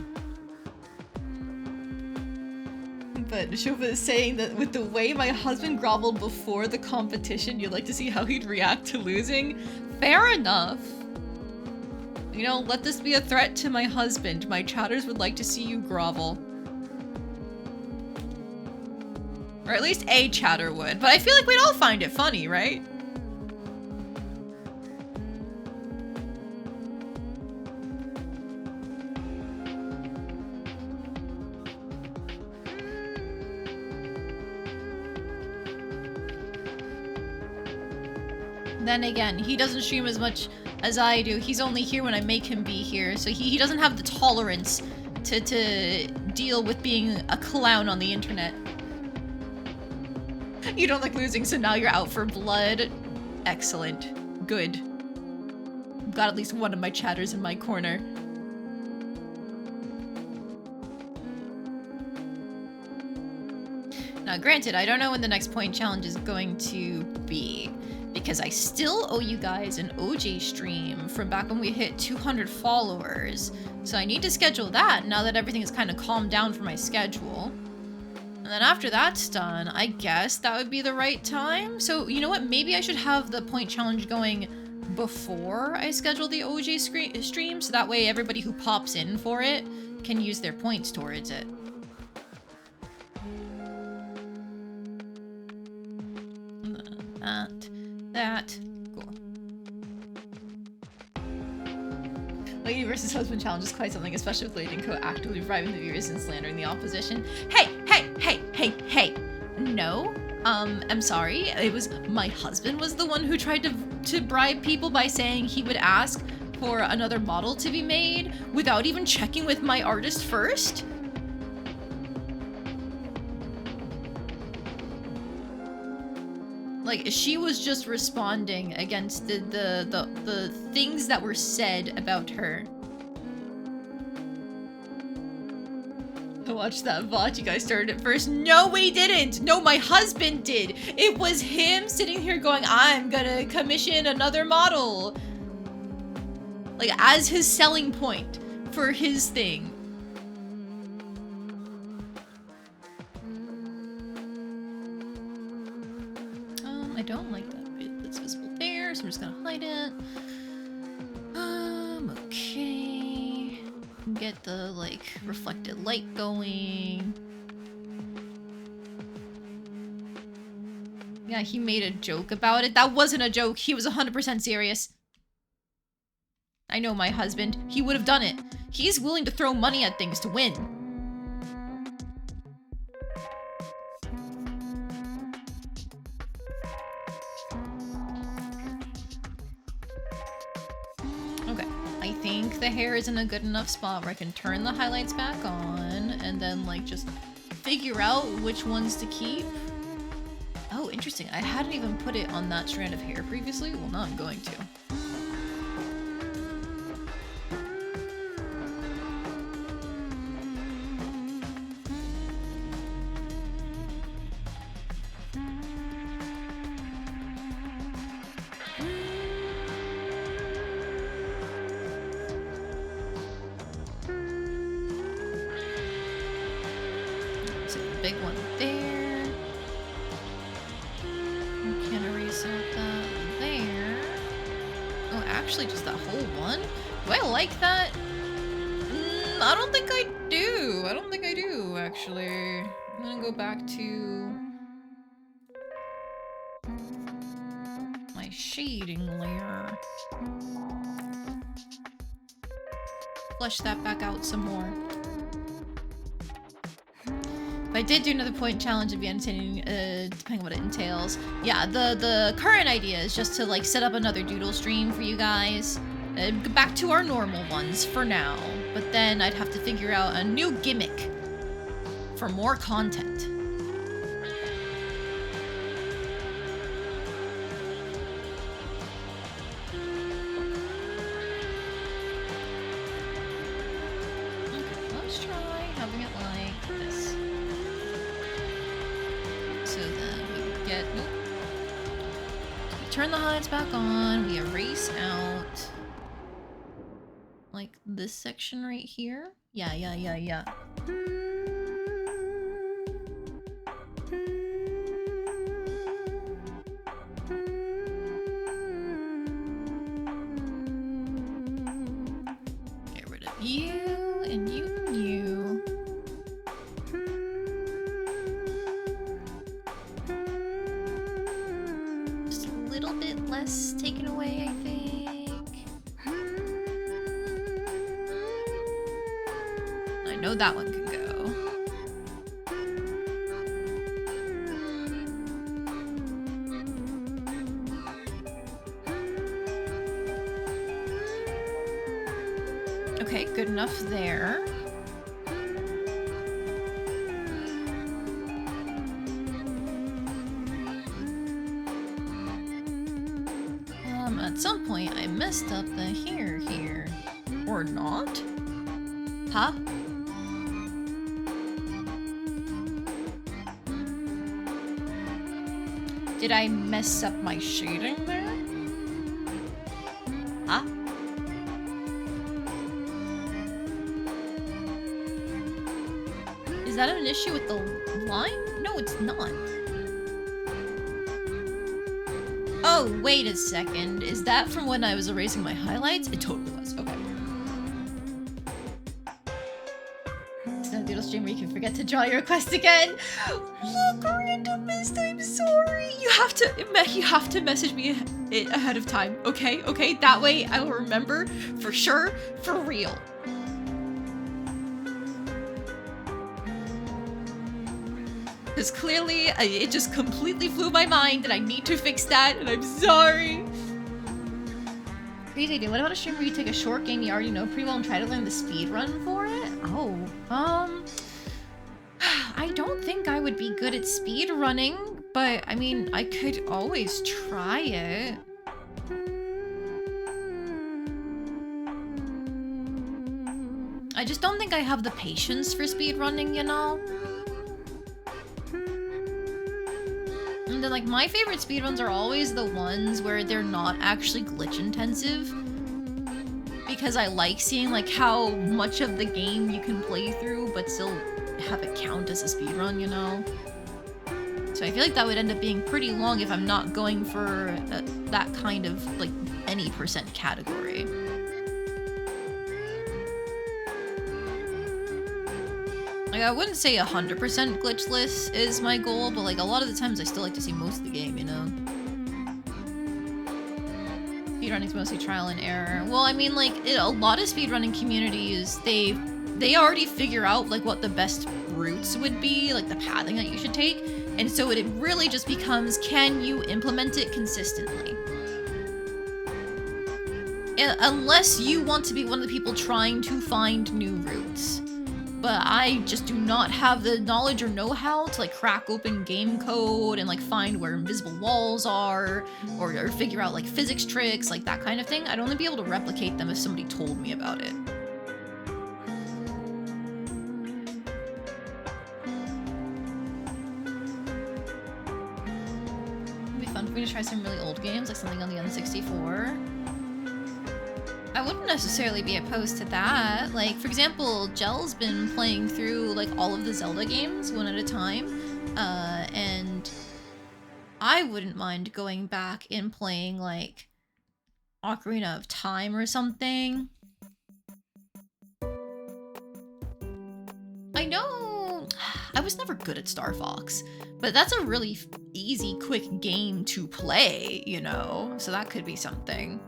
A: But Shova is saying that with the way my husband groveled before the competition, you'd like to see how he'd react to losing? Fair enough. You know, let this be a threat to my husband. My chatters would like to see you grovel. Or at least a chatter would. But I feel like we'd all find it funny, right? Then again, he doesn't stream as much as I do. He's only here when I make him be here, so he doesn't have the tolerance to deal with being a clown on the internet. You don't like losing, so now you're out for blood. Excellent. Good. I've got at least one of my chatters in my corner. Now, granted, I don't know when the next point challenge is going to be, because I still owe you guys an OJ stream from back when we hit 200 followers. So I need to schedule that now that everything is kind of calmed down for my schedule. And then after that's done, I guess that would be the right time. So you know what? Maybe I should have the point challenge going before I schedule the OJ stream, so that way everybody who pops in for it can use their points towards it. That. Cool. Lady versus husband challenge is quite something, especially with Lady and Co. actively bribing the viewers and slandering the opposition. Hey! No. I'm sorry. It was my husband was the one who tried to bribe people by saying he would ask for another model to be made without even checking with my artist first. Like, she was just responding against the things that were said about her. watched that VOD. You guys started it first. No, we didn't. No, my husband did. It was him sitting here going, I'm gonna commission another model. Like, as his selling point for his thing. I don't like that bit that's visible there, so I'm just gonna hide it. Okay. Get the, like, reflected light going. Yeah, he made a joke about it. That wasn't a joke. He was 100% serious. I know my husband. He would have done it. He's willing to throw money at things to win. Okay, I think the hair is in a good enough spot where I can turn the highlights back on and then, like, just figure out which ones to keep. Oh, interesting. I hadn't even put it on that strand of hair previously. Well, now I'm going to. Big one there. You can't erase out that there. Oh, actually, just that whole one? Do I like that? I don't think I do. I don't think I do, actually. I'm gonna go back to my shading layer. Flush that back out some more. If I did do another point challenge, it'd be entertaining, depending on what it entails. Yeah, the current idea is just to, like, set up another doodle stream for you guys. Back to our normal ones for now. But then I'd have to figure out a new gimmick for more content. Okay, let's try having it like this. So then we get, nope. So we turn the highlights back on, we erase out, like, this section right here. Yeah. Get rid of you, and you, and you. Just a little bit less taken away, I think. I know that one can go. Okay, good enough there. At some point I messed up the hair here. Or not? Huh? Did I mess up my shading there? Huh? Is that an issue with the line? No, it's not. Oh, wait a second. Is that from when I was erasing my highlights? It totally was. Okay. It's no doodle stream where you can forget to draw your request again. Look, randomist, I'm sorry. You have to message me ahead of time. Okay? Okay? That way I will remember for sure, for real. Because clearly, it just completely flew my mind, and I need to fix that, and I'm sorry. Crazy idea. What about a stream where you take a short game you already know pretty well and try to learn the speed run for it? Oh, I don't think I would be good at speed running, but I mean, I could always try it. I just don't think I have the patience for speedrunning, you know? And then, like, my favorite speedruns are always the ones where they're not actually glitch intensive. Because I like seeing, like, how much of the game you can play through, but still have it count as a speedrun, you know? So I feel like that would end up being pretty long if I'm not going for that kind of, like, any percent category. Like, I wouldn't say 100% glitchless is my goal, but, like, a lot of the times I still like to see most of the game, you know? Speedrunning's mostly trial and error. Well, I mean, like, a lot of speedrunning communities, they already figure out, like, what the best routes would be, like, the pathing that you should take, and so it really just becomes, can you implement it consistently? Unless you want to be one of the people trying to find new routes. But I just do not have the knowledge or know-how to, like, crack open game code and, like, find where invisible walls are, or figure out, like, physics tricks, like, that kind of thing. I'd only be able to replicate them if somebody told me about it. It'd be fun for me to try some really old games, like something on the N64. I wouldn't necessarily be opposed to that. Like, for example, Jel's been playing through, like, all of the Zelda games one at a time, and I wouldn't mind going back and playing, like, Ocarina of Time or something. I know I was never good at Star Fox, but that's a really easy, quick game to play, you know? So that could be something.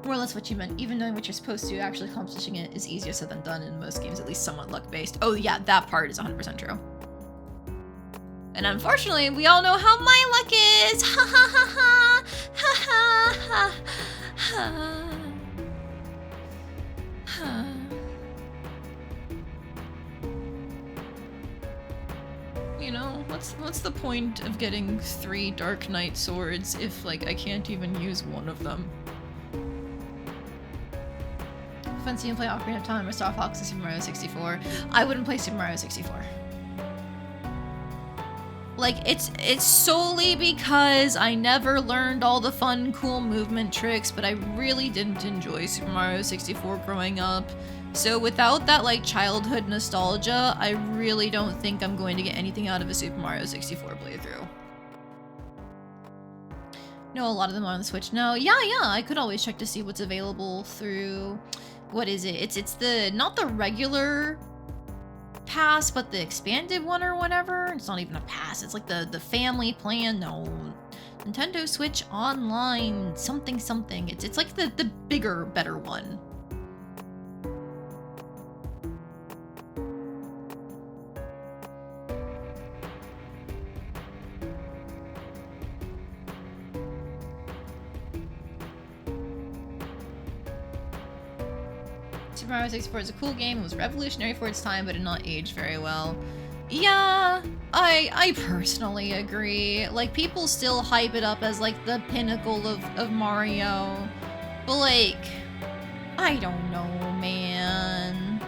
A: More or less what you meant. Even knowing what you're supposed to, actually accomplishing it is easier said than done in most games, at least somewhat luck-based. Oh yeah, that part is 100% true. And unfortunately, we all know how my luck is! Ha ha ha ha! Ha ha ha! Ha. You know, what's the point of getting 3 Dark Knight swords if, like, I can't even use one of them? Fancy and play Ocarina of Time or Star Fox or Super Mario 64. I wouldn't play Super Mario 64. Like, it's solely because I never learned all the fun, cool movement tricks, but I really didn't enjoy Super Mario 64 growing up. So without that, like, childhood nostalgia, I really don't think I'm going to get anything out of a Super Mario 64 playthrough. No, a lot of them are on the Switch now. Yeah, I could always check to see what's available through... What is it? It's the, not the regular pass, but the expanded one or whatever. It's not even a pass. It's like the family plan. No. Nintendo Switch Online something. It's like the bigger, better one. Super Mario 64 is a cool game. It was revolutionary for its time, but did not age very well. Yeah, I personally agree. Like, people still hype it up as, like, the pinnacle of Mario. But, like, I don't know, man.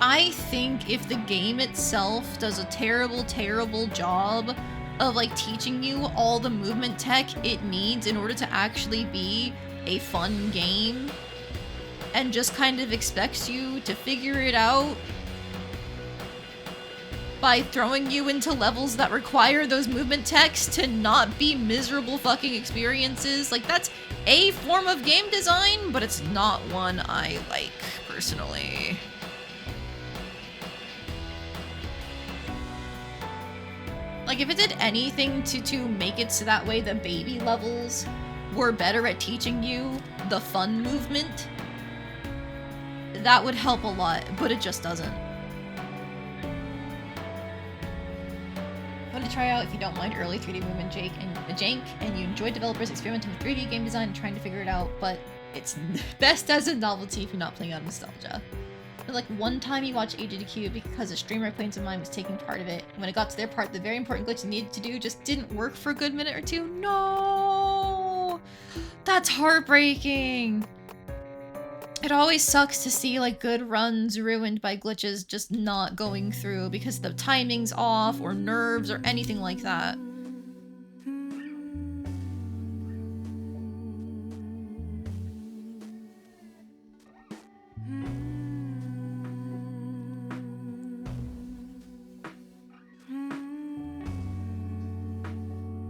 A: I think if the game itself does a terrible, terrible job of, like, teaching you all the movement tech it needs in order to actually be a fun game, and just kind of expects you to figure it out by throwing you into levels that require those movement techs to not be miserable fucking experiences, like, that's a form of game design, but it's not one I like, personally. Like, if it did anything to make it so that way the baby levels were better at teaching you the fun movement, that would help a lot, but it just doesn't. Want to try out if you don't mind early 3D movement jank and you enjoy developers experimenting with 3D game design and trying to figure it out, but it's best as a novelty if you're not playing out of nostalgia. Like, one time you watch AGDQ because a streamer acquaintance of mine was taking part of it. When it got to their part, the very important glitch you needed to do just didn't work for a good minute or two. No! That's heartbreaking. It always sucks to see like good runs ruined by glitches just not going through because the timing's off or nerves or anything like that.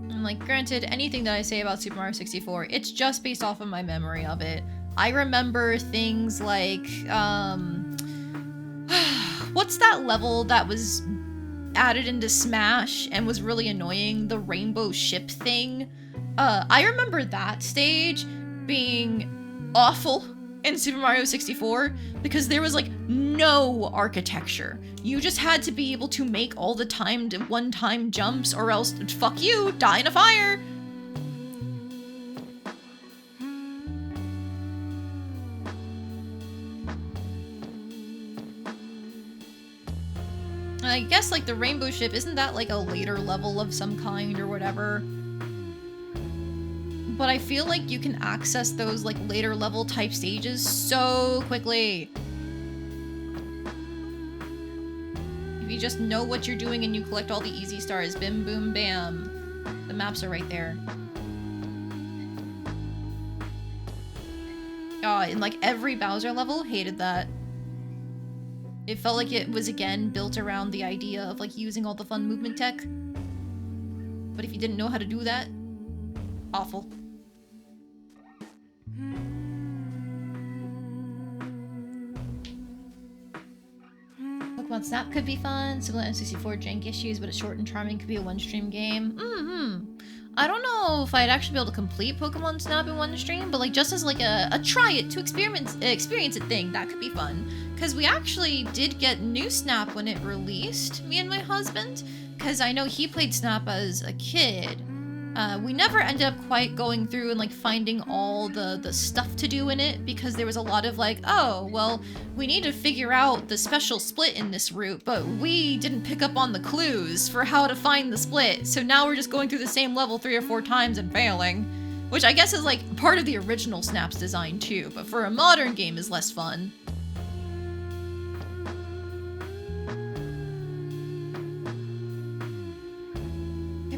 A: And like, granted, anything that I say about Super Mario 64, it's just based off of my memory of it. I remember things like, what's that level that was added into Smash and was really annoying? The rainbow ship thing? I remember that stage being awful in Super Mario 64 because there was like no architecture. You just had to be able to make all the timed one-time jumps or else, fuck you, die in a fire! I guess like the rainbow ship, isn't that like a later level of some kind or whatever? But I feel like you can access those like later level type stages so quickly. If you just know what you're doing and you collect all the easy stars, bim boom bam. The maps are right there. In like every Bowser level, hated that. It felt like it was, again, built around the idea of, like, using all the fun movement tech. But if you didn't know how to do that, awful. Pokemon Snap could be fun. Similar to N64 jank issues, but it's short and charming. Could be a one-stream game. I don't know if I'd actually be able to complete Pokemon Snap in one stream, but like just as like a try it to experience it thing, that could be fun. Because we actually did get new Snap when it released, me and my husband, because I know he played Snap as a kid. We never ended up quite going through and like finding all the stuff to do in it because there was a lot of like, oh, well, we need to figure out the special split in this route, but we didn't pick up on the clues for how to find the split. So now we're just going through the same level 3 or 4 times and failing, which I guess is like part of the original Snap's design too, but for a modern game is less fun.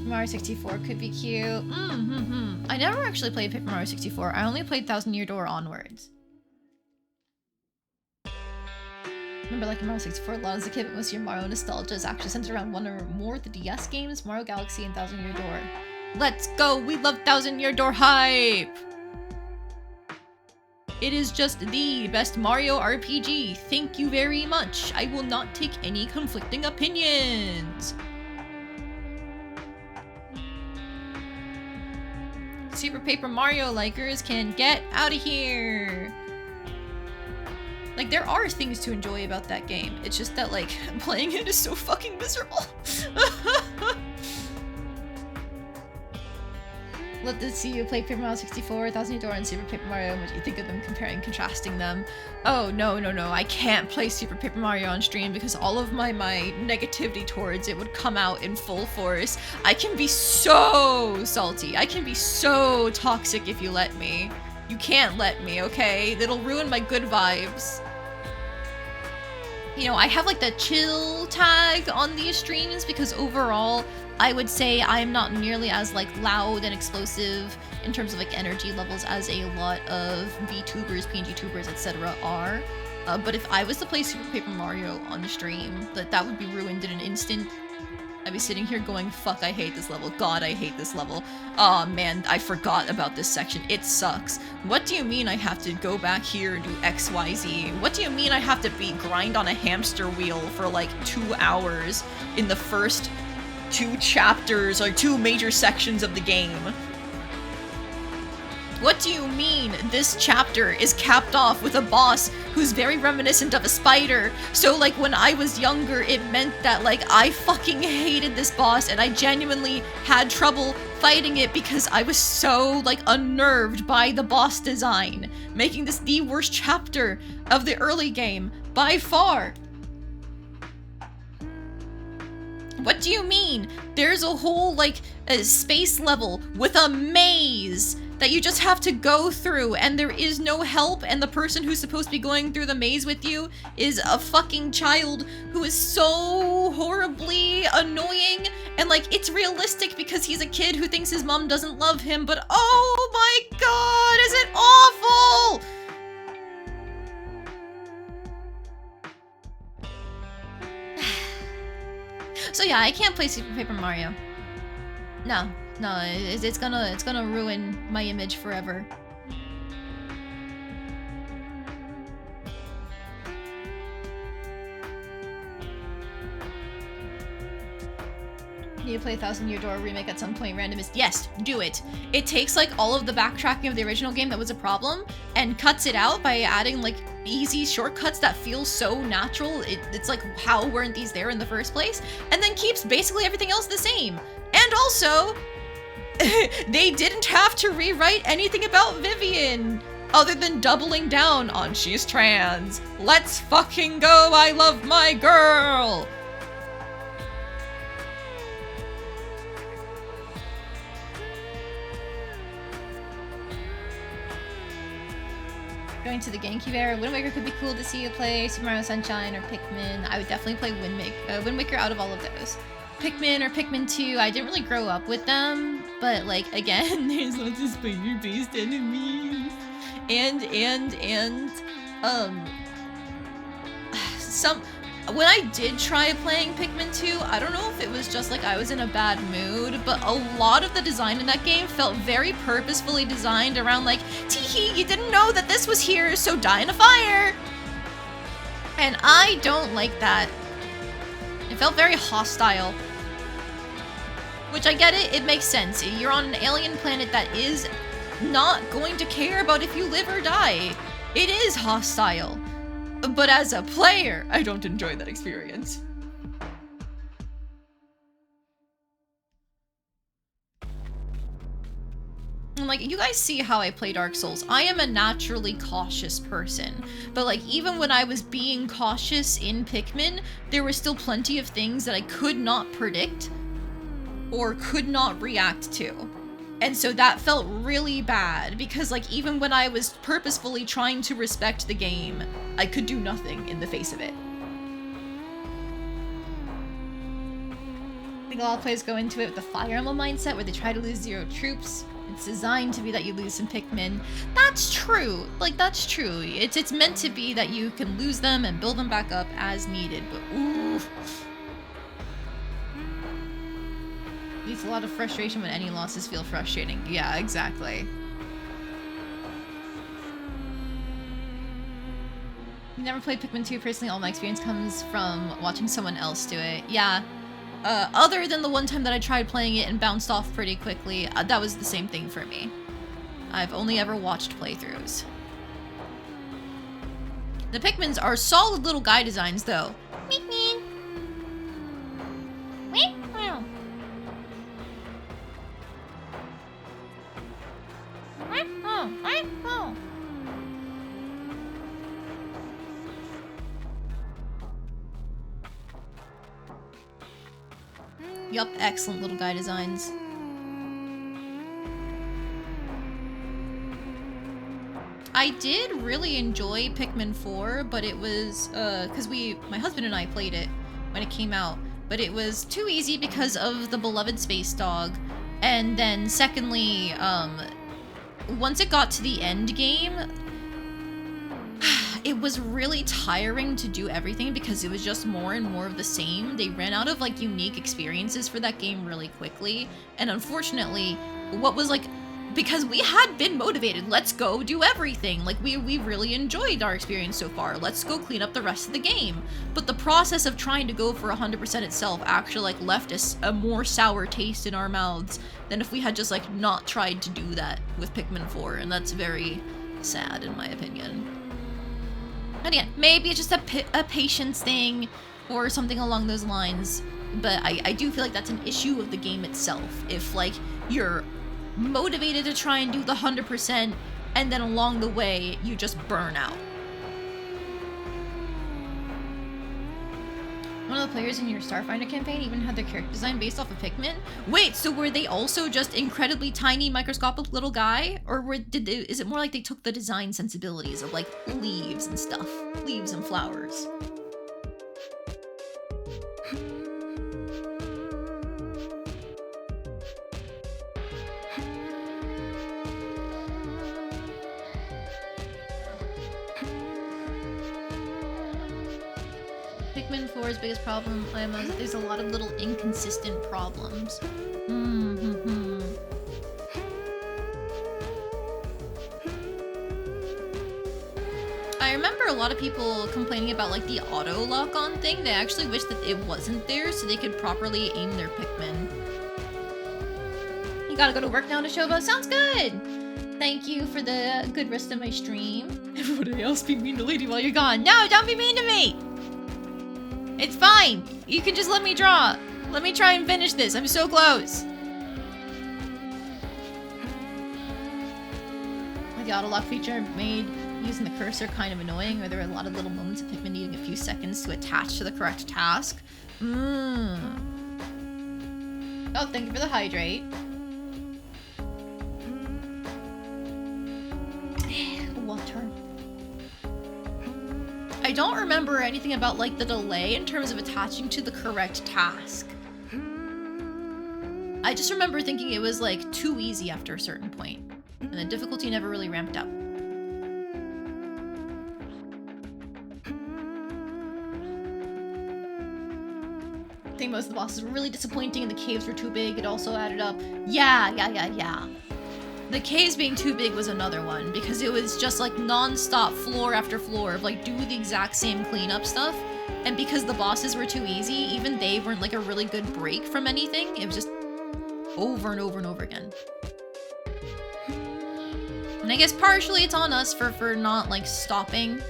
A: Mario 64 could be cute. I never actually played Paper Mario 64. I only played Thousand Year Door onwards. Remember liking Mario 64 a lot as a kid, but most of your Mario nostalgia is actually centered around one or more of the DS games, Mario Galaxy and Thousand Year Door. Let's go! We love Thousand Year Door hype! It is just the best Mario RPG. Thank you very much. I will not take any conflicting opinions. Super Paper Mario likers can get out of here. Like, there are things to enjoy about that game. It's just that, like, playing it is so fucking miserable. Love to see you play Paper Mario 64, Thousand Year Door, and Super Paper Mario. What do you think of them, comparing and contrasting them? Oh, no. I can't play Super Paper Mario on stream because all of my negativity towards it would come out in full force. I can be so salty. I can be so toxic if you let me. You can't let me, okay? It'll ruin my good vibes. You know, I have like the chill tag on these streams because overall, I would say I'm not nearly as like loud and explosive in terms of like energy levels as a lot of VTubers, PNG tubers, etc. are. But if I was to play Super Paper Mario on stream, that would be ruined in an instant. I'd be sitting here going, fuck, I hate this level. God, I hate this level. Aw, man, I forgot about this section. It sucks. What do you mean I have to go back here and do XYZ? What do you mean I have to grind on a hamster wheel for like 2 hours in the first 2 chapters or 2 major sections of the game? What do you mean this chapter is capped off with a boss who's very reminiscent of a spider? So like when I was younger, it meant that like I fucking hated this boss and I genuinely had trouble fighting it because I was so like unnerved by the boss design, making this the worst chapter of the early game by far. What do you mean? There's a whole like a space level with a maze that you just have to go through and there is no help, and the person who's supposed to be going through the maze with you is a fucking child who is so horribly annoying, and like it's realistic because he's a kid who thinks his mom doesn't love him, but oh my god, is it awful? So yeah, I can't play Super Paper Mario. No, it's gonna ruin my image forever. Need to play Thousand Year Door remake at some point, randomist. Yes, do it. It takes like all of the backtracking of the original game that was a problem and cuts it out by adding like easy shortcuts that feel so natural. It's like, how weren't these there in the first place? And then keeps basically everything else the same. And also, they didn't have to rewrite anything about Vivian other than doubling down on she's trans. Let's fucking go, I love my girl! Going to the GameCube era, Wind Waker could be cool to see you play Super Mario Sunshine or Pikmin. I would definitely play Wind Waker out of all of those. Pikmin or Pikmin 2, I didn't really grow up with them, but like, again, there's lots of spider-based enemies. When I did try playing Pikmin 2, I don't know if it was just like I was in a bad mood, but a lot of the design in that game felt very purposefully designed around like, teehee, you didn't know that this was here, so die in a fire! And I don't like that. It felt very hostile. Which I get it makes sense. You're on an alien planet that is not going to care about if you live or die. It is hostile. But as a player, I don't enjoy that experience. And like, you guys see how I play Dark Souls. I am a naturally cautious person. But like, even when I was being cautious in Pikmin, there were still plenty of things that I could not predict or could not react to. And so that felt really bad, because like, even when I was purposefully trying to respect the game, I could do nothing in the face of it. I think a lot of players go into it with the Fire Emblem mindset, where they try to lose 0 troops. It's designed to be that you lose some Pikmin. That's true. Like, that's true. It's meant to be that you can lose them and build them back up as needed, but ooh. Leads a lot of frustration when any losses feel frustrating. Yeah, exactly. Never played Pikmin 2 personally. All my experience comes from watching someone else do it. Yeah. Other than the one time that I tried playing it and bounced off pretty quickly, that was the same thing for me. I've only ever watched playthroughs. The Pikmins are solid little guy designs, though. Pikmin! Yup, excellent little guy designs. I did really enjoy Pikmin 4, but it was, because my husband and I played it when it came out, but it was too easy because of the beloved space dog. And then secondly, once it got to the end game, it was really tiring to do everything because it was just more and more of the same. They ran out of like unique experiences for that game really quickly. And unfortunately, what was like, because we had been motivated, let's go do everything. Like we really enjoyed our experience so far. Let's go clean up the rest of the game. But the process of trying to go for 100% itself actually like left us a more sour taste in our mouths than if we had just like not tried to do that with Pikmin 4. And that's very sad in my opinion. And again, maybe it's just a patience thing or something along those lines, but I do feel like that's an issue of the game itself. If like you're motivated to try and do the 100% and then along the way you just burn out. One of the players in your Starfinder campaign even had their character design based off of Pikmin. Wait, so were they also just incredibly tiny, microscopic little guy, or is it more like they took the design sensibilities of like leaves and stuff, leaves and flowers? Pikmin 4's biggest problem is that there's a lot of little inconsistent problems. I remember a lot of people complaining about like the auto lock on thing. They actually wish that it wasn't there so they could properly aim their Pikmin. You gotta go to work now, Nashova? Sounds good! Thank you for the good rest of my stream. Everybody else be mean to Lady while you're gone. No, don't be mean to me! It's fine. You can just let me draw. Let me try and finish this. I'm so close. The auto lock feature made using the cursor kind of annoying, where there were a lot of little moments of Pikmin needing a few seconds to attach to the correct task. Oh, thank you for the hydrate. Water. I don't remember anything about like the delay in terms of attaching to the correct task. I just remember thinking it was like too easy after a certain point, and the difficulty never really ramped up. I think most of the bosses were really disappointing and the caves were too big. It also added up. Yeah. The caves being too big was another one, because it was just like non-stop floor after floor of like do the exact same cleanup stuff. And because the bosses were too easy, even they weren't like a really good break from anything. It was just over and over and over again. And I guess partially it's on us for not like stopping.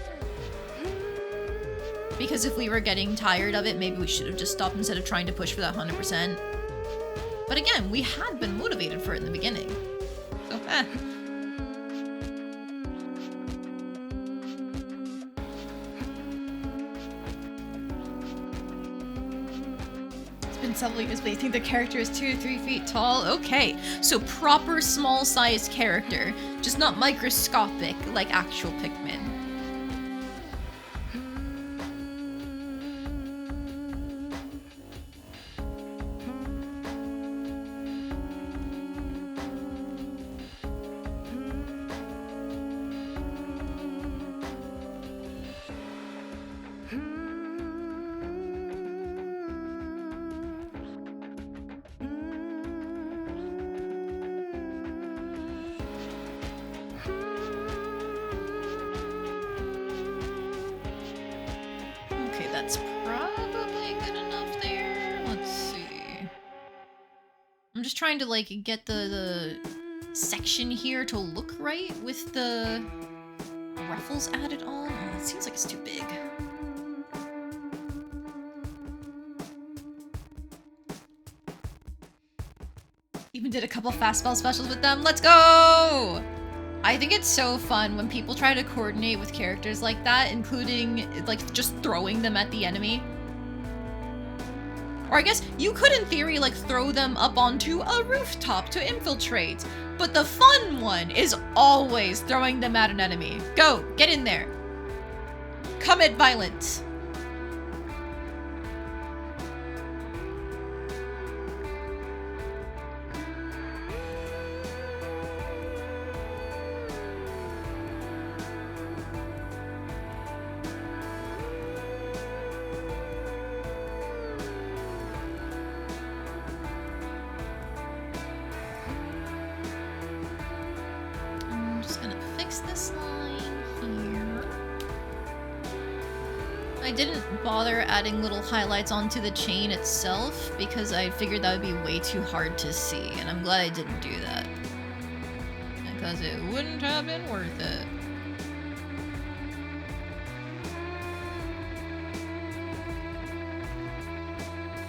A: Because if we were getting tired of it, maybe we should have just stopped instead of trying to push for that 100%. But again, we had been motivated for it in the beginning. So, It's been several years, but you think the character is 2 to 3 feet tall? Okay, so proper small-sized character, just not microscopic like actual Pikmin. That's probably good enough there. Let's see. I'm just trying to like get the section here to look right with the ruffles added on. Oh, it seems like it's too big. Even did a couple fastball specials with them. Let's go! I think it's so fun when people try to coordinate with characters like that, including like just throwing them at the enemy. Or I guess you could in theory like throw them up onto a rooftop to infiltrate, but the fun one is always throwing them at an enemy. Go, get in there. Commit violence. I didn't bother adding little highlights onto the chain itself because I figured that would be way too hard to see, and I'm glad I didn't do that. Because it wouldn't have been worth it.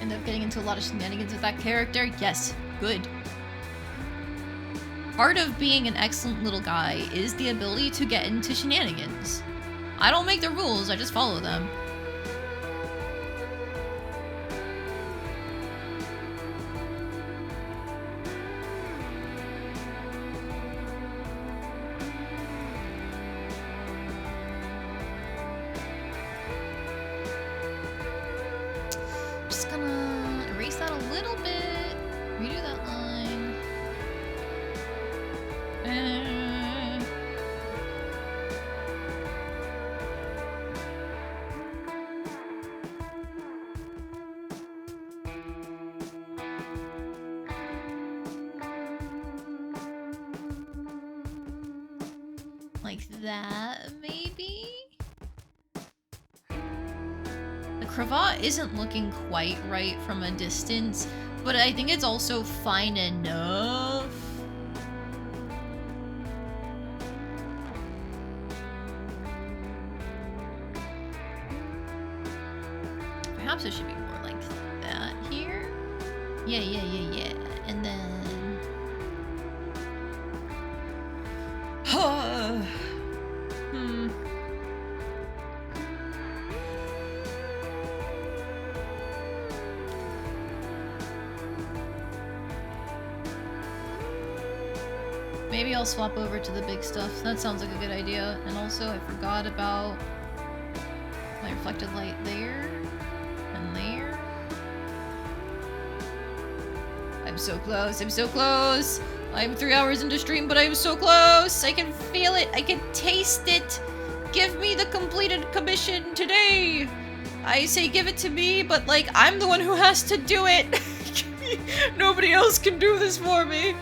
A: End up getting into a lot of shenanigans with that character? Yes, good. Part of being an excellent little guy is the ability to get into shenanigans. I don't make the rules, I just follow them. Like that, maybe? The cravat isn't looking quite right from a distance, but I think it's also fine enough. Perhaps it should be more like that here. Yeah. And then... Maybe I'll swap over to the big stuff. That sounds like a good idea. And also, I forgot about my reflected light there and there. I'm so close. I'm so close. I'm 3 hours into stream, but I'm so close. I can feel it. I can taste it. Give me the completed commission today. I say give it to me, but like I'm the one who has to do it. Nobody else can do this for me.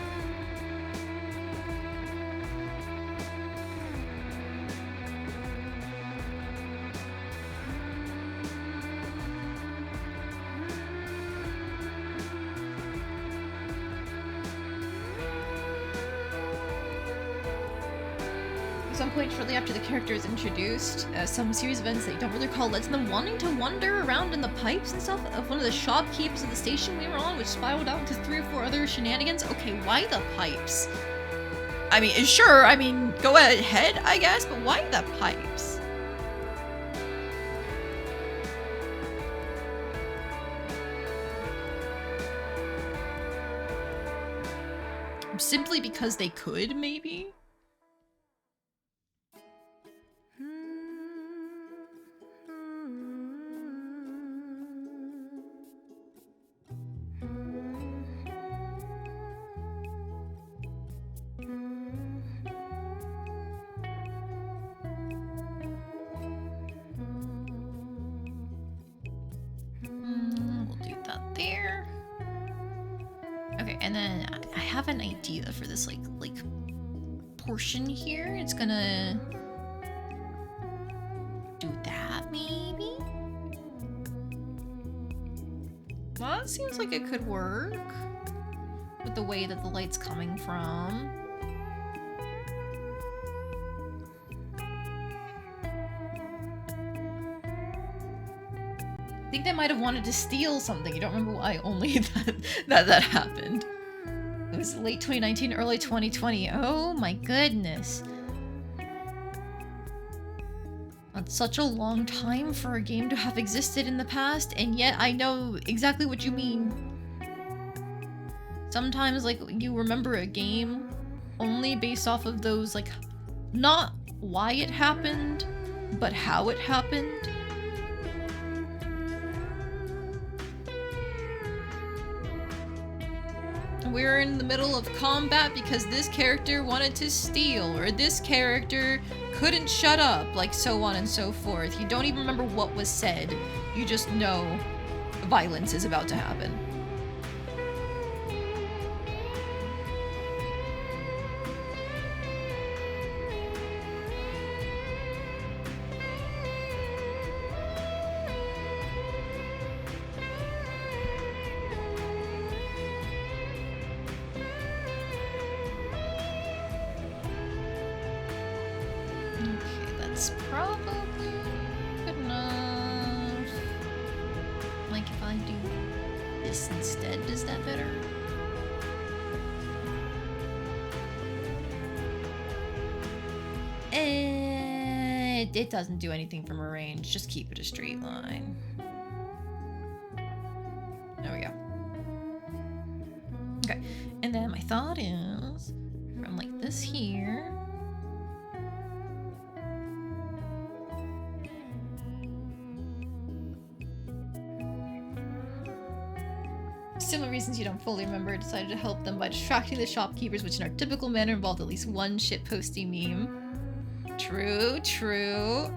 A: At some point shortly after the character is introduced, some series of events that you don't really recall led to them wanting to wander around in the pipes and stuff of one of the shopkeepers of the station we were on, which spiraled out into 3 or 4 other shenanigans. Okay, why the pipes? I mean, sure, I mean, go ahead, I guess, but why the pipes? Simply because they could, maybe? We'll do that there. Okay, and then I have an idea for this like portion here. It's gonna do that maybe. Well, it seems like it could work with the way that the light's coming from. I think they might have wanted to steal something. You don't remember why? Only that happened. It was late 2019, early 2020. Oh my goodness. That's such a long time for a game to have existed in the past, and yet I know exactly what you mean. Sometimes, like, you remember a game only based off of those, like, not why it happened, but how it happened. We're in the middle of combat because this character wanted to steal, or this character couldn't shut up, like so on and so forth. You don't even remember what was said. You just know violence is about to happen. It doesn't do anything from a range, just keep it a straight line. There we go. Okay, and then my thought is, from like this here, similar reasons you don't fully remember, decided to help them by distracting the shopkeepers, which in our typical manner involved at least one shitposting meme. True, true.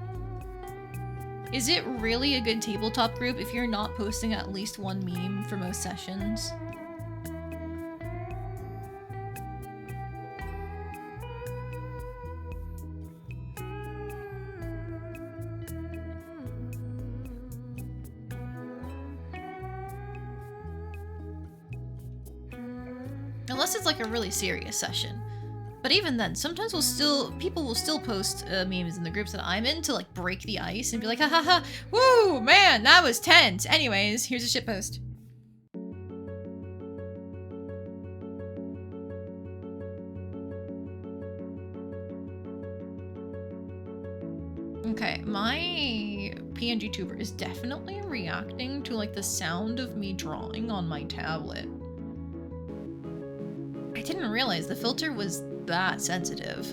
A: Is it really a good tabletop group if you're not posting at least one meme for most sessions? Unless it's like a really serious session. But even then, sometimes people will still post memes in the groups that I'm in to like break the ice and be like, ha ha ha, woo, man, that was tense. Anyways, here's a shit post. Okay, my PNG tuber is definitely reacting to like the sound of me drawing on my tablet. I didn't realize the filter was that sensitive.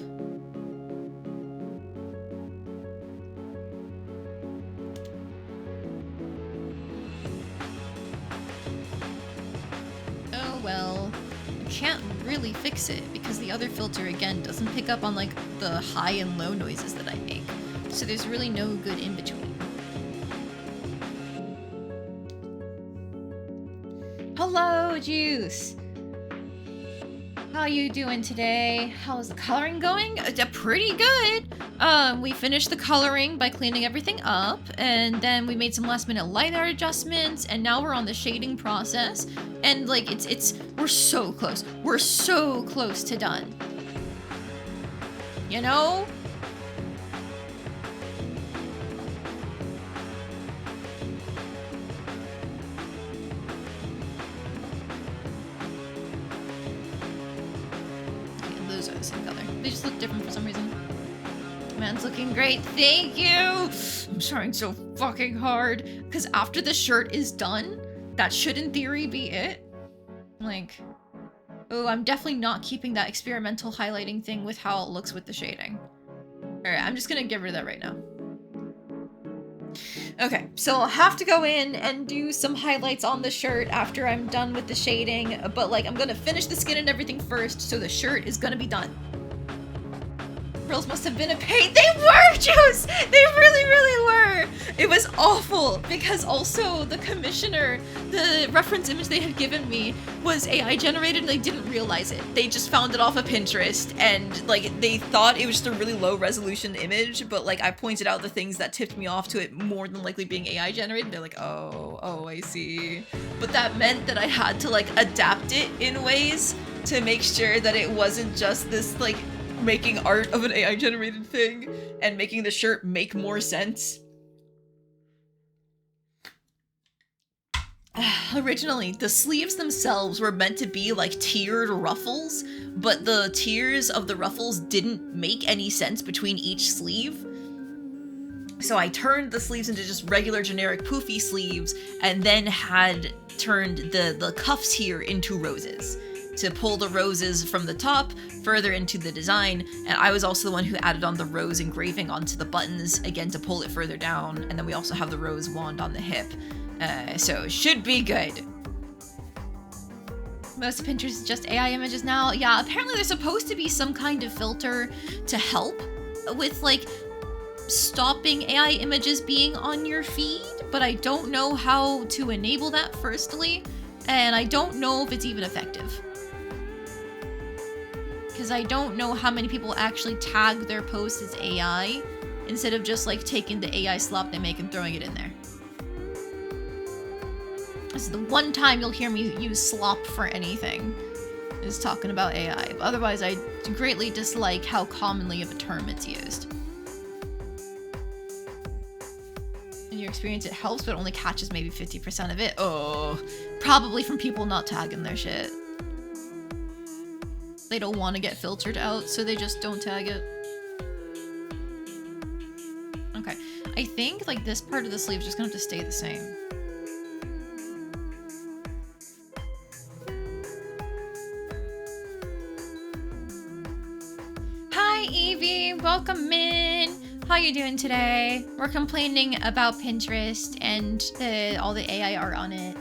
A: Oh well, I can't really fix it because the other filter again doesn't pick up on like the high and low noises that I make. So there's really no good in between. Hello, Juice! How you doing today? How's the coloring going? Pretty good! We finished the coloring by cleaning everything up, and then we made some last minute light art adjustments, and now we're on the shading process, and like, we're so close. We're so close to done. You know? They just look different for some reason. Man's looking great. Thank you. I'm trying so fucking hard. Because after the shirt is done, that should in theory be it. Like, oh, I'm definitely not keeping that experimental highlighting thing with how it looks with the shading. Alright, I'm just gonna get rid of that right now. Okay, so I'll have to go in and do some highlights on the shirt after I'm done with the shading, but like I'm gonna finish the skin and everything first, so the shirt is gonna be done. Girls must have been a pain. They were, Juice! They really, really were! It was awful, because also the commissioner, the reference image they had given me was AI generated and they didn't realize it. They just found it off of Pinterest and like they thought it was just a really low resolution image, but like I pointed out the things that tipped me off to it more than likely being AI generated. They're like, oh, I see. But that meant that I had to like adapt it in ways to make sure that it wasn't just this like making art of an AI generated thing and making the shirt make more sense. Originally, the sleeves themselves were meant to be like tiered ruffles, but the tiers of the ruffles didn't make any sense between each sleeve. So I turned the sleeves into just regular generic poofy sleeves and then had turned the cuffs here into roses to pull the roses from the top further into the design, and I was also the one who added on the rose engraving onto the buttons, again to pull it further down, and then we also have the rose wand on the hip. So it should be good. Most of Pinterest is just AI images now. Yeah, apparently there's supposed to be some kind of filter to help with like stopping AI images being on your feed, but I don't know how to enable that firstly, and I don't know if it's even effective. Because I don't know how many people actually tag their posts as AI instead of just like taking the AI slop they make and throwing it in there. This is the one time you'll hear me use slop for anything, is talking about AI. But otherwise, I greatly dislike how commonly of a term it's used. In your experience, it helps, but only catches maybe 50% of it. Oh, probably from people not tagging their shit. They don't want to get filtered out, so they just don't tag it. Okay, I think like this part of the sleeve is just gonna have to stay the same. Hi Evie, welcome in. How you doing today? We're complaining about Pinterest and all the AI art on it.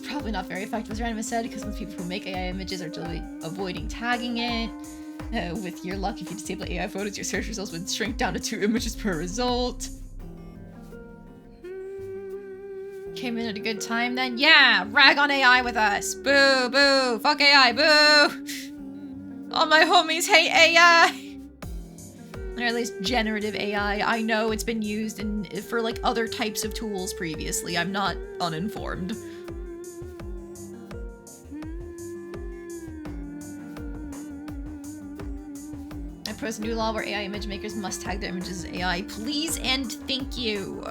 A: Probably not very effective, as Random has said, because most people who make AI images are totally avoiding tagging it. With your luck, if you disable AI photos, your search results would shrink down to 2 images per result. Came in at a good time then? Yeah! Rag on AI with us! Boo! Boo! Fuck AI! Boo! All my homies hate AI! Or at least generative AI. I know it's been used for like other types of tools previously. I'm not uninformed. I proposed a new law where AI image makers must tag their images as AI. Please and thank you.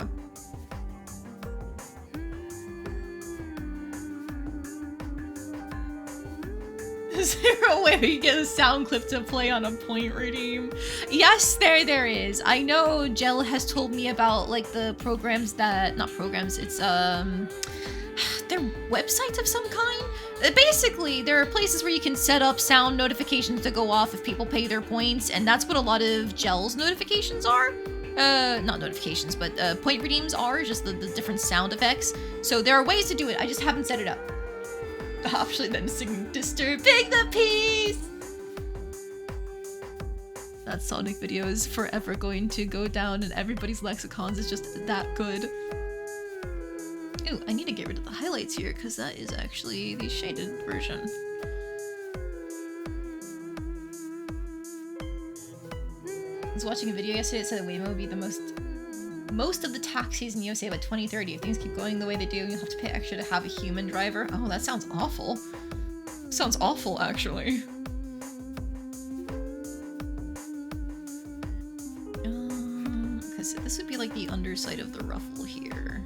A: Is there a way you get a sound clip to play on a point redeem? Yes, there is. I know Jell has told me about like the programs that, not programs, it's they're websites of some kind. Basically, there are places where you can set up sound notifications to go off if people pay their points, and that's what a lot of Jell's notifications are. Not notifications, but point redeems are, just the different sound effects. So there are ways to do it, I just haven't set it up. Actually, then singing Disturbing the Peace! That Sonic video is forever going to go down in everybody's lexicons. It's just that good. Ooh, I need to get rid of the highlights here, because that is actually the shaded version. I was watching a video yesterday that said Waymo would be the most of the taxis in the USA by 2030. If things keep going the way they do, you'll have to pay extra to have a human driver. Oh, that sounds awful. Sounds awful, actually. Because this would be like the underside of the ruffle here.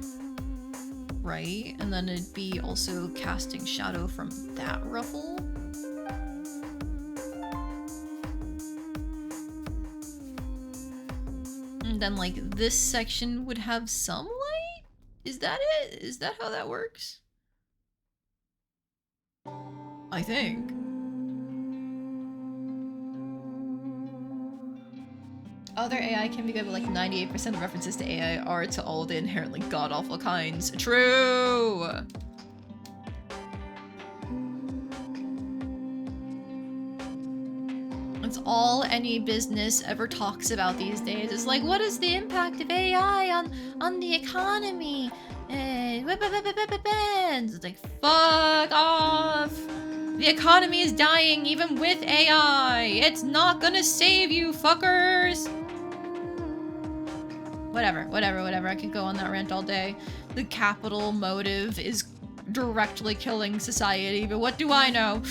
A: Right? And then it'd be also casting shadow from that ruffle. And then like this section would have some light? Is that it? Is that how that works? I think. Other AI can be good, but like 98% of references to AI are to all the inherently god-awful kinds. True! It's all any business ever talks about these days. It's like, what is the impact of AI on the economy? It's like, fuck off! The economy is dying even with AI! It's not gonna save you, fuckers! Whatever. I could go on that rant all day. The capital motive is directly killing society, but what do I know?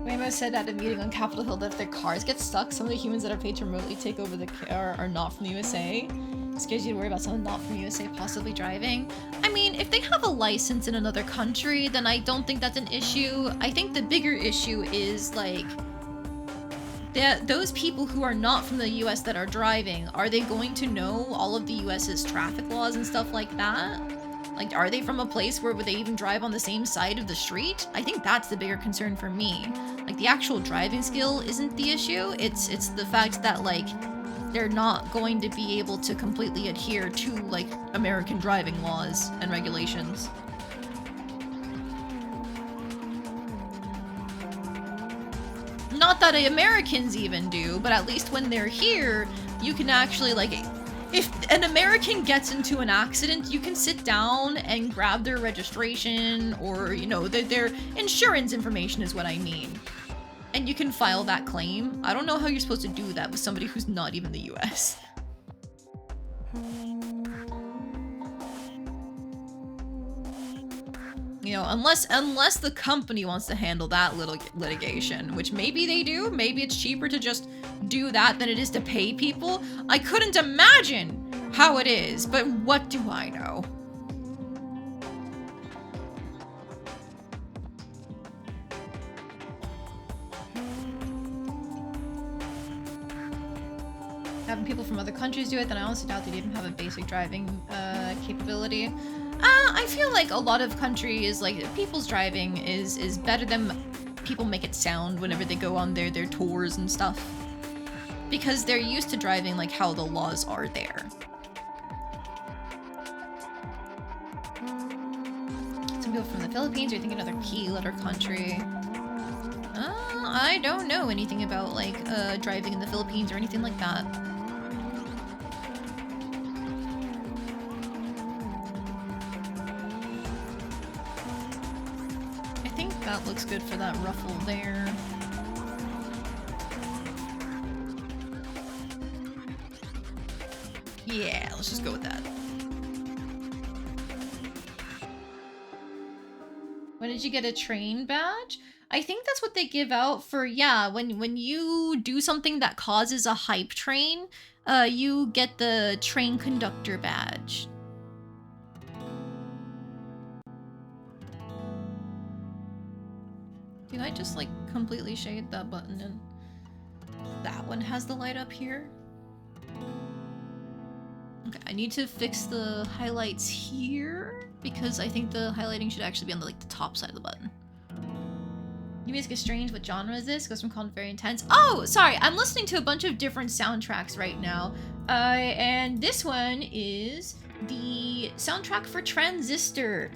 A: Waymo said at a meeting on Capitol Hill that if their cars get stuck, some of the humans that are paid to remotely take over the car are not from the USA. It scares you to worry about someone not from the USA possibly driving. I mean, if they have a license in another country, then I don't think that's an issue. I think the bigger issue is, like, those people who are not from the US that are driving, are they going to know all of the US's traffic laws and stuff like that? Like, are they from a place where would they even drive on the same side of the street? I think that's the bigger concern for me. Like, the actual driving skill isn't the issue. It's the fact that, like, they're not going to be able to completely adhere to, like, American driving laws and regulations. Not that Americans even do, but at least when they're here, you can actually, like, if an American gets into an accident, you can sit down and grab their registration or, you know, their insurance information is what I mean. And you can file that claim. I don't know how you're supposed to do that with somebody who's not even the US. You know, unless the company wants to handle that little litigation, which maybe they do. Maybe it's cheaper to just do that than it is to pay people. I couldn't imagine how it is, but what do I know? Having people from other countries do it, then I honestly doubt they'd even have a basic driving capability. I feel like a lot of countries, like, people's driving is better than people make it sound whenever they go on their tours and stuff. Because they're used to driving, like, how the laws are there. Some people from the Philippines are thinking another key letter country. I don't know anything about, like, driving in the Philippines or anything like that. That looks good for that ruffle there. Yeah, let's just go with that. When did you get a train badge? I think that's what they give out for, yeah, when you do something that causes a hype train, you get the train conductor badge. Did I just, like, completely shade that button and that one has the light up here? Okay, I need to fix the highlights here because I think the highlighting should actually be on the, like, the top side of the button. New Music is Strange. What genre is this? Goes from cold to very intense. Oh, sorry. I'm listening to a bunch of different soundtracks right now. And this one is the soundtrack for Transistor.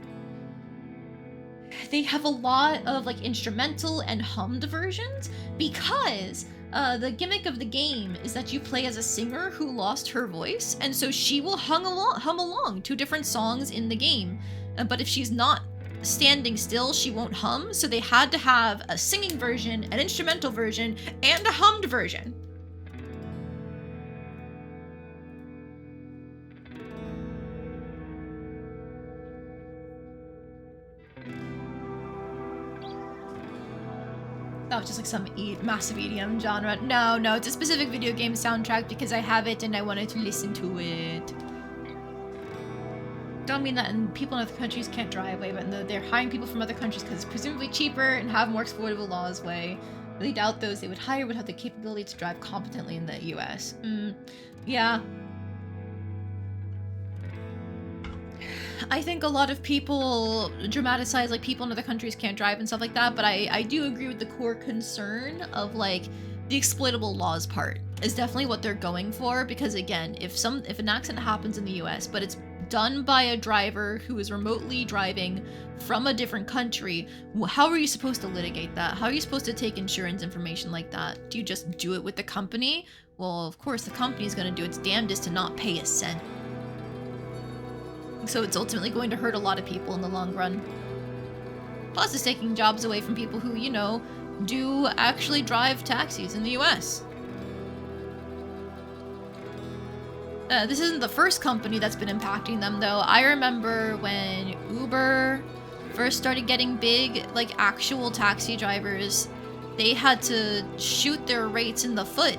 A: They have a lot of like instrumental and hummed versions because the gimmick of the game is that you play as a singer who lost her voice, and so she will hum along to different songs in the game. But if she's not standing still, she won't hum, so they had to have a singing version, an instrumental version, and a hummed version. That was just like some massive EDM genre. No, it's a specific video game soundtrack because I have it and I wanted to listen to it. Don't mean that people in other countries can't drive away, but they're hiring people from other countries because it's presumably cheaper and have more exploitable laws way. Really doubt those they would hire would have the capability to drive competently in the US. Yeah. I think a lot of people dramatize like people in other countries can't drive and stuff like that, but I do agree with the core concern of like the exploitable laws part is definitely what they're going for, because again, if an accident happens in the US, but it's done by a driver who is remotely driving from a different country, how are you supposed to litigate that? How are you supposed to take insurance information like that? Do you just do it with the company? Well, of course, the company's going to do its damnedest to not pay a cent. So it's ultimately going to hurt a lot of people in the long run. Plus, it's taking jobs away from people who, you know, do actually drive taxis in the US. This isn't the first company that's been impacting them, though. I remember when Uber first started getting big, like actual taxi drivers, they had to shoot their rates in the foot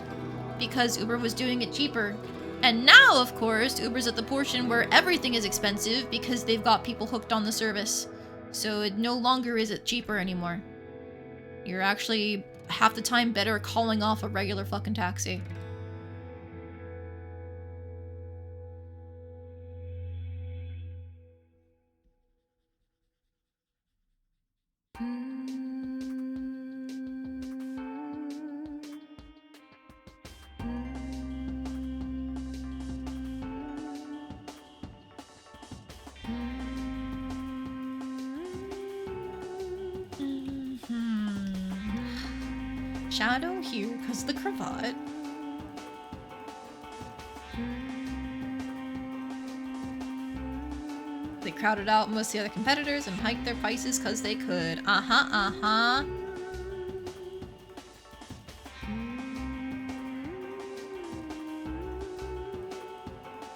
A: because Uber was doing it cheaper. And now, of course, Uber's at the portion where everything is expensive because they've got people hooked on the service. So it no longer is it cheaper anymore. You're actually half the time better calling off a regular fucking taxi. Shadow here because the cravat. They crowded out most of the other competitors and hiked their prices because they could. Uh-huh.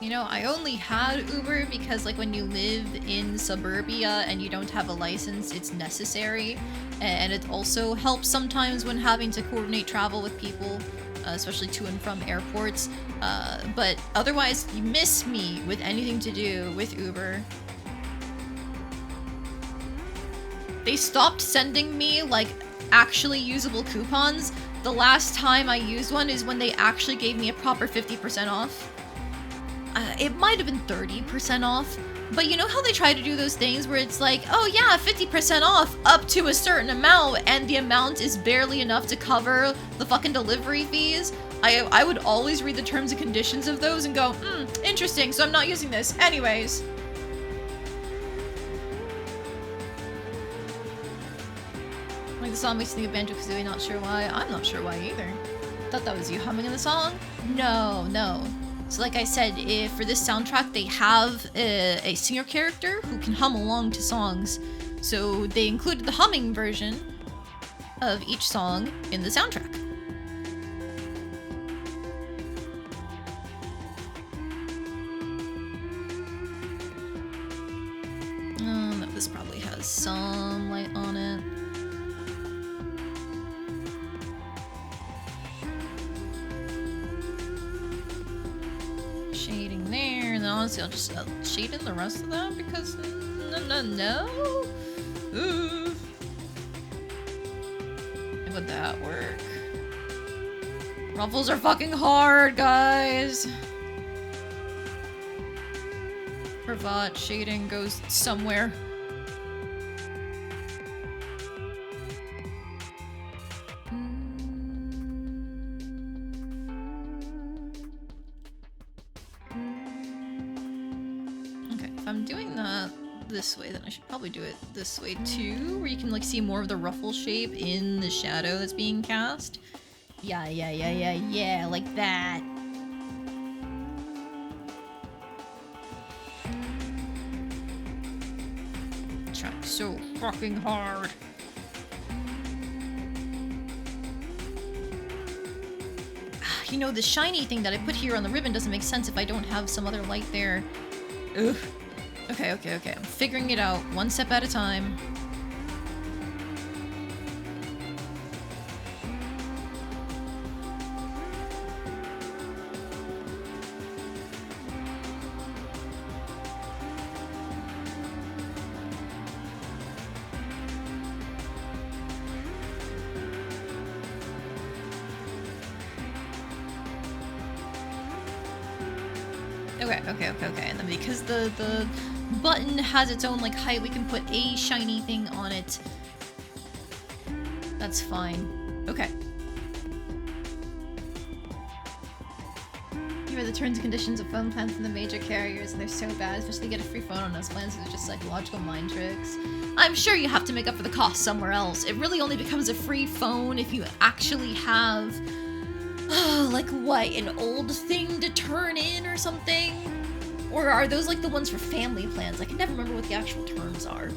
A: You know, I only had Uber because, like, when you live in suburbia and you don't have a license, it's necessary. And it also helps sometimes when having to coordinate travel with people, especially to and from airports. But otherwise, you miss me with anything to do with Uber. They stopped sending me, like, actually usable coupons. The last time I used one is when they actually gave me a proper 50% off. It might have been 30% off, but you know how they try to do those things where it's like, oh yeah, 50% off up to a certain amount, and the amount is barely enough to cover the fucking delivery fees? I would always read the terms and conditions of those and go, interesting, so I'm not using this. Anyways. Like the song makes me think of Banjo-Kazooie, not sure why. I'm not sure why either. Thought that was you humming in the song? No. So like I said, for this soundtrack, they have a singer character who can hum along to songs. So they included the humming version of each song in the soundtrack. has some light on it. Shading there, and then honestly I'll just shade in the rest of that because no. Ooh. How would that work? Ruffles are fucking hard, guys. Cravat shading goes somewhere. Okay, if I'm doing that this way, then I should probably do it this way too, where you can like see more of the ruffle shape in the shadow that's being cast. Yeah, like that. Try so fucking hard. You know, the shiny thing that I put here on the ribbon doesn't make sense if I don't have some other light there. Ugh. Okay. I'm figuring it out one step at a time. Okay. And then because the button has its own like height, we can put a shiny thing on it. That's fine. Okay. Here are the terms and conditions of phone plans from the major carriers, and they're so bad, especially to get a free phone on those plans. They're just psychological mind tricks. I'm sure you have to make up for the cost somewhere else. It really only becomes a free phone if you actually have like what, an old thing to turn in or something? Or are those like the ones for family plans? I can never remember what the actual terms are.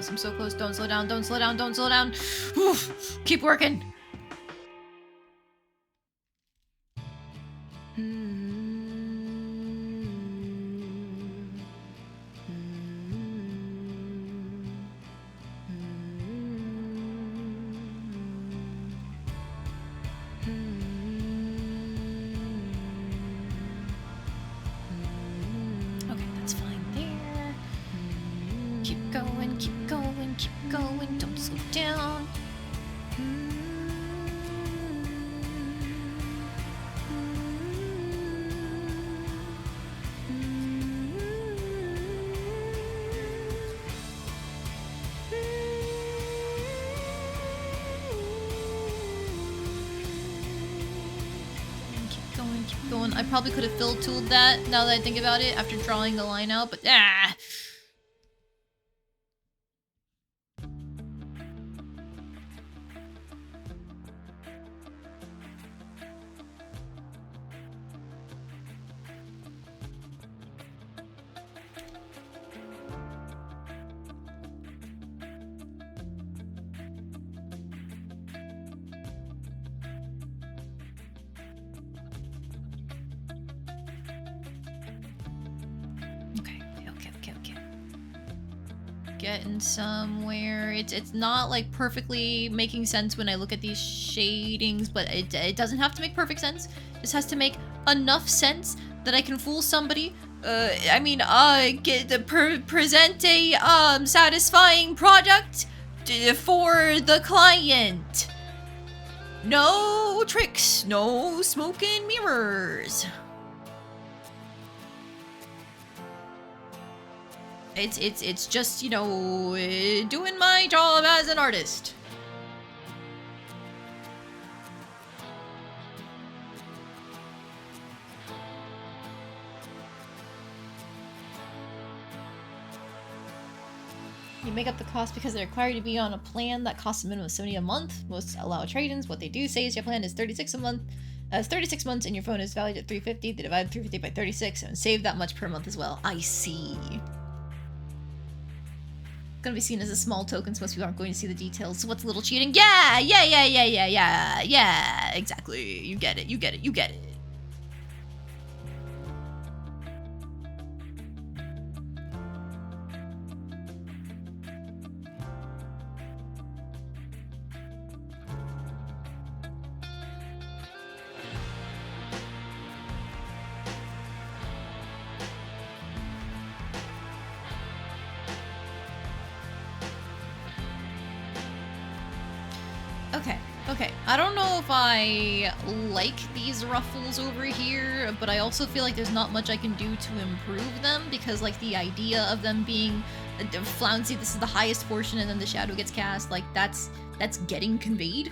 A: I'm so close. Don't slow down. Oof. Keep working. Okay, that's fine there. Keep going. Don't slow down. Keep going. I probably could have fill tooled that now that I think about it after drawing the line out, but getting somewhere. It's not like perfectly making sense when I look at these shadings, but it doesn't have to make perfect sense. This has to make enough sense that I can fool somebody. Present a satisfying product for the client. No tricks, no smoke and mirrors. It's just, you know, doing my job as an artist. You make up the cost because they're required to be on a plan that costs a minimum of $70 a month. Most allow trade-ins. What they do say is your plan is $36 a month. It's 36 months and your phone is valued at 350. They divide 350 by 36 and save that much per month as well. I see. Gonna be seen as a small token, so most people aren't going to see the details. So what's a little cheating? Yeah, exactly. You get it. Okay. I don't know if I like these ruffles over here, but I also feel like there's not much I can do to improve them, because like the idea of them being flouncy, this is the highest portion and then the shadow gets cast, like that's getting conveyed.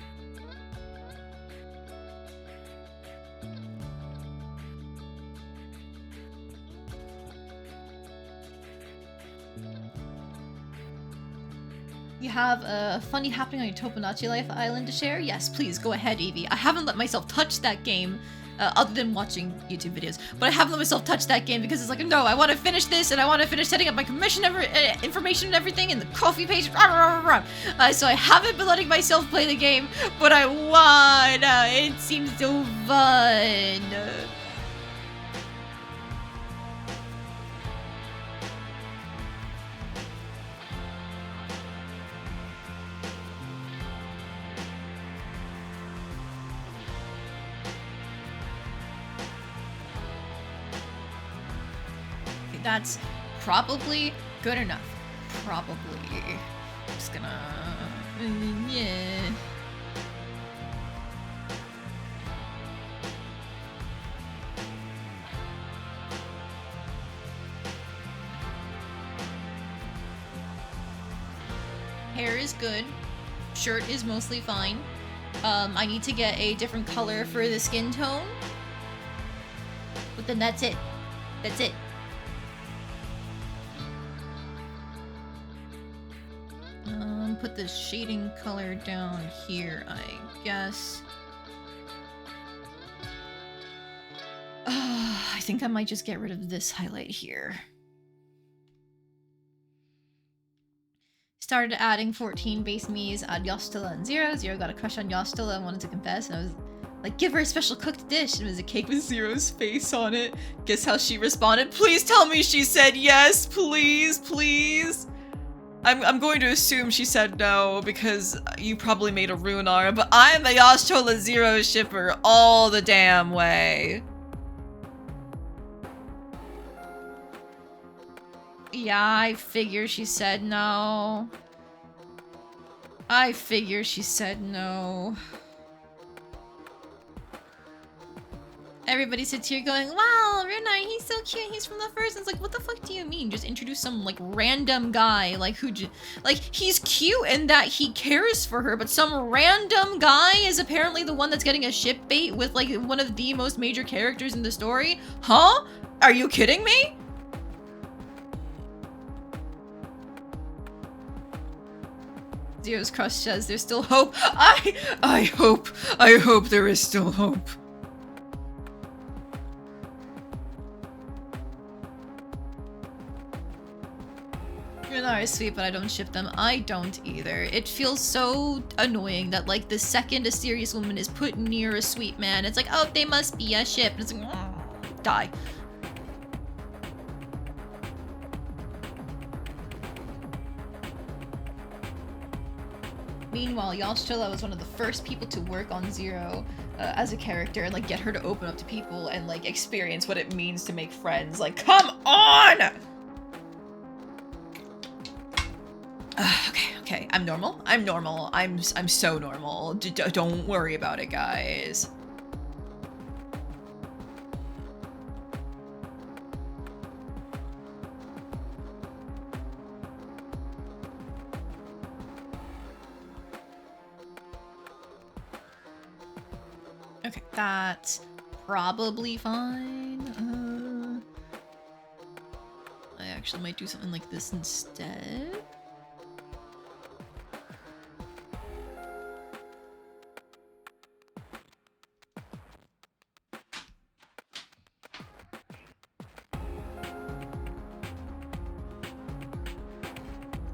A: You have a funny happening on your Toponachi Life Island to share? Yes, please, go ahead, Evie. I haven't let myself touch that game, other than watching YouTube videos, but I haven't let myself touch that game because it's like, no, I want to finish this, and I want to finish setting up my commission information and everything, and the coffee page, so I haven't been letting myself play the game, but I want. It seems so fun. That's probably good enough. Probably. I'm just gonna... yeah. Hair is good. Shirt is mostly fine. I need to get a different color for the skin tone. But then that's it. That's it. Put the shading color down here, I guess. I think I might just get rid of this highlight here. Started adding 14 base me's, add Yostela and Zero. Zero got a crush on Yostela and wanted to confess, and I was like, give her a special cooked dish. It was a cake with Zero's face on it. Guess how she responded? Please tell me she said yes, please, please. I'm going to assume she said no, because you probably made a Runar, but I'm a Yashtola Zero shipper all the damn way. Yeah, I figure she said no. I figure she said no. Everybody sits here going, wow, Runar, he's so cute, he's from the first. And it's like, what the fuck do you mean? Just introduce some, like, random guy, like, like, he's cute in that he cares for her, but some random guy is apparently the one that's getting a ship bait with, like, one of the most major characters in the story? Huh? Are you kidding me? Zero's crush says there's still hope. I hope there is still hope. Runar is sweet, but I don't ship them. I don't either. It feels so annoying that, like, the second a serious woman is put near a sweet man, it's like, oh, they must be a ship. And it's like, die. Meanwhile, Yashtola was one of the first people to work on Zero as a character and, like, get her to open up to people and, like, experience what it means to make friends. Like, come on! Okay, I'm normal. I'm so normal. Don't worry about it, guys. Okay, that's probably fine. I actually might do something like this instead.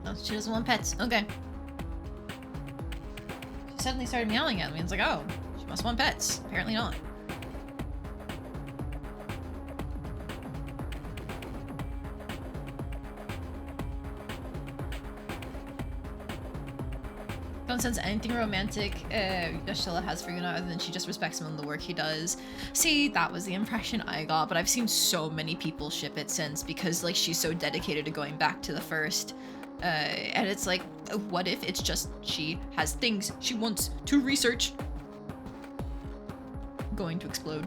A: Oh, she doesn't want pets. Okay. She suddenly started meowing at me. It's like, oh, she must want pets. Apparently not. Don't sense anything romantic Yashila has for Yuna other than she just respects him and the work he does. See, that was the impression I got, but I've seen so many people ship it since because like she's so dedicated to going back to the first. And it's like, what if it's just she has things she wants to research? Going to explode.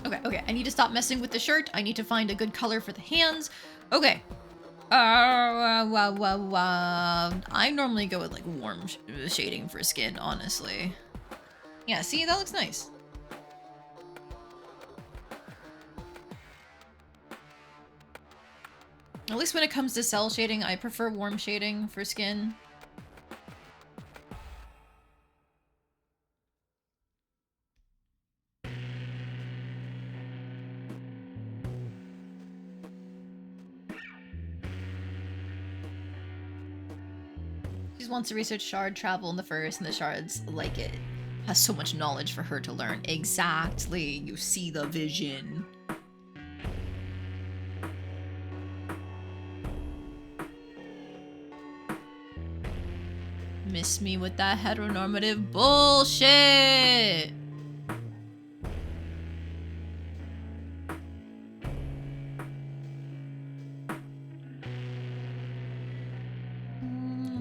A: Okay, I need to stop messing with the shirt. I need to find a good color for the hands. Okay. I normally go with like warm shading for skin, honestly. Yeah, see, that looks nice. At least when it comes to cell shading, I prefer warm shading for skin. She wants to research shard travel in the first, and the shards like it. Has so much knowledge for her to learn. Exactly. You see the vision. Miss me with that heteronormative bullshit.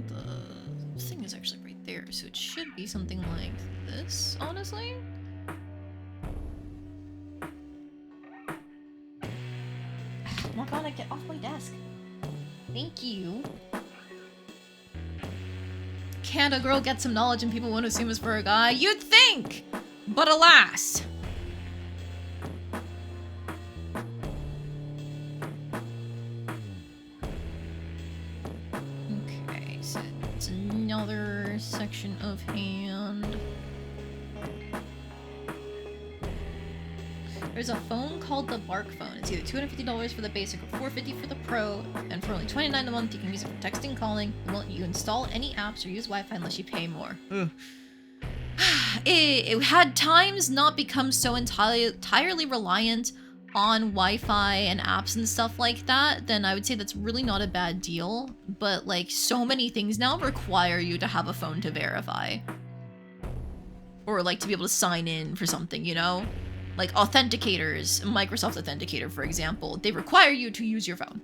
A: The thing is actually right there, so it should be something like this, honestly. Morgana, get off my desk. Thank you. Can't a girl get some knowledge and people won't assume it's for a guy? You'd think! But alas! Okay, so it's another section of hand. There's a phone called the Bark phone. It's either $250 for the basic or $450 for the pro, and for only $29 a month you can use it for texting, calling. It won't let you install any apps or use Wi-Fi unless you pay more. It had times not become so entirely reliant on Wi-Fi and apps and stuff like that, then I would say that's really not a bad deal. But like, so many things now require you to have a phone to verify. Or like to be able to sign in for something, you know? Like authenticators, Microsoft Authenticator, for example, they require you to use your phone.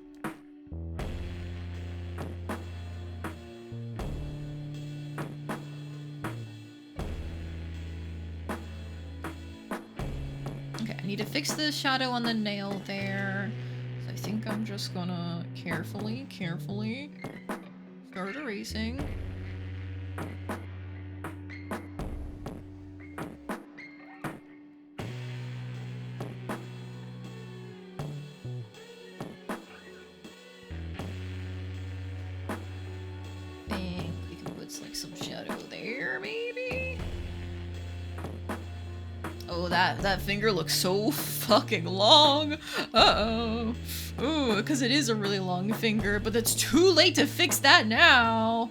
A: Okay, I need to fix the shadow on the nail there. So I think I'm just gonna carefully start erasing. That finger looks so fucking long. Uh-oh. Ooh, because it is a really long finger, but it's too late to fix that now.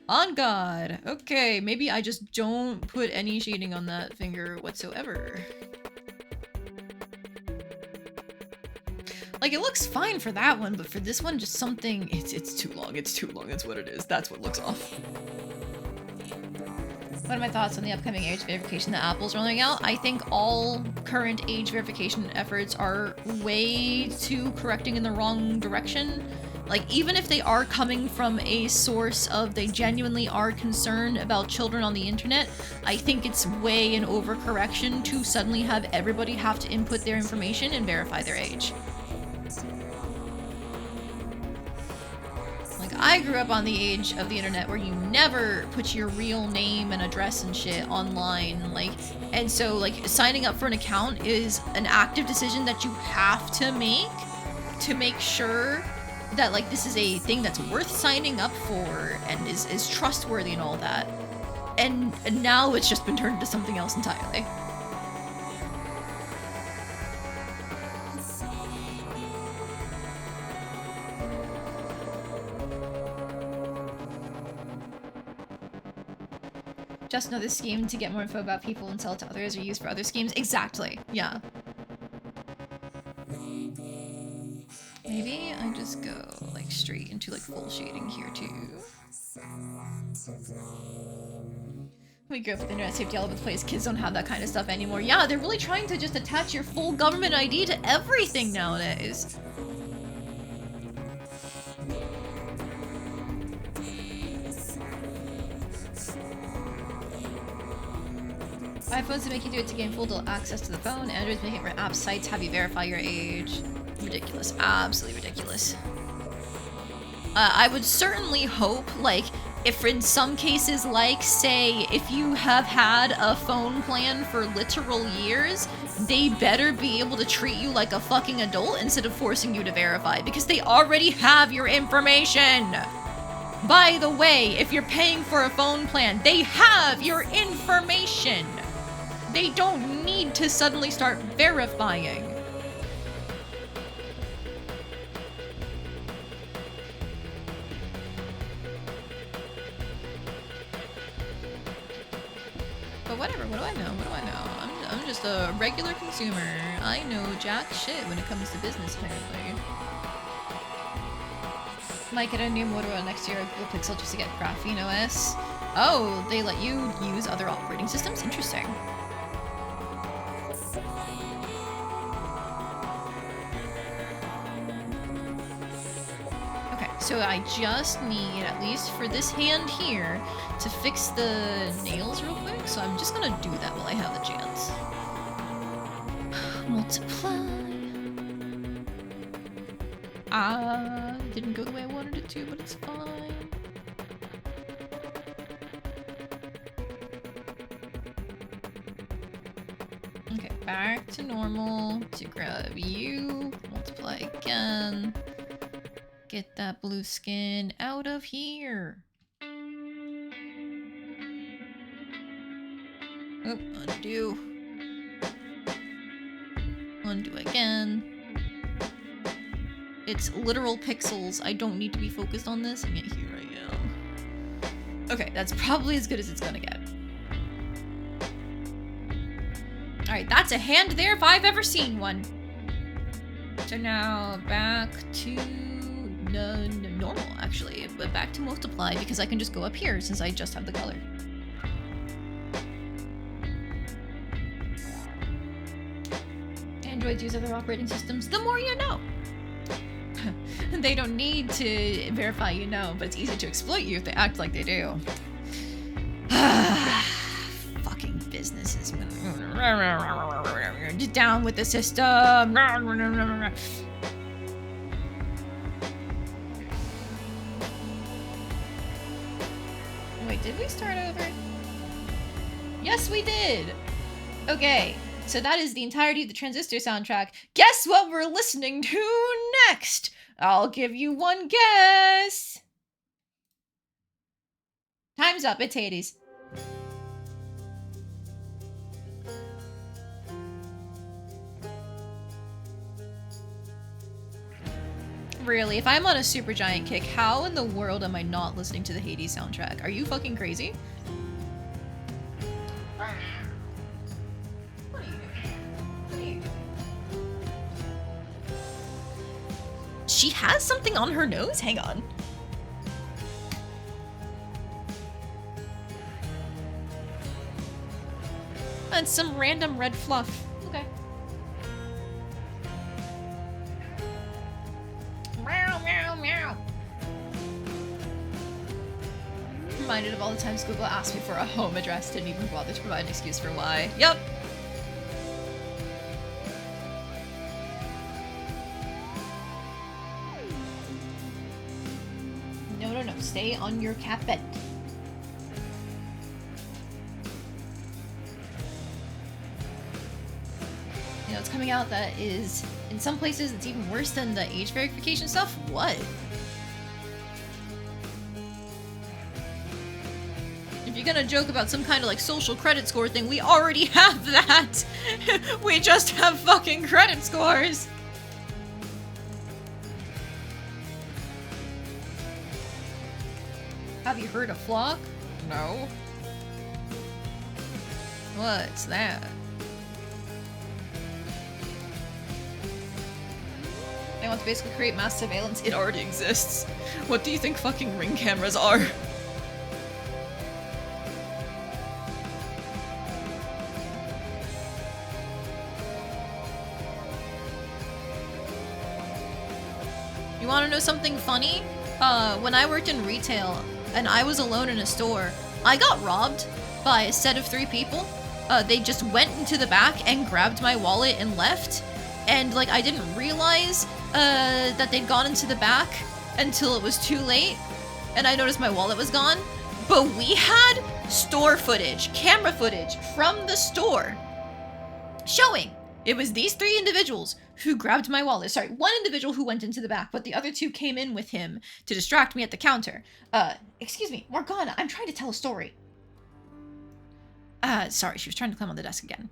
A: On God. Okay, maybe I just don't put any shading on that finger whatsoever. Like, it looks fine for that one, but for this one, just something... It's too long. It's too long. That's what it is. That's what looks off. What are my thoughts on the upcoming age verification that Apple's rolling out? I think all current age verification efforts are way too correcting in the wrong direction. Like, even if they are coming from a source of they genuinely are concerned about children on the internet, I think it's way an overcorrection to suddenly have everybody have to input their information and verify their age. I grew up on the age of the internet where you never put your real name and address and shit online, like, and so, like, signing up for an account is an active decision that you have to make sure that, like, this is a thing that's worth signing up for and is trustworthy and all that. And now it's just been turned into something else entirely. Just know this scheme to get more info about people and sell it to others or use for other schemes. Exactly. Yeah. Maybe I just go like straight into like full shading here too. We grew up with internet safety all over the place. Kids don't have that kind of stuff anymore. Yeah, they're really trying to just attach your full government ID to everything nowadays. iPhones that make you do it to gain full access to the phone. Androids make it where app sites have you verify your age. Ridiculous. Absolutely ridiculous. I would certainly hope, like, if in some cases, like, say, if you have had a phone plan for literal years, they better be able to treat you like a fucking adult instead of forcing you to verify, because they already have your information. By the way, if you're paying for a phone plan, they have your information. They don't need to suddenly start verifying. But whatever, what do I know? What do I know? I'm just a regular consumer. I know jack shit when it comes to business, apparently. Might get a new Motorola next year, Google Pixel, just to get Graphene OS. Oh, they let you use other operating systems? Interesting. Okay, so I just need, at least for this hand here, to fix the nails real quick. So I'm just gonna do that while I have the chance. Multiply. Didn't go the way I wanted it to, but it's fine. Okay, back to normal. To grab you. Multiply again. Get that blue skin out of here. Oh, undo. Undo again. It's literal pixels. I don't need to be focused on this, and yet here I am. Okay, that's probably as good as it's gonna get. Alright, that's a hand there if I've ever seen one. So now back to normal, actually, but back to multiply because I can just go up here since I just have the color. Androids use other operating systems. The more you know. They don't need to verify you know, but it's easy to exploit you if they act like they do. Fucking businesses. Down with the system. Wait, did we start over? Yes, we did! Okay, so that is the entirety of the Transistor soundtrack. Guess what we're listening to next? I'll give you one guess. Time's up, it's Hades. Really, if I'm on a super giant kick, how in the world am I not listening to the Hades soundtrack? Are you fucking crazy? What are you doing? What are you doing? She has something on her nose? Hang on. And some random red fluff. Okay. Meow, meow, meow. Reminded of all the times Google asked me for a home address, didn't even bother to provide an excuse for why. Yep. No, no, no. Stay on your cat bed. You know, it's coming out that is, in some places, it's even worse than the age verification stuff. What? If you're gonna joke about some kind of like social credit score thing, we already have that. We just have fucking credit scores. Have you heard of Flock? No. What's that? They want to basically create mass surveillance. It already exists. What do you think fucking ring cameras are? You want to know something funny? When I worked in retail and I was alone in a store, I got robbed by a set of 3 people. They just went into the back and grabbed my wallet and left. And like I didn't realize that they'd gone into the back until it was too late. And I noticed my wallet was gone. But we had store footage, camera footage from the store showing it was these 3 individuals who grabbed my wallet. Sorry, 1 individual who went into the back, but the other 2 came in with him to distract me at the counter. Excuse me, Morgana, I'm trying to tell a story. Sorry, she was trying to climb on the desk again.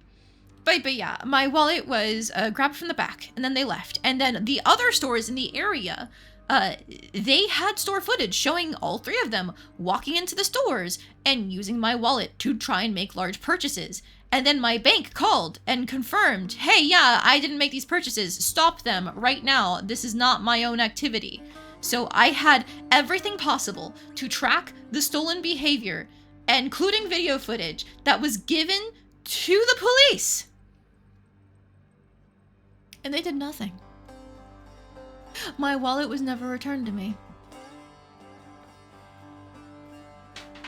A: But yeah, my wallet was grabbed from the back, and then they left. And then the other stores in the area, they had store footage showing all 3 of them walking into the stores and using my wallet to try and make large purchases. And then my bank called and confirmed, hey, yeah, I didn't make these purchases. Stop them right now. This is not my own activity. So I had everything possible to track the stolen behavior, including video footage that was given to the police. And they did nothing. My wallet was never returned to me.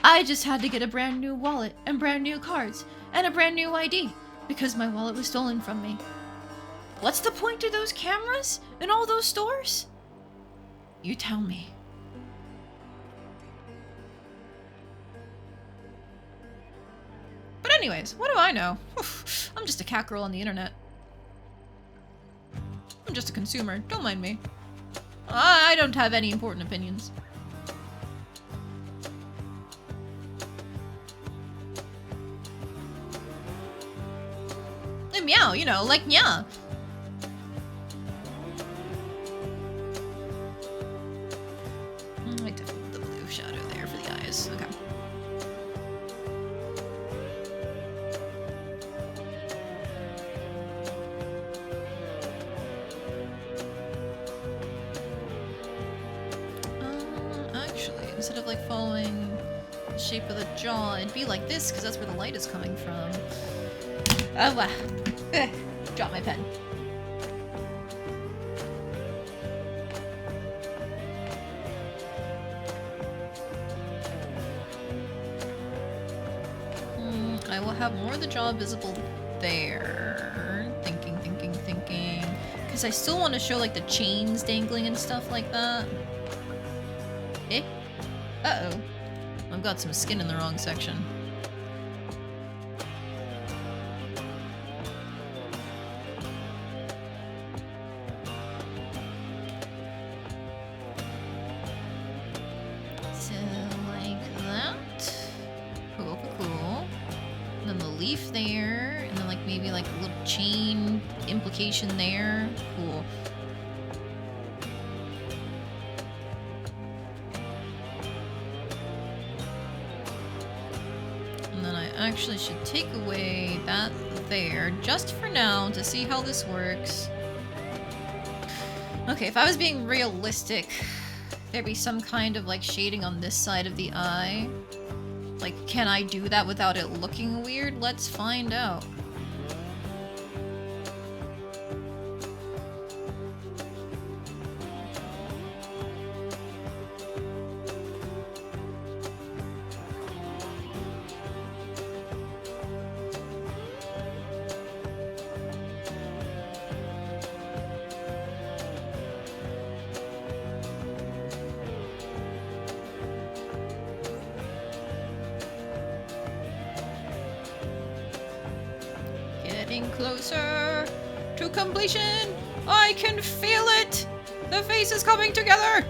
A: I just had to get a brand new wallet and brand new cards and a brand new ID because my wallet was stolen from me. What's the point of those cameras in all those stores? You tell me. But anyways, what do I know? I'm just a cat girl on the internet. I'm just a consumer. Don't mind me. I don't have any important opinions. And meow, you know, like yeah. I took the blue shadow there for the eyes. Okay. Actually, instead of like following the shape of the jaw, it'd be like this because that's where the light is coming from. Oh, wow. Drop my pen. I will have more of the jaw visible there. Thinking. Because I still want to show like the chains dangling and stuff like that. Eh? Uh-oh. I've got some skin in the wrong section. So, like that. Cool. And then the leaf there, and then like maybe like a little chain implication there. Cool. And then I actually should take away that there, just for now, to see how this works. Okay, if I was being realistic, there'd be some kind of like shading on this side of the eye. Like, can I do that without it looking weird? Let's find out. Getting closer to completion. I can feel it. The face is coming together.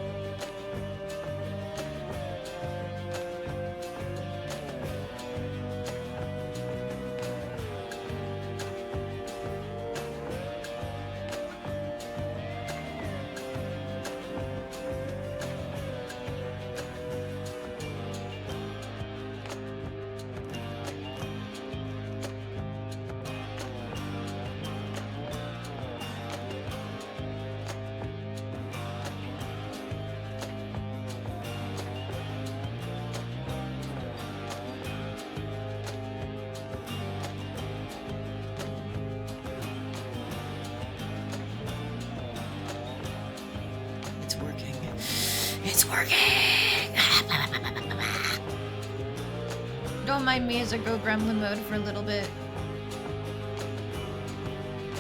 A: It's working! Don't mind me as I go gremlin mode for a little bit.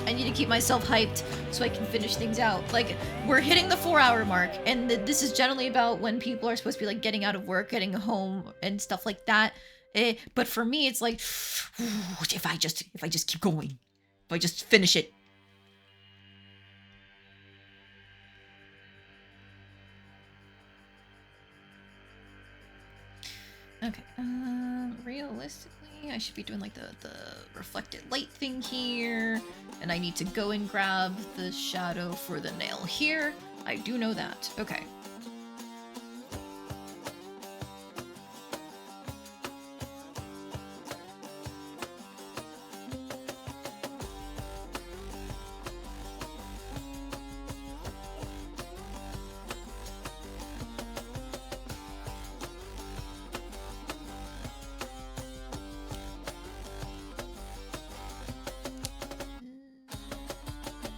A: I need to keep myself hyped so I can finish things out. Like, we're hitting the 4-hour mark, and this is generally about when people are supposed to be, like, getting out of work, getting home, and stuff like that. But for me, it's like, if I just keep going, if I just finish it. Okay, realistically, I should be doing like the reflected light thing here, and I need to go and grab the shadow for the nail here. I do know that. Okay.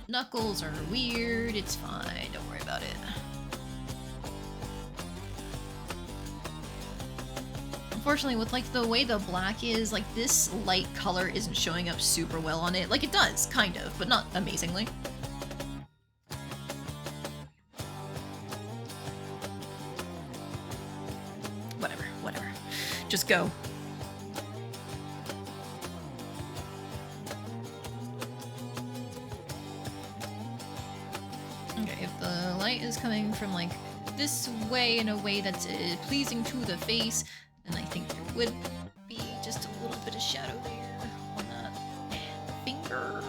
A: Knuckles are weird. It's fine. Don't worry about it. Unfortunately, with like the way the black is, like this light color isn't showing up super well on it. Like it does, kind of, but not amazingly. Whatever. Just go. Is coming from like this way in a way that's pleasing to the face, and I think there would be just a little bit of shadow there on that finger.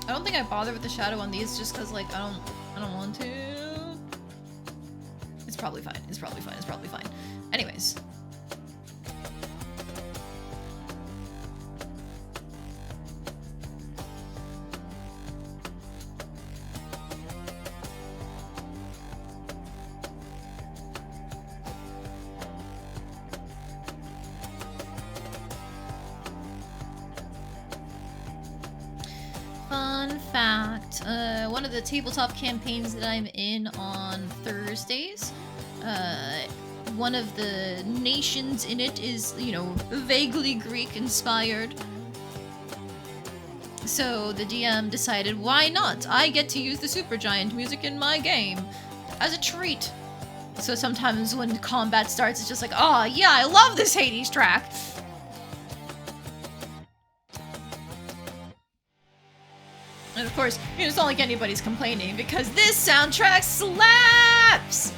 A: I don't think I bother with the shadow on these just because, like, I don't want to. It's probably fine. It's probably fine. Anyways. One of the tabletop campaigns that I'm in on Thursdays, one of the nations in it is, you know, vaguely Greek inspired. So the DM decided, why not? I get to use the Supergiant music in my game as a treat. So sometimes when combat starts, it's just like, oh yeah, I love this Hades track. And of course, you know, it's not like anybody's complaining because this soundtrack slaps!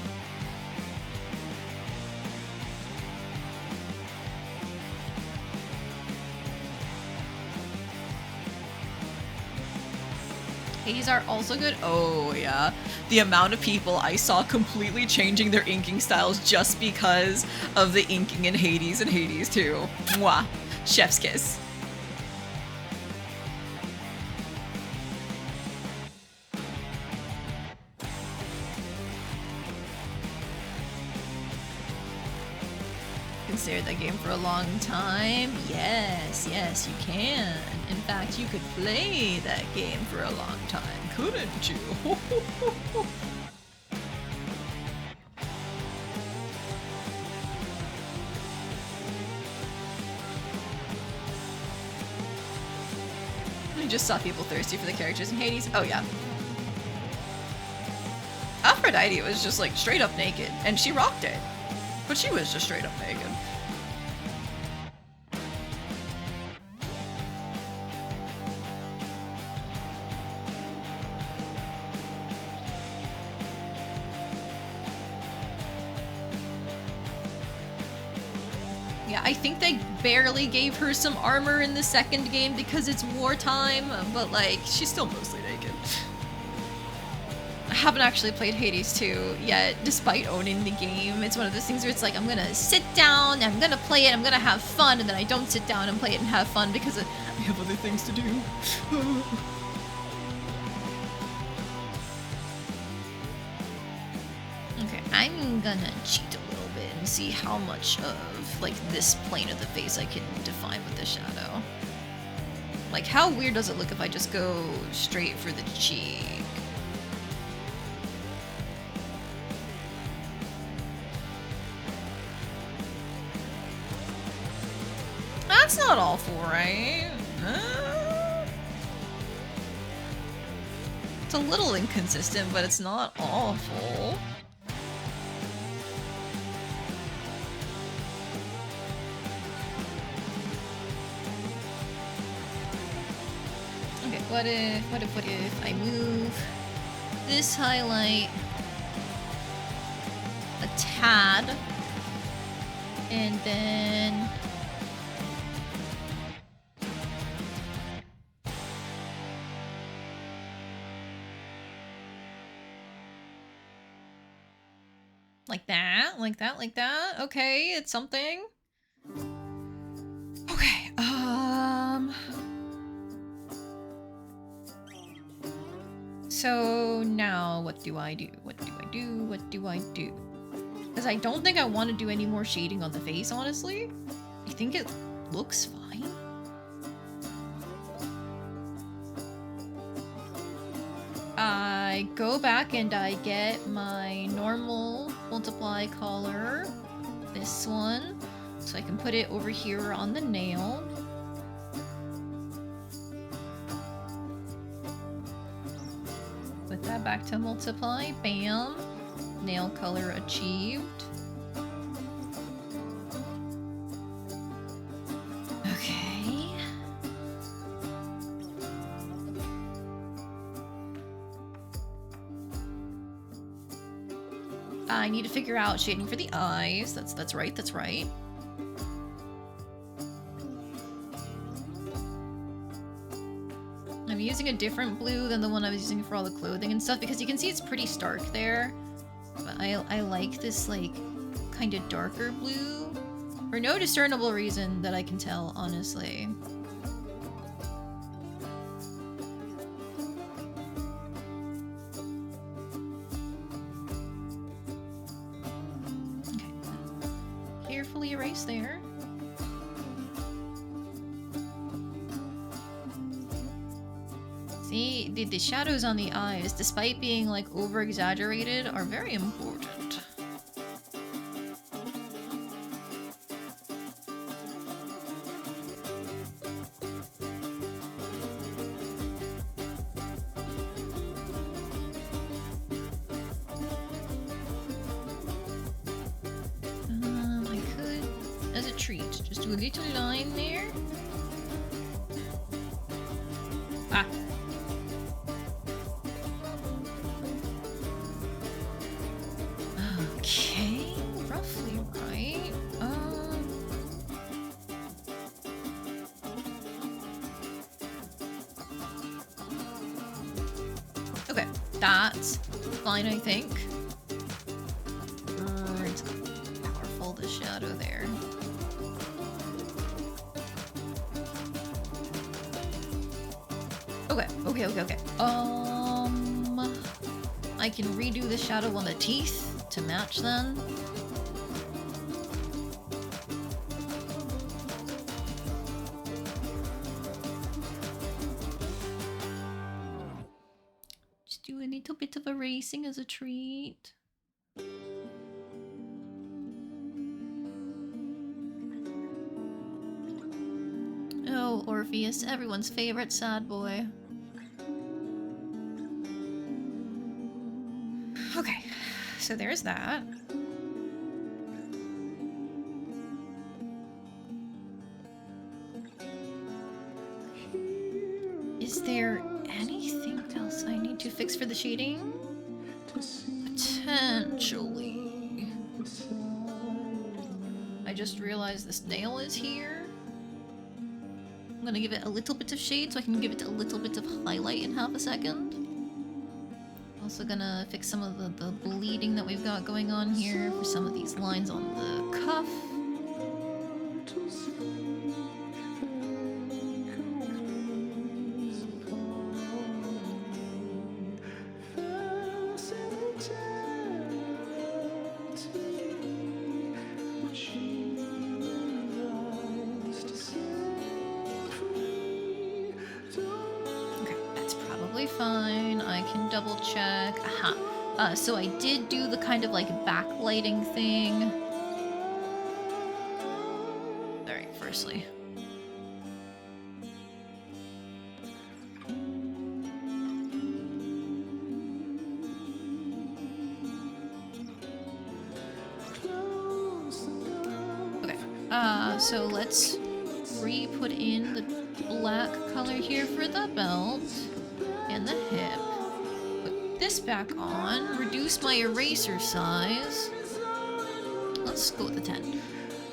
A: Hades are also good. Oh yeah. The amount of people I saw completely changing their inking styles just because of the inking in Hades and Hades 2. Mwah. Chef's kiss. Considered that game for a long time? Yes, you can. In fact, you could play that game for a long time, couldn't you? I just saw people thirsty for the characters in Hades. Oh yeah. Aphrodite was just like straight up naked, and she rocked it. But she was just straight up naked. Yeah, I think they barely gave her some armor in the second game because it's wartime, but like, she's still mostly naked. haven't actually played Hades 2 yet, despite owning the game. It's one of those things where it's like, I'm gonna sit down, I'm gonna play it, I'm gonna have fun, and then I don't sit down and play it and have fun because I have other things to do. Okay, I'm gonna cheat a little bit and see how much of, like, this plane of the face I can define with the shadow. Like, how weird does it look if I just go straight for the cheek? That's not awful, right? It's a little inconsistent, but it's not awful. Okay, what if I move this highlight a tad, and then like that, like that, like that. Okay, it's something. Okay, so now what do I do? What do I do? What do I do? Because I don't think I want to do any more shading on the face, honestly. I think it looks fine. I go back and I get my normal multiply color, this one, so I can put it over here on the nail. Put that back to multiply, bam, nail color achieved. Okay. I need to figure out shading for the eyes. That's right, that's right. I'm using a different blue than the one I was using for all the clothing and stuff because you can see it's pretty stark there. But I like this, like, kind of darker blue. For no discernible reason that I can tell, honestly. Carefully erase there. See, the shadows on the eyes, despite being like over-exaggerated, are very important. Just do a little line there. Ah. Okay, roughly right. Okay, that's fine, I think. It's powerful, the shadow there. Okay. I can redo the shadow on the teeth to match then. Just do a little bit of erasing as a treat. Oh, Orpheus, everyone's favorite sad boy. Okay, so there's that. Is there anything else I need to fix for the shading? Potentially. I just realized this nail is here. I'm gonna give it a little bit of shade so I can give it a little bit of highlight in half a second. Also gonna fix some of the bleeding that we've got going on here for some of these lines on the cuff. Fine, I can double check. Aha. So I did do the kind of like backlighting thing. Alright, firstly. Okay, so let's re-put in the black color here for the belt. And the hip. Put this back on. Reduce my eraser size. Let's go with the 10.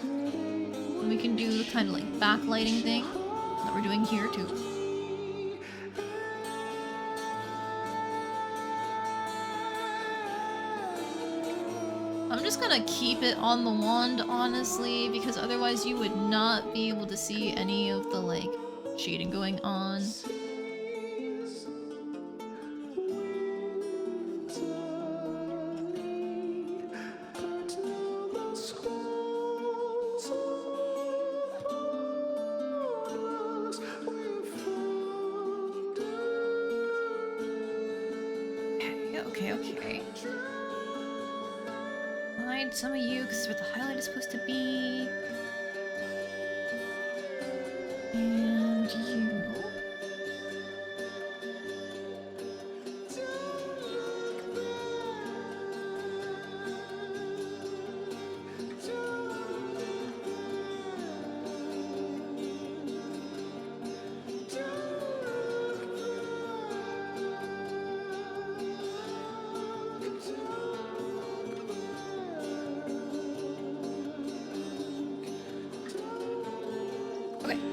A: And we can do the kind of like backlighting thing that we're doing here too. I'm just gonna keep it on the wand, honestly, because otherwise you would not be able to see any of the like shading going on. Okay. Hide some of you, because what the highlight is supposed to be. And you.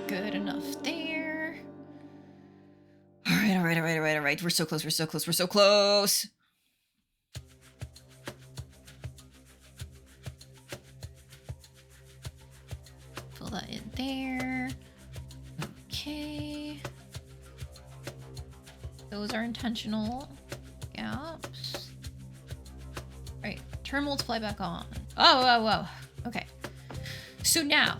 A: Good enough there. Alright. We're so close. Fill that in there. Okay. Those are intentional gaps. Alright, turn multiply back on. Oh. Okay. So now,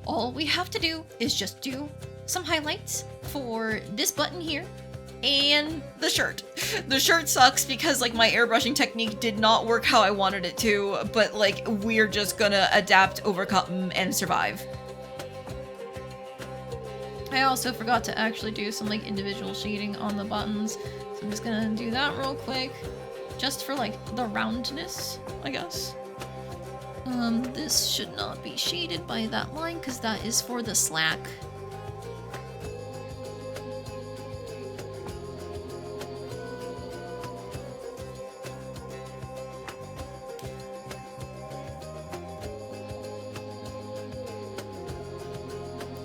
A: all we have to do is just do some highlights for this button here and the shirt. The shirt sucks because like my airbrushing technique did not work how I wanted it to, but like we're just gonna adapt, overcome, and survive. I also forgot to actually do some like individual shading on the buttons, so I'm just gonna do that real quick, just for like the roundness, I guess. This should not be shaded by that line because that is for the slack.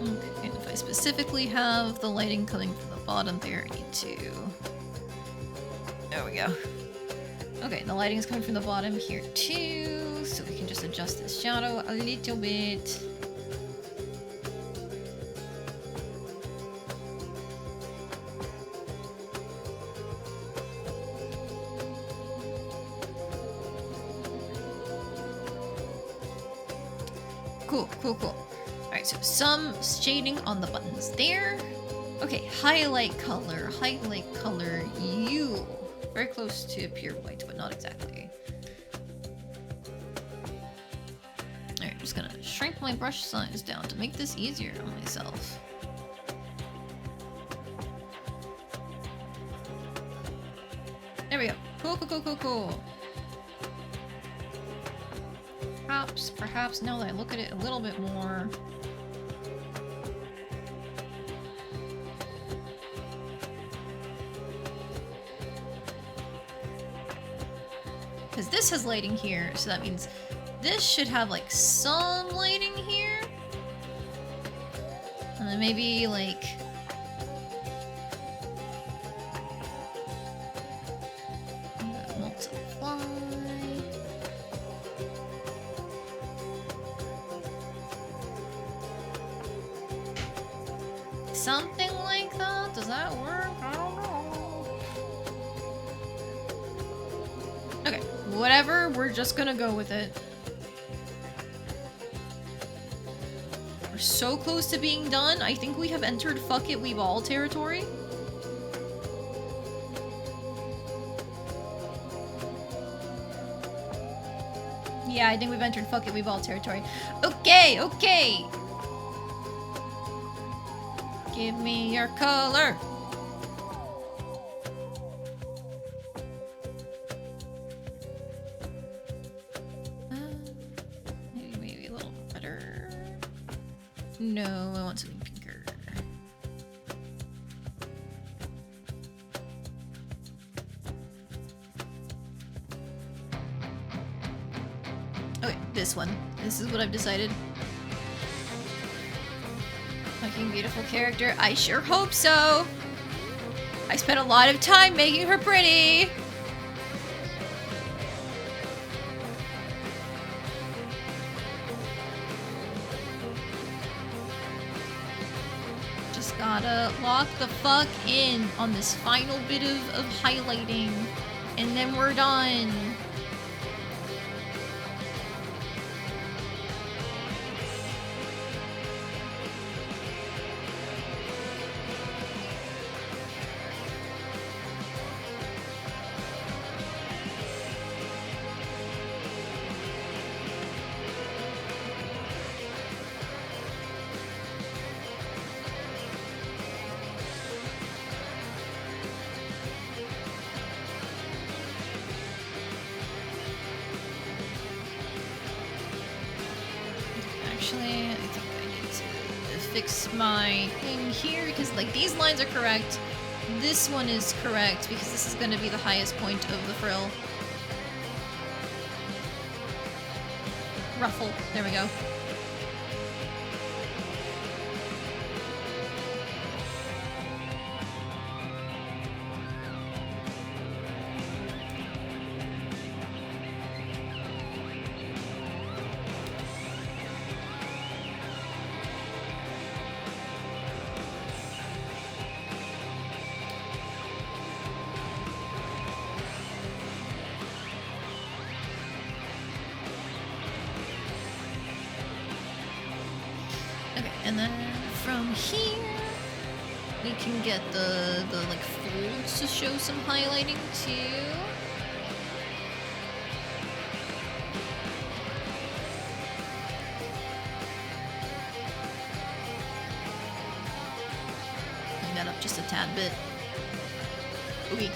A: Okay, and if I specifically have the lighting coming from the bottom there, I need to... There we go. Okay, the lighting is coming from the bottom here too, so we can just adjust this shadow a little bit. Cool. Alright, so some shading on the buttons there. Okay, highlight color, you. Very close to pure white, but not exactly. Alright, I'm just gonna shrink my brush size down to make this easier on myself. There we go. Cool. Perhaps now that I look at it a little bit more. Because this has lighting here, so that means this should have like some lighting here. And then maybe like... something like that? Does that work? I don't know. Okay, whatever, we're just gonna go with it. We're so close to being done. I think we have entered fuck it, we've all territory. Yeah, I think we've entered fuck it, we've all territory. Okay, okay. Give me your color. Maybe a little better. No, I want something pinker. Okay, this one. This is what I've decided. Fucking beautiful character. I sure hope so. I spent a lot of time making her pretty. Just gotta lock the fuck in on this final bit of highlighting. And then we're done. Actually, I think I need to fix my thing here because, like, these lines are correct. This one is correct because this is going to be the highest point of the frill. Ruffle. There we go. Okay, and then from here we can get the like folds to show some highlighting too. Bring that up just a tad bit. Okay.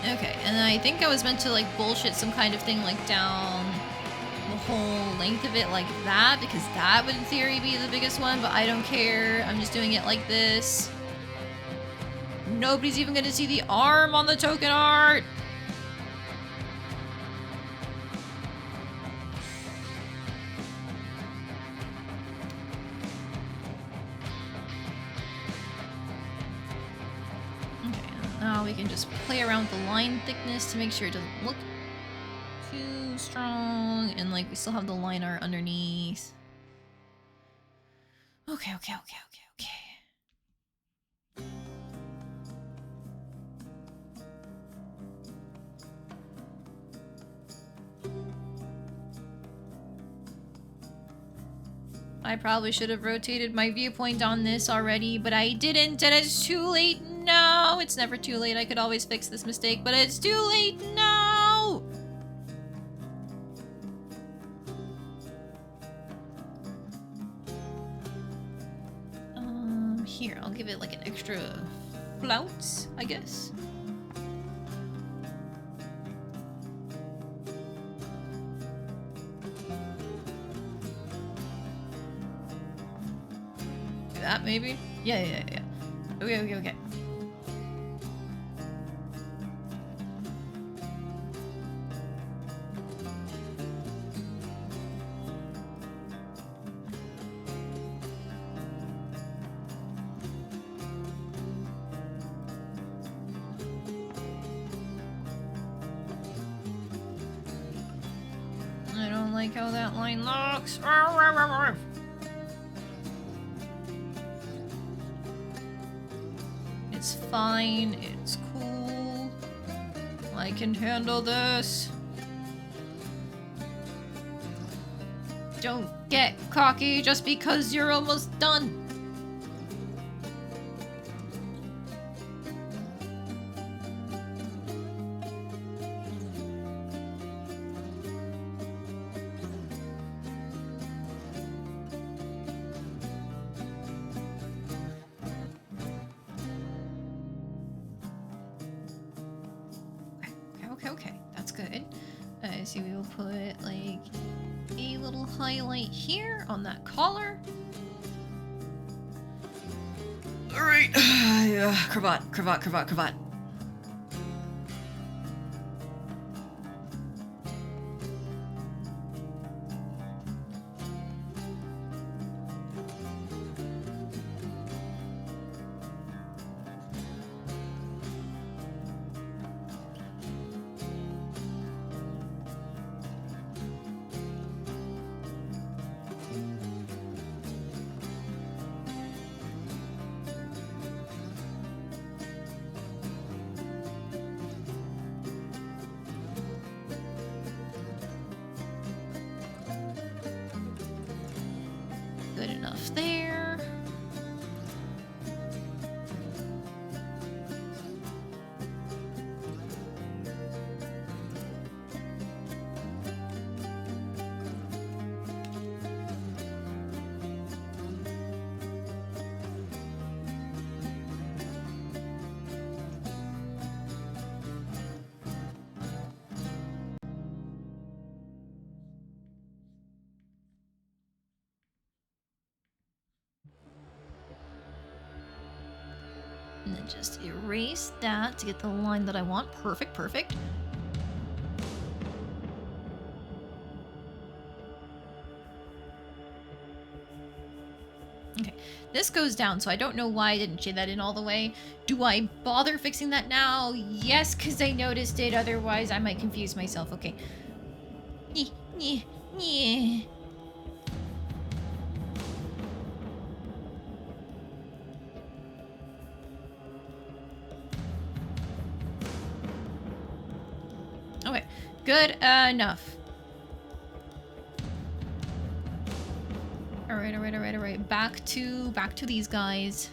A: Okay, and I think I was meant to like bullshit some kind of thing like down the whole length of it like that, because that would in theory be the biggest one, but I don't care. I'm just doing it like this. Nobody's even gonna see the arm on the token art. Now we can just play around with the line thickness to make sure it doesn't look too strong, and like we still have the line art underneath. Okay. I probably should have rotated my viewpoint on this already, but I didn't, and it's too late now. It's never too late. I could always fix this mistake, but it's too late now. Here, I'll give it like an extra flout, I guess. That maybe? Yeah. Okay, okay, okay. I don't like how that line looks. It's fine. It's cool. I can handle this. Don't get cocky just because you're almost done. Okay, that's good. So we will put like a little highlight here on that collar. All right, cravat. Good enough there. And then just erase that to get the line that I want. Perfect. Okay, this goes down, so I don't know why I didn't shade that in all the way. Do I bother fixing that now? Yes, because I noticed it. Otherwise, I might confuse myself. Okay. Okay, good enough. All right. Back to these guys.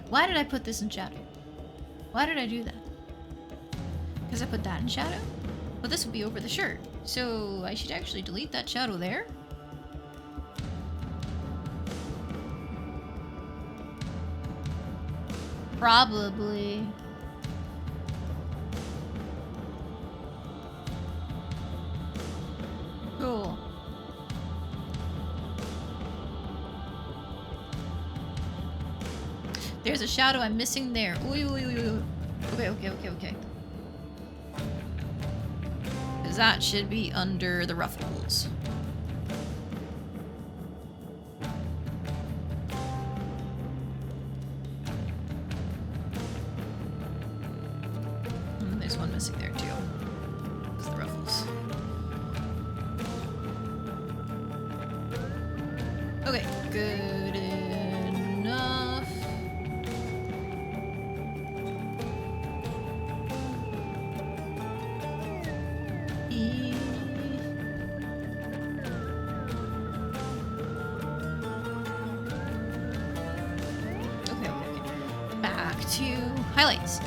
A: Why did I put this in shadow? Why did I do that? Because I put that in shadow? Well, this would be over the shirt. So I should actually delete that shadow there. Probably. Cool. There's a shadow I'm missing there. Ooh. Okay. Because that should be under the ruffles. There's one missing there too. It's the ruffles. Okay, good enough. Okay. Back to highlights.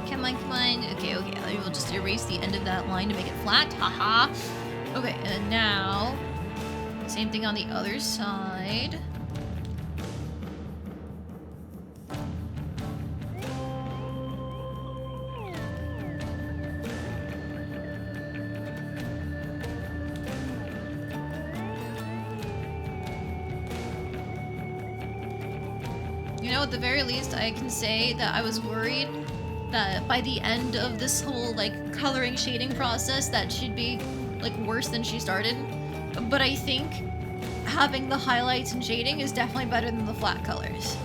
A: Come on, come on. Okay, okay. We'll just erase the end of that line to make it flat. Haha. Okay, and then now, same thing on the other side. You know, at the very least, I can say that I was worried that by the end of this whole, like, coloring shading process, that she'd be, like, worse than she started. But I think having the highlights and shading is definitely better than the flat colors.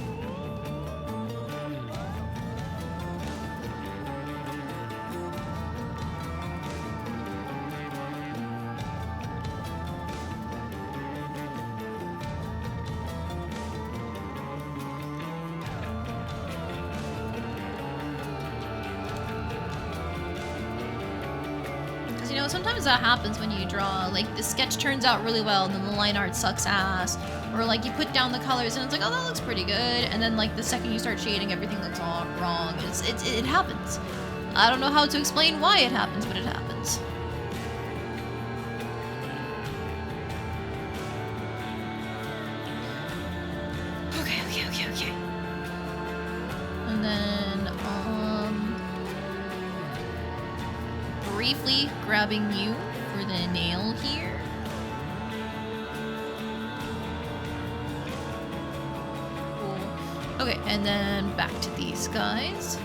A: You know, sometimes that happens when you draw, like, the sketch turns out really well and then the line art sucks ass, or like you put down the colors and it's like, oh, that looks pretty good, and then like the second you start shading, everything looks all wrong. It happens. I don't know how to explain why it happens, but it happens. Okay. And then briefly grabbing you for the nail here. Cool. Okay, and then back to these guys.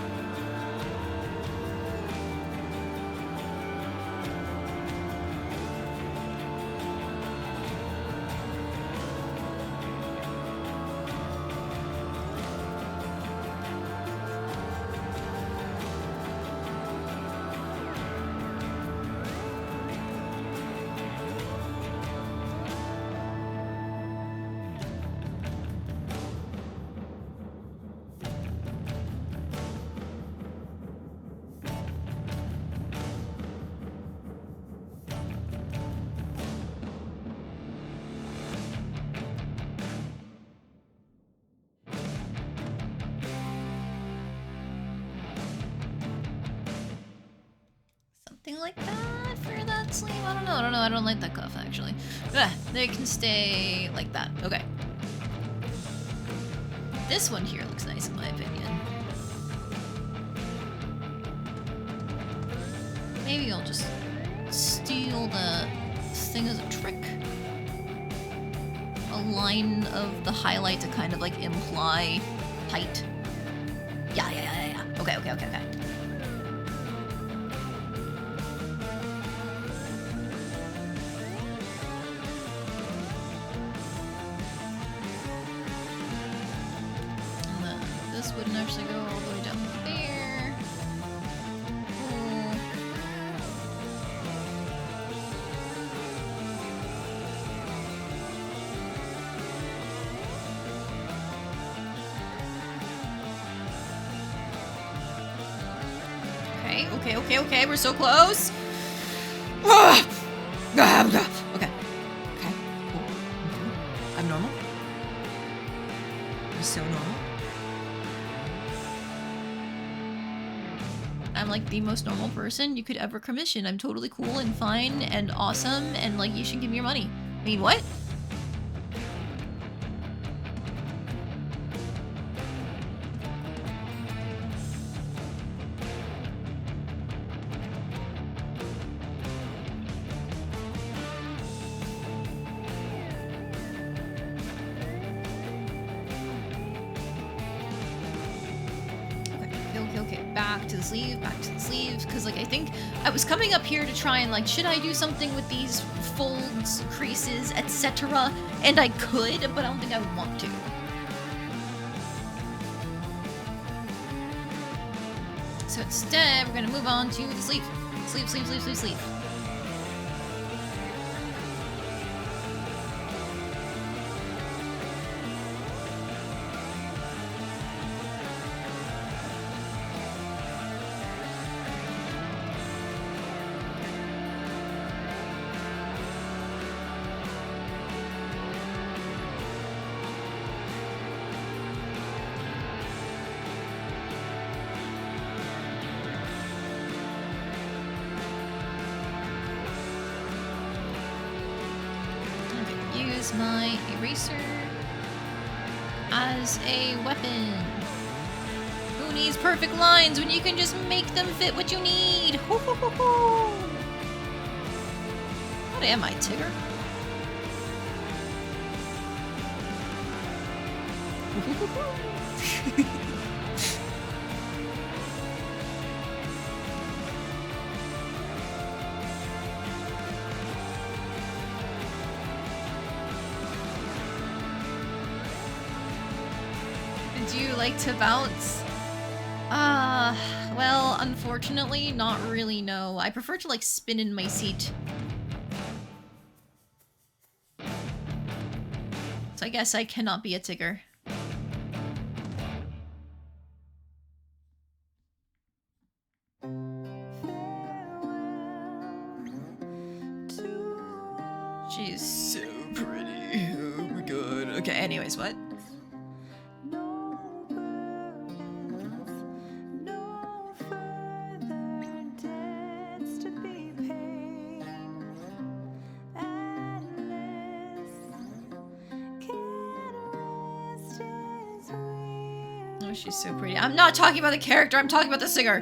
A: Something like that for that sleeve. I don't know. I don't like that cuff actually. They can stay like that. Okay. This one here looks nice in my opinion. Maybe I'll just steal the thing as a trick. A line of the highlight to kind of like imply height. Yeah. Okay. And then this wouldn't actually go all the way down there. Cool. Okay, we're so close. Okay, cool. I'm normal. I'm so normal. I'm like the most normal person you could ever commission. I'm totally cool and fine and awesome and like you should give me your money. I mean, what? Okay, back to the sleeve, because like I think I was coming up here to try and like, should I do something with these folds, creases, etc. And I could, but I don't think I would want to. So instead, we're gonna move on to the sleeve. Sleeve. use my eraser as a weapon. Who needs perfect lines when you can just make them fit what you need? Hoo hoo hoo hoo! What am I, Tigger? Hoo hoo hoo hoo! Do you like to bounce? Well, unfortunately, not really, no. I prefer to, like, spin in my seat. So I guess I cannot be a Tigger. She's so pretty. Oh my god. Okay, anyways, what? Oh, she's so pretty. I'm not talking about the character, I'm talking about the singer.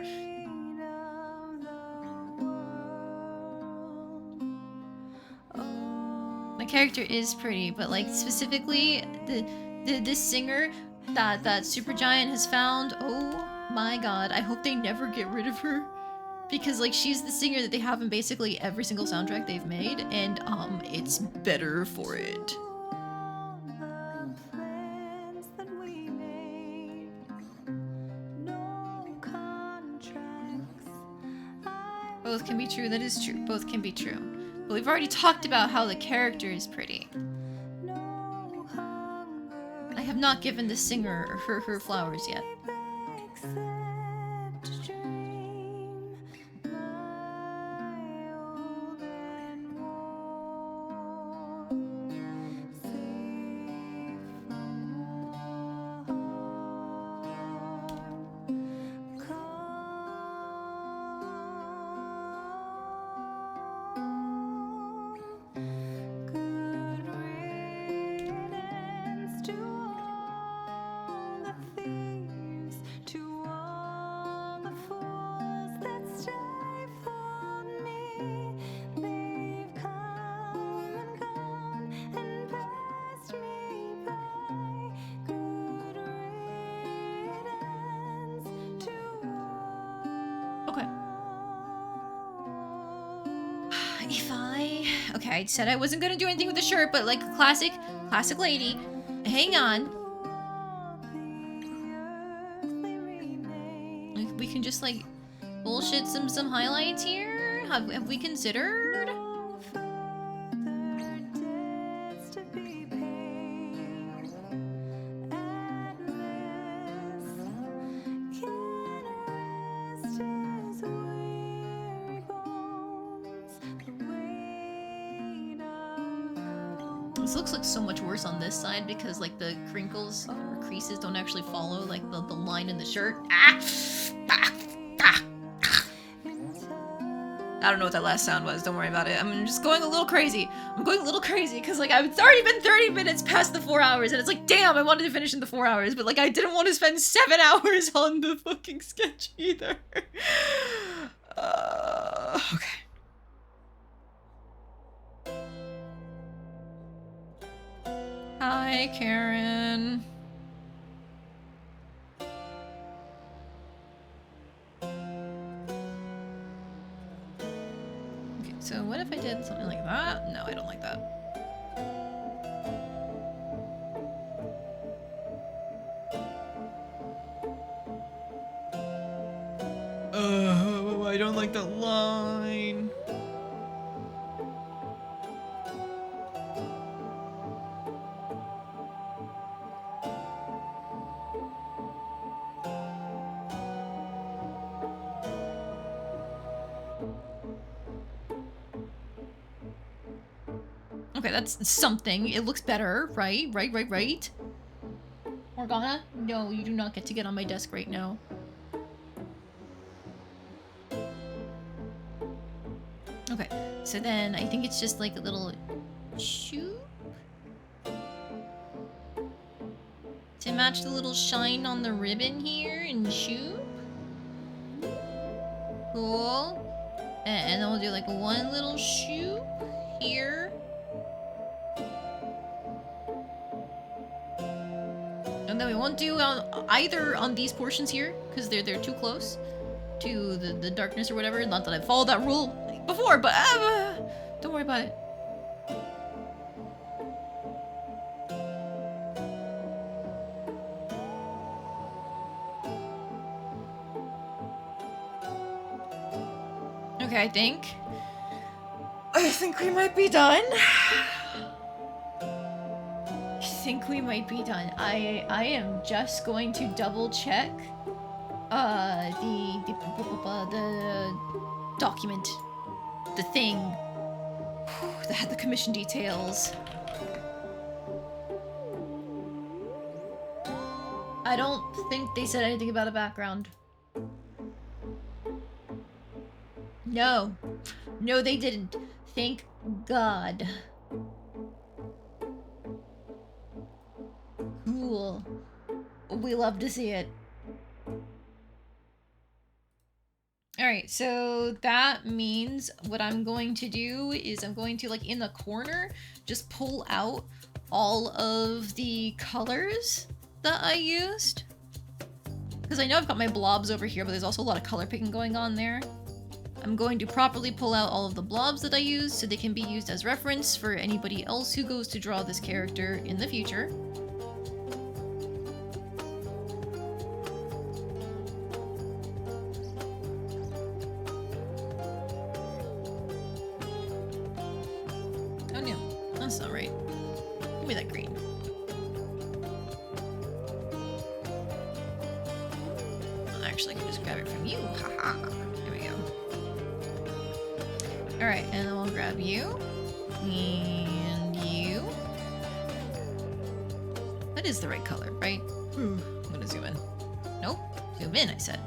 A: The character is pretty, but like specifically the singer that Supergiant has found, oh my god, I hope they never get rid of her. Because like she's the singer that they have in basically every single soundtrack they've made, and it's better for it. Both can be true, that is true. Both can be true. But we've already talked about how the character is pretty. I have not given the singer her flowers yet. Okay, I said I wasn't gonna do anything with the shirt, but like a classic lady. Hang on. We can just like bullshit some highlights here. Have we considered? This looks like so much worse on this side because like the crinkles or creases don't actually follow like the line in the shirt. I don't know what that last sound was, don't worry about it. I'm just going a little crazy. I'm going a little crazy because like it's already been 30 minutes past the 4 hours and it's like, damn, I wanted to finish in the 4 hours, but like I didn't want to spend 7 hours on the fucking sketch either. Okay. Hi, Karen. Okay, so what if I did something like that? No, I don't like that. I don't like that line. Okay, that's something. It looks better, right? Right. Morgana? No, you do not get to get on my desk right now. Okay, so then I think it's just like a little shoot. match the little shine on the ribbon here and shoot. Cool. And then we'll do like one little shoot here. And then we won't do either on these portions here, because they're too close to the darkness or whatever. Not that I've followed that rule before, but don't worry about it. Okay, I think we might be done. I am just going to double check the document, the thing that had the commission details. I don't think they said anything about a background. No, they didn't. Thank God. Cool. We love to see it. Alright, so that means what I'm going to do is I'm going to, like, in the corner, just pull out all of the colors that I used. Because I know I've got my blobs over here, but there's also a lot of color picking going on there. I'm going to properly pull out all of the blobs that I used so they can be used as reference for anybody else who goes to draw this character in the future. Oh no, that's not right. Give me that green. Actually, I can just grab it from you. Haha. There we go. Alright, and then we'll grab you. And you. That is the right color, right? I'm gonna zoom in. Nope. Zoom in, I said.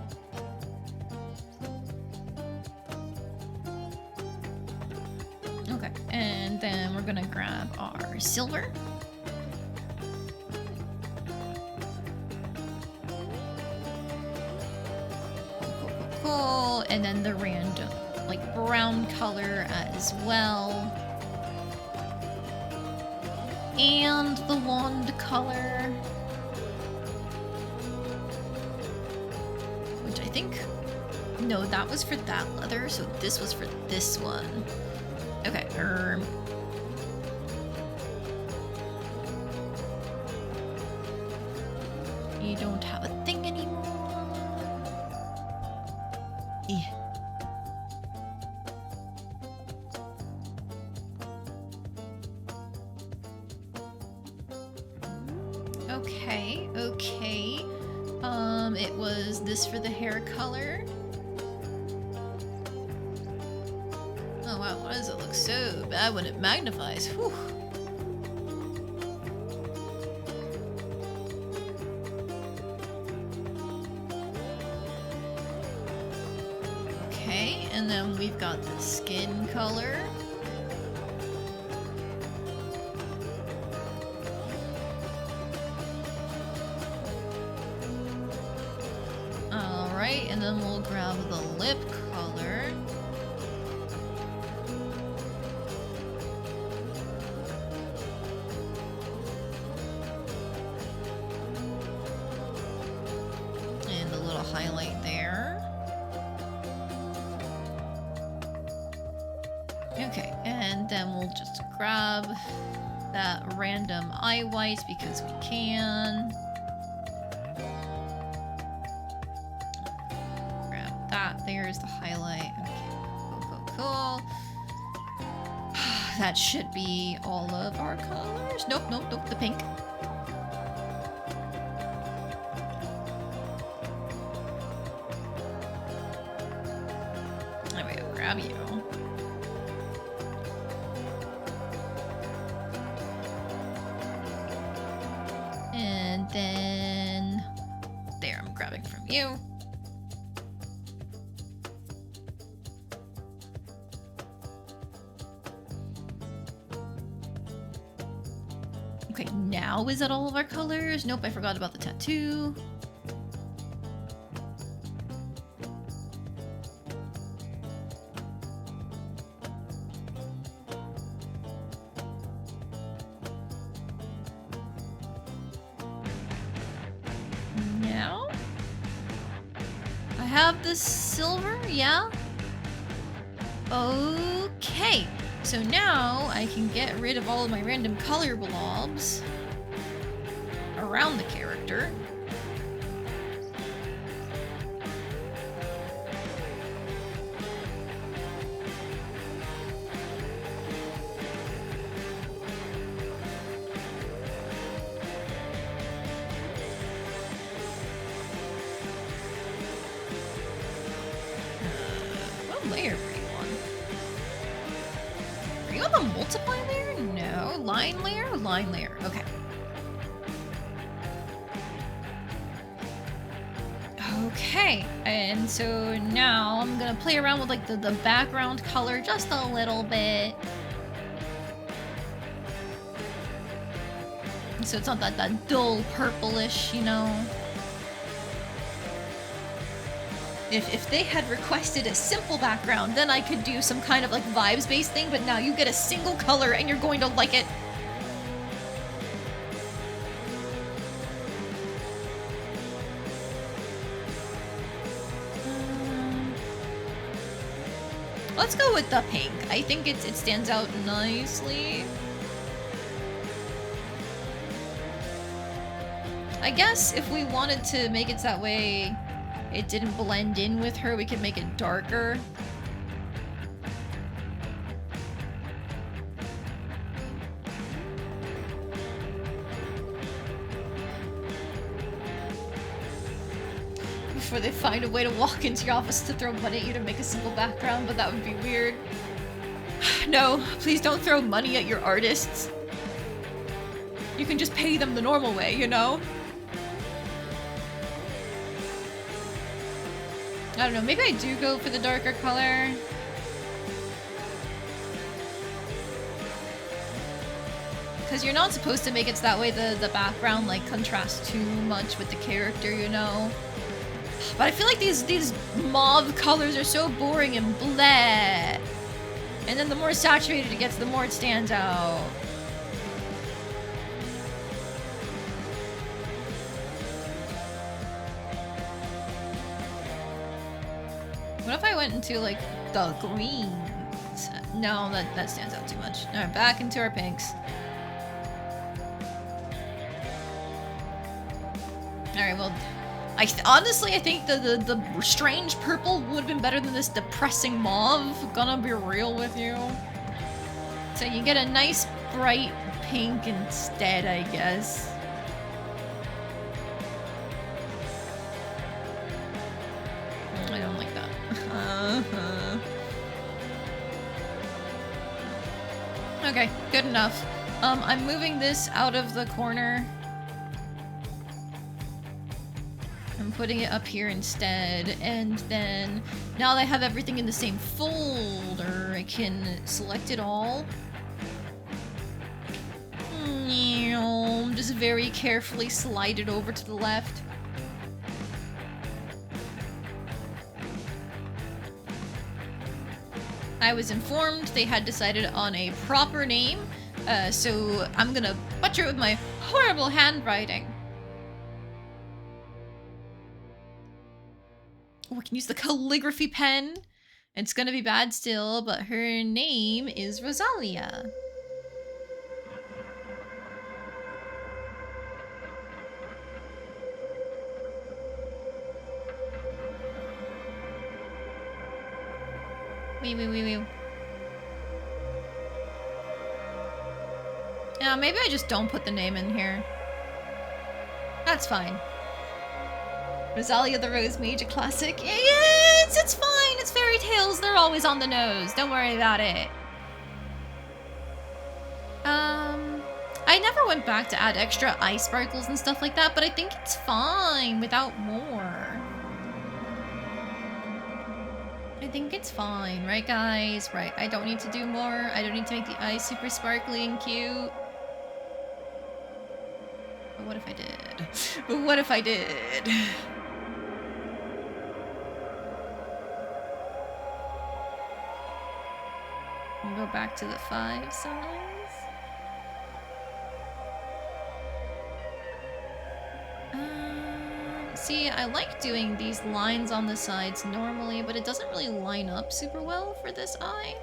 A: Okay, and then we're gonna grab our silver. Cool, and then the random, like, brown color as well. And the wand color. Which I think... No, that was for that leather, so this was for this one. Okay, You don't have a thing anymore. Yeah. Okay. It was this for the hair color. Oh wow, why does it look so bad when it magnifies? Whew. Okay, and then we've got the skin color. Alright, and then we'll grab the lip color. And the little highlight there. Okay, and then we'll just grab that random eye white because we can. Grab that. There's the highlight. Okay, cool. That should be all of our colors. Nope, the pink. There we go, grab you. And then there, I'm grabbing from you. Okay, now is that all of our colors? Nope, I forgot about the tattoo. Now? I have the silver, yeah? Okay, so now I can get rid of all of my random color blobs around the character. What layer were you on? Are you on the multiply layer? No. Line layer? Line layer. Okay. Okay, and so now I'm gonna play around with like the background color just a little bit. So it's not that dull purplish, you know. If they had requested a simple background, then I could do some kind of like vibes-based thing, but now you get a single color and you're going to like it. Let's go with the pink. I think it stands out nicely. I guess if we wanted to make it that way it didn't blend in with her, we could make it darker. Before they find a way to walk into your office to throw money at you to make a simple background, but that would be weird. No, please don't throw money at your artists. You can just pay them the normal way, you know? I don't know, maybe I do go for the darker color. Because you're not supposed to make it so that way the background like contrasts too much with the character, you know? But I feel like these mauve colors are so boring and bleh. And then the more saturated it gets, the more it stands out. What if I went into like the greens? No, that stands out too much. Alright, back into our pinks. Alright, well, honestly, I think the strange purple would have been better than this depressing mauve. Gonna be real with you. So you get a nice bright pink instead, I guess. I don't like that. Okay, good enough. I'm moving this out of the corner. I'm putting it up here instead, and then now that I have everything in the same folder, I can select it all. Just very carefully slide it over to the left. I was informed they had decided on a proper name, so I'm gonna butcher it with my horrible handwriting. Oh, I can use the calligraphy pen. It's gonna be bad still, but her name is Rosalia. Wee. Yeah, maybe I just don't put the name in here. That's fine. Rosalia the Rose Mage, a classic. Yeah, it's fine. It's fairy tales. They're always on the nose. Don't worry about it. I never went back to add extra eye sparkles and stuff like that, but I think it's fine without more. I think it's fine, right guys? Right, I don't need to do more. I don't need to make the eyes super sparkly and cute. what if I did? But what if I did? We'll go back to the 5 size. See, I like doing these lines on the sides normally, but it doesn't really line up super well for this eye.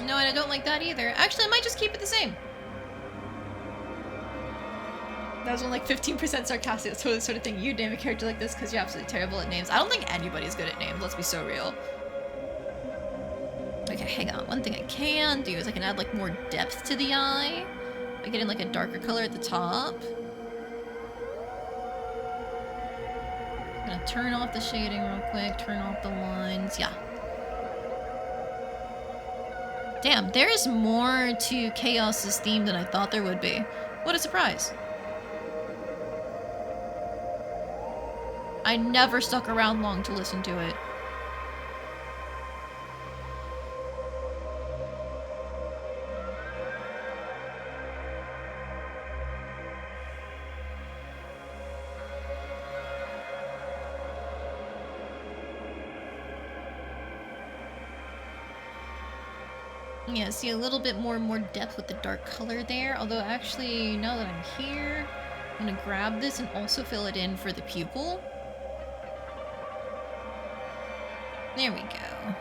A: No, and I don't like that either. Actually, I might just keep it the same. That was only like 15% sarcastic. That's the sort of thing you'd name a character like this because you're absolutely terrible at names. I don't think anybody's good at names, let's be so real. Okay, hang on. One thing I can do is I can add like more depth to the eye by getting like a darker color at the top. I'm gonna turn off the shading real quick, turn off the lines. Yeah. Damn, there's more to Chaos's theme than I thought there would be. What a surprise. I never stuck around long to listen to it. Yeah, see a little bit more depth with the dark color there. Although actually, now that I'm here, I'm gonna grab this and also fill it in for the pupil. There we go.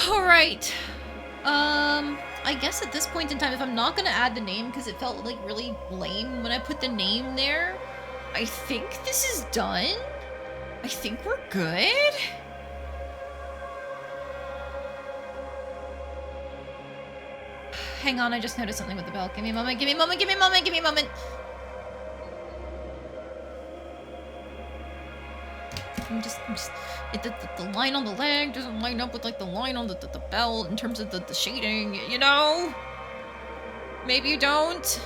A: All right. I guess at this point in time, if I'm not gonna add the name because it felt like really lame when I put the name there, I think this is done. I think we're good. Hang on, I just noticed something with the bell. Give me a moment, give me a moment, give me a moment, give me a moment. The line on the leg doesn't line up with like the line on the bell in terms of the shading, you know? Maybe you don't.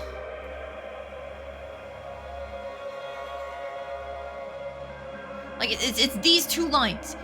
A: Like it's these two lines.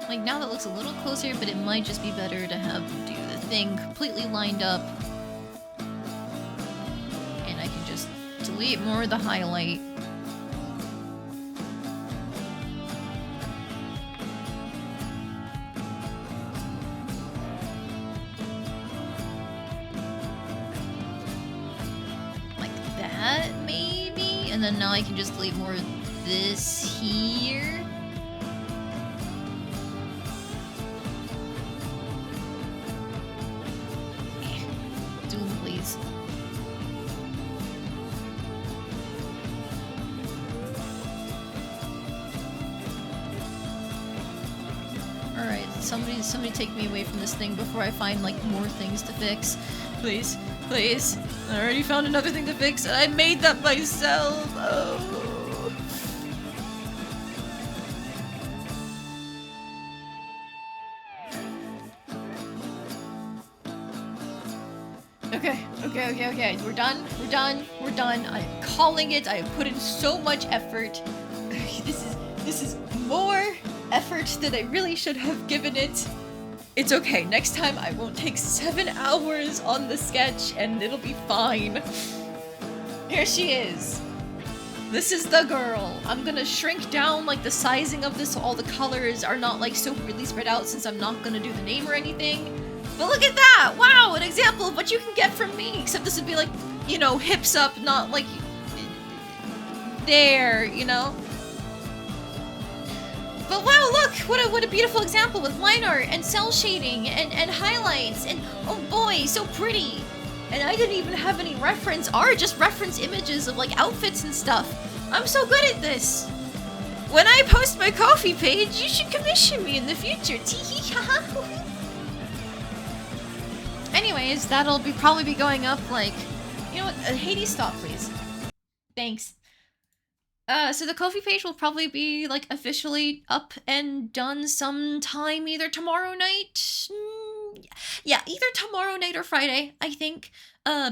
A: Like now that looks a little closer, but it might just be better to have them do the thing completely lined up. And I can just delete more of the highlight. Like that, maybe? And then now I can just delete more of this here. Somebody take me away from this thing before I find like more things to fix. Please, please. I already found another thing to fix and I made that myself. Oh. Okay. We're done. I'm calling it. I have put in so much effort. This is more effort that I really should have given it. It's okay. Next time I won't take 7 hours on the sketch and it'll be fine. Here she is. This is the girl. I'm gonna shrink down like the sizing of this so all the colors are not like so really spread out since I'm not gonna do the name or anything. But look at that! Wow, an example of what you can get from me. Except this would be like, you know, hips up, not like there, you know? But wow, look! What a beautiful example with line art and cell shading and highlights and oh boy, so pretty! And I didn't even have any reference art, just reference images of like outfits and stuff. I'm so good at this! When I post my Ko-fi page, you should commission me in the future. Anyways, that'll probably be going up like, you know what? Hades, stop, please. Thanks. So the Ko-fi page will probably be like officially up and done sometime either tomorrow night. Yeah, either tomorrow night or Friday, I think.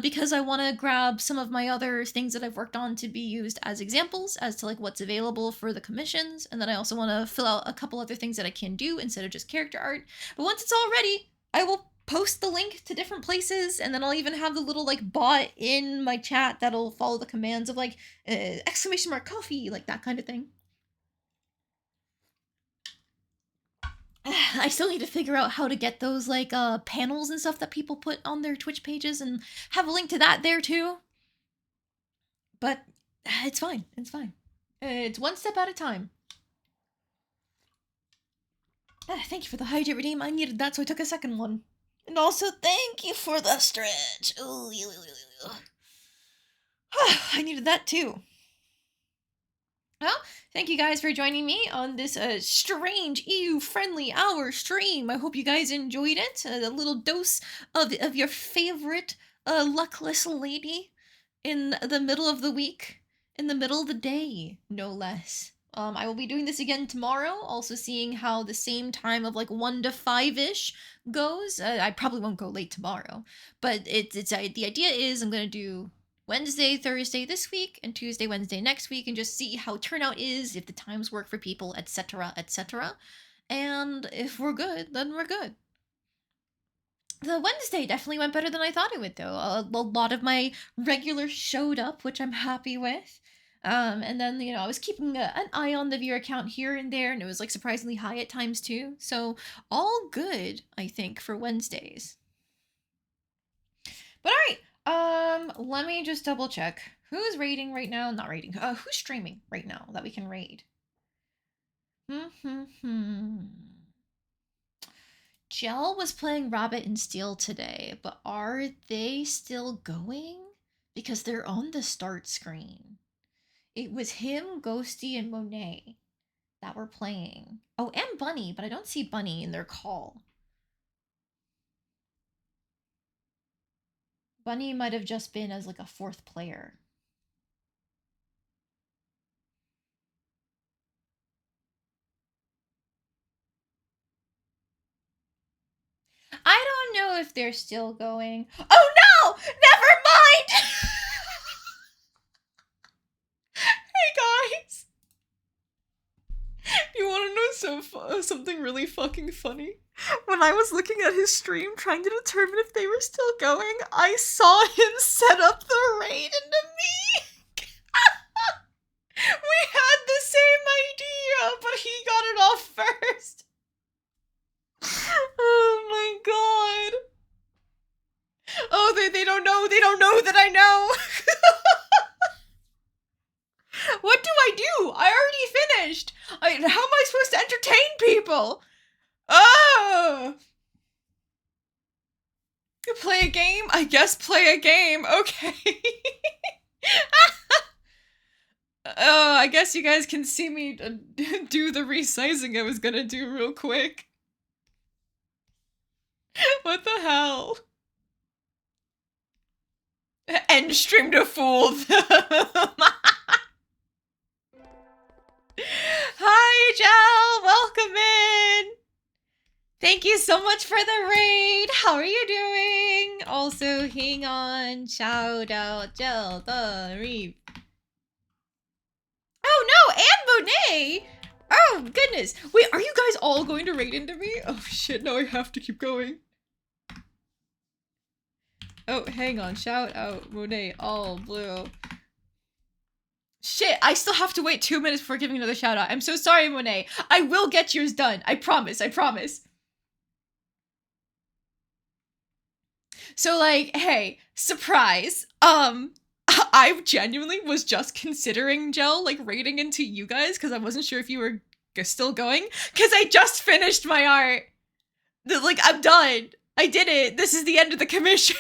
A: Because I want to grab some of my other things that I've worked on to be used as examples as to like what's available for the commissions, and then I also want to fill out a couple other things that I can do instead of just character art. But once it's all ready, I will post the link to different places, and then I'll even have the little like bot in my chat that'll follow the commands of like !coffee, like that kind of thing. I still need to figure out how to get those like panels and stuff that people put on their Twitch pages and have a link to that there too. But it's fine. It's fine. It's one step at a time. Thank you for the hydrate redeem. I needed that, so I took a second one. And also thank you for the stretch. Ooh, I needed that too. Well, thank you guys for joining me on this strange EU-friendly hour stream. I hope you guys enjoyed it. A little dose of your favorite luckless lady in the middle of the week, in the middle of the day, no less. I will be doing this again tomorrow, also seeing how the same time of like 1 to 5-ish goes. I probably won't go late tomorrow, but the idea is I'm going to do Wednesday, Thursday this week, and Tuesday, Wednesday next week, and just see how turnout is, if the times work for people, etc., etc. And if we're good, then we're good. The Wednesday definitely went better than I thought it would, though. A lot of my regulars showed up, which I'm happy with. And then, you know, I was keeping an eye on the viewer count here and there, and it was like surprisingly high at times too. So all good, I think, for Wednesdays. But all right. Let me just double check. Who's raiding right now? Not raiding. Who's streaming right now that we can raid? Gel was playing Rabbit and Steel today, but are they still going? Because they're on the start screen. It was him, Ghosty, and Monet that were playing. Oh, and Bunny, but I don't see Bunny in their call. Bunny might have just been as like a 4th player. I don't know if they're still going. Oh no! Never mind! Hey guys! You wanna know something really fucking funny? When I was looking at his stream trying to determine if they were still going, I saw him set up the raid into me! We had the same idea, but he got it off first! Oh my god! Oh, they don't know that I know! What do I do? I already finished! How am I supposed to entertain people? Oh! Play a game? I guess play a game. Okay. Oh, I guess you guys can see me do the resizing I was gonna do real quick. What the hell? End stream to fool them. Hi, Jel! Welcome in! Thank you so much for the raid! How are you doing? Also, hang on. Shout out, Jel the Reap. Oh no, and Monet! Oh, goodness. Wait, are you guys all going to raid into me? Oh shit, no, I have to keep going. Oh, hang on. Shout out, Monet, all blue. Shit, I still have to wait 2 minutes before giving another shout out. I'm so sorry, Monet. I will get yours done. I promise, I promise. So like, hey, surprise. I genuinely was just considering Gel like raiding into you guys because I wasn't sure if you were still going? Because I just finished my art. Like, I'm done. I did it. This is the end of the commission.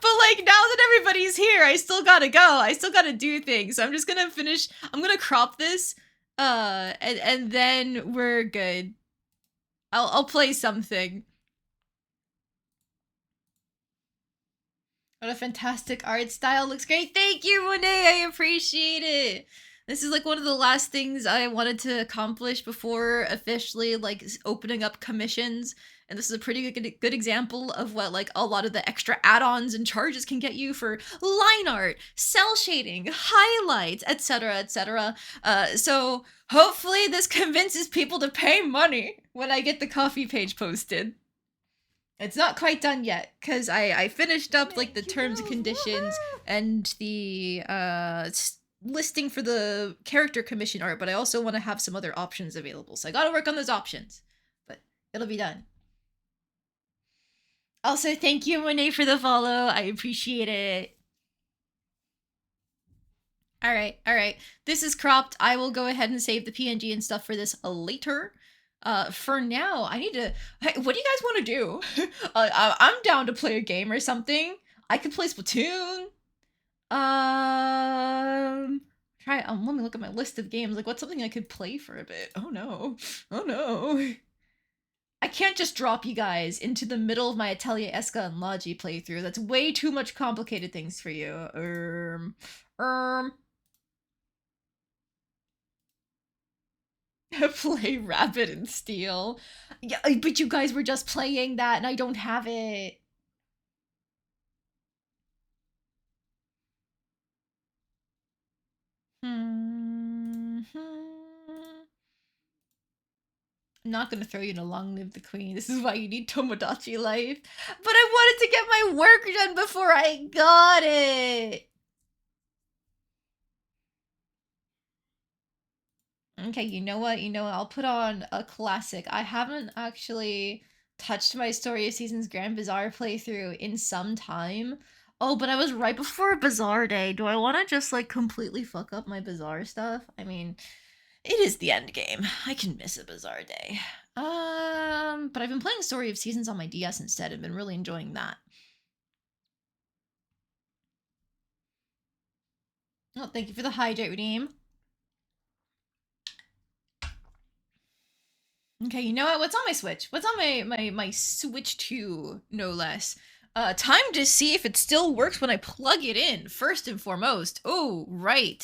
A: But like, now that everybody's here, I still gotta go. I still gotta do things. So I'm just gonna finish. I'm gonna crop this, and then we're good. I'll play something. What a fantastic art style. Looks great. Thank you, Monet. I appreciate it. This is like one of the last things I wanted to accomplish before officially like opening up commissions. And this is a pretty good example of what like a lot of the extra add-ons and charges can get you for line art, cell shading, highlights, etc., etc. So hopefully this convinces people to pay money when I get the coffee page posted. It's not quite done yet, because I finished up, like, the terms and conditions and the, listing for the character commission art, but I also want to have some other options available, so I gotta work on those options. But it'll be done. Also, thank you, Monet, for the follow. I appreciate it. Alright. This is cropped. I will go ahead and save the PNG and stuff for this later. For now, I need to. Hey, what do you guys want to do? I'm down to play a game or something. I could play Splatoon. Let me look at my list of games. Like, what's something I could play for a bit? Oh no. I can't just drop you guys into the middle of my Atelier Esca and Logi playthrough. That's way too much complicated things for you. Play Rabbit and Steel. Yeah, but you guys were just playing that and I don't have it. I'm not gonna throw you in a Long Live the Queen. This is why you need Tomodachi Life. But I wanted to get my work done before I got it. Okay, you know what? I'll put on a classic. I haven't actually touched my Story of Seasons Grand Bazaar playthrough in some time. Oh, but I was right before Bazaar Day. Do I want to just, like, completely fuck up my Bazaar stuff? I mean, it is the end game. I can miss a Bazaar Day. But I've been playing Story of Seasons on my DS instead and been really enjoying that. Oh, thank you for the hydrate redeem. Okay, you know what? What's on my Switch? What's on my Switch 2, no less? Time to see if it still works when I plug it in, first and foremost. Oh, right.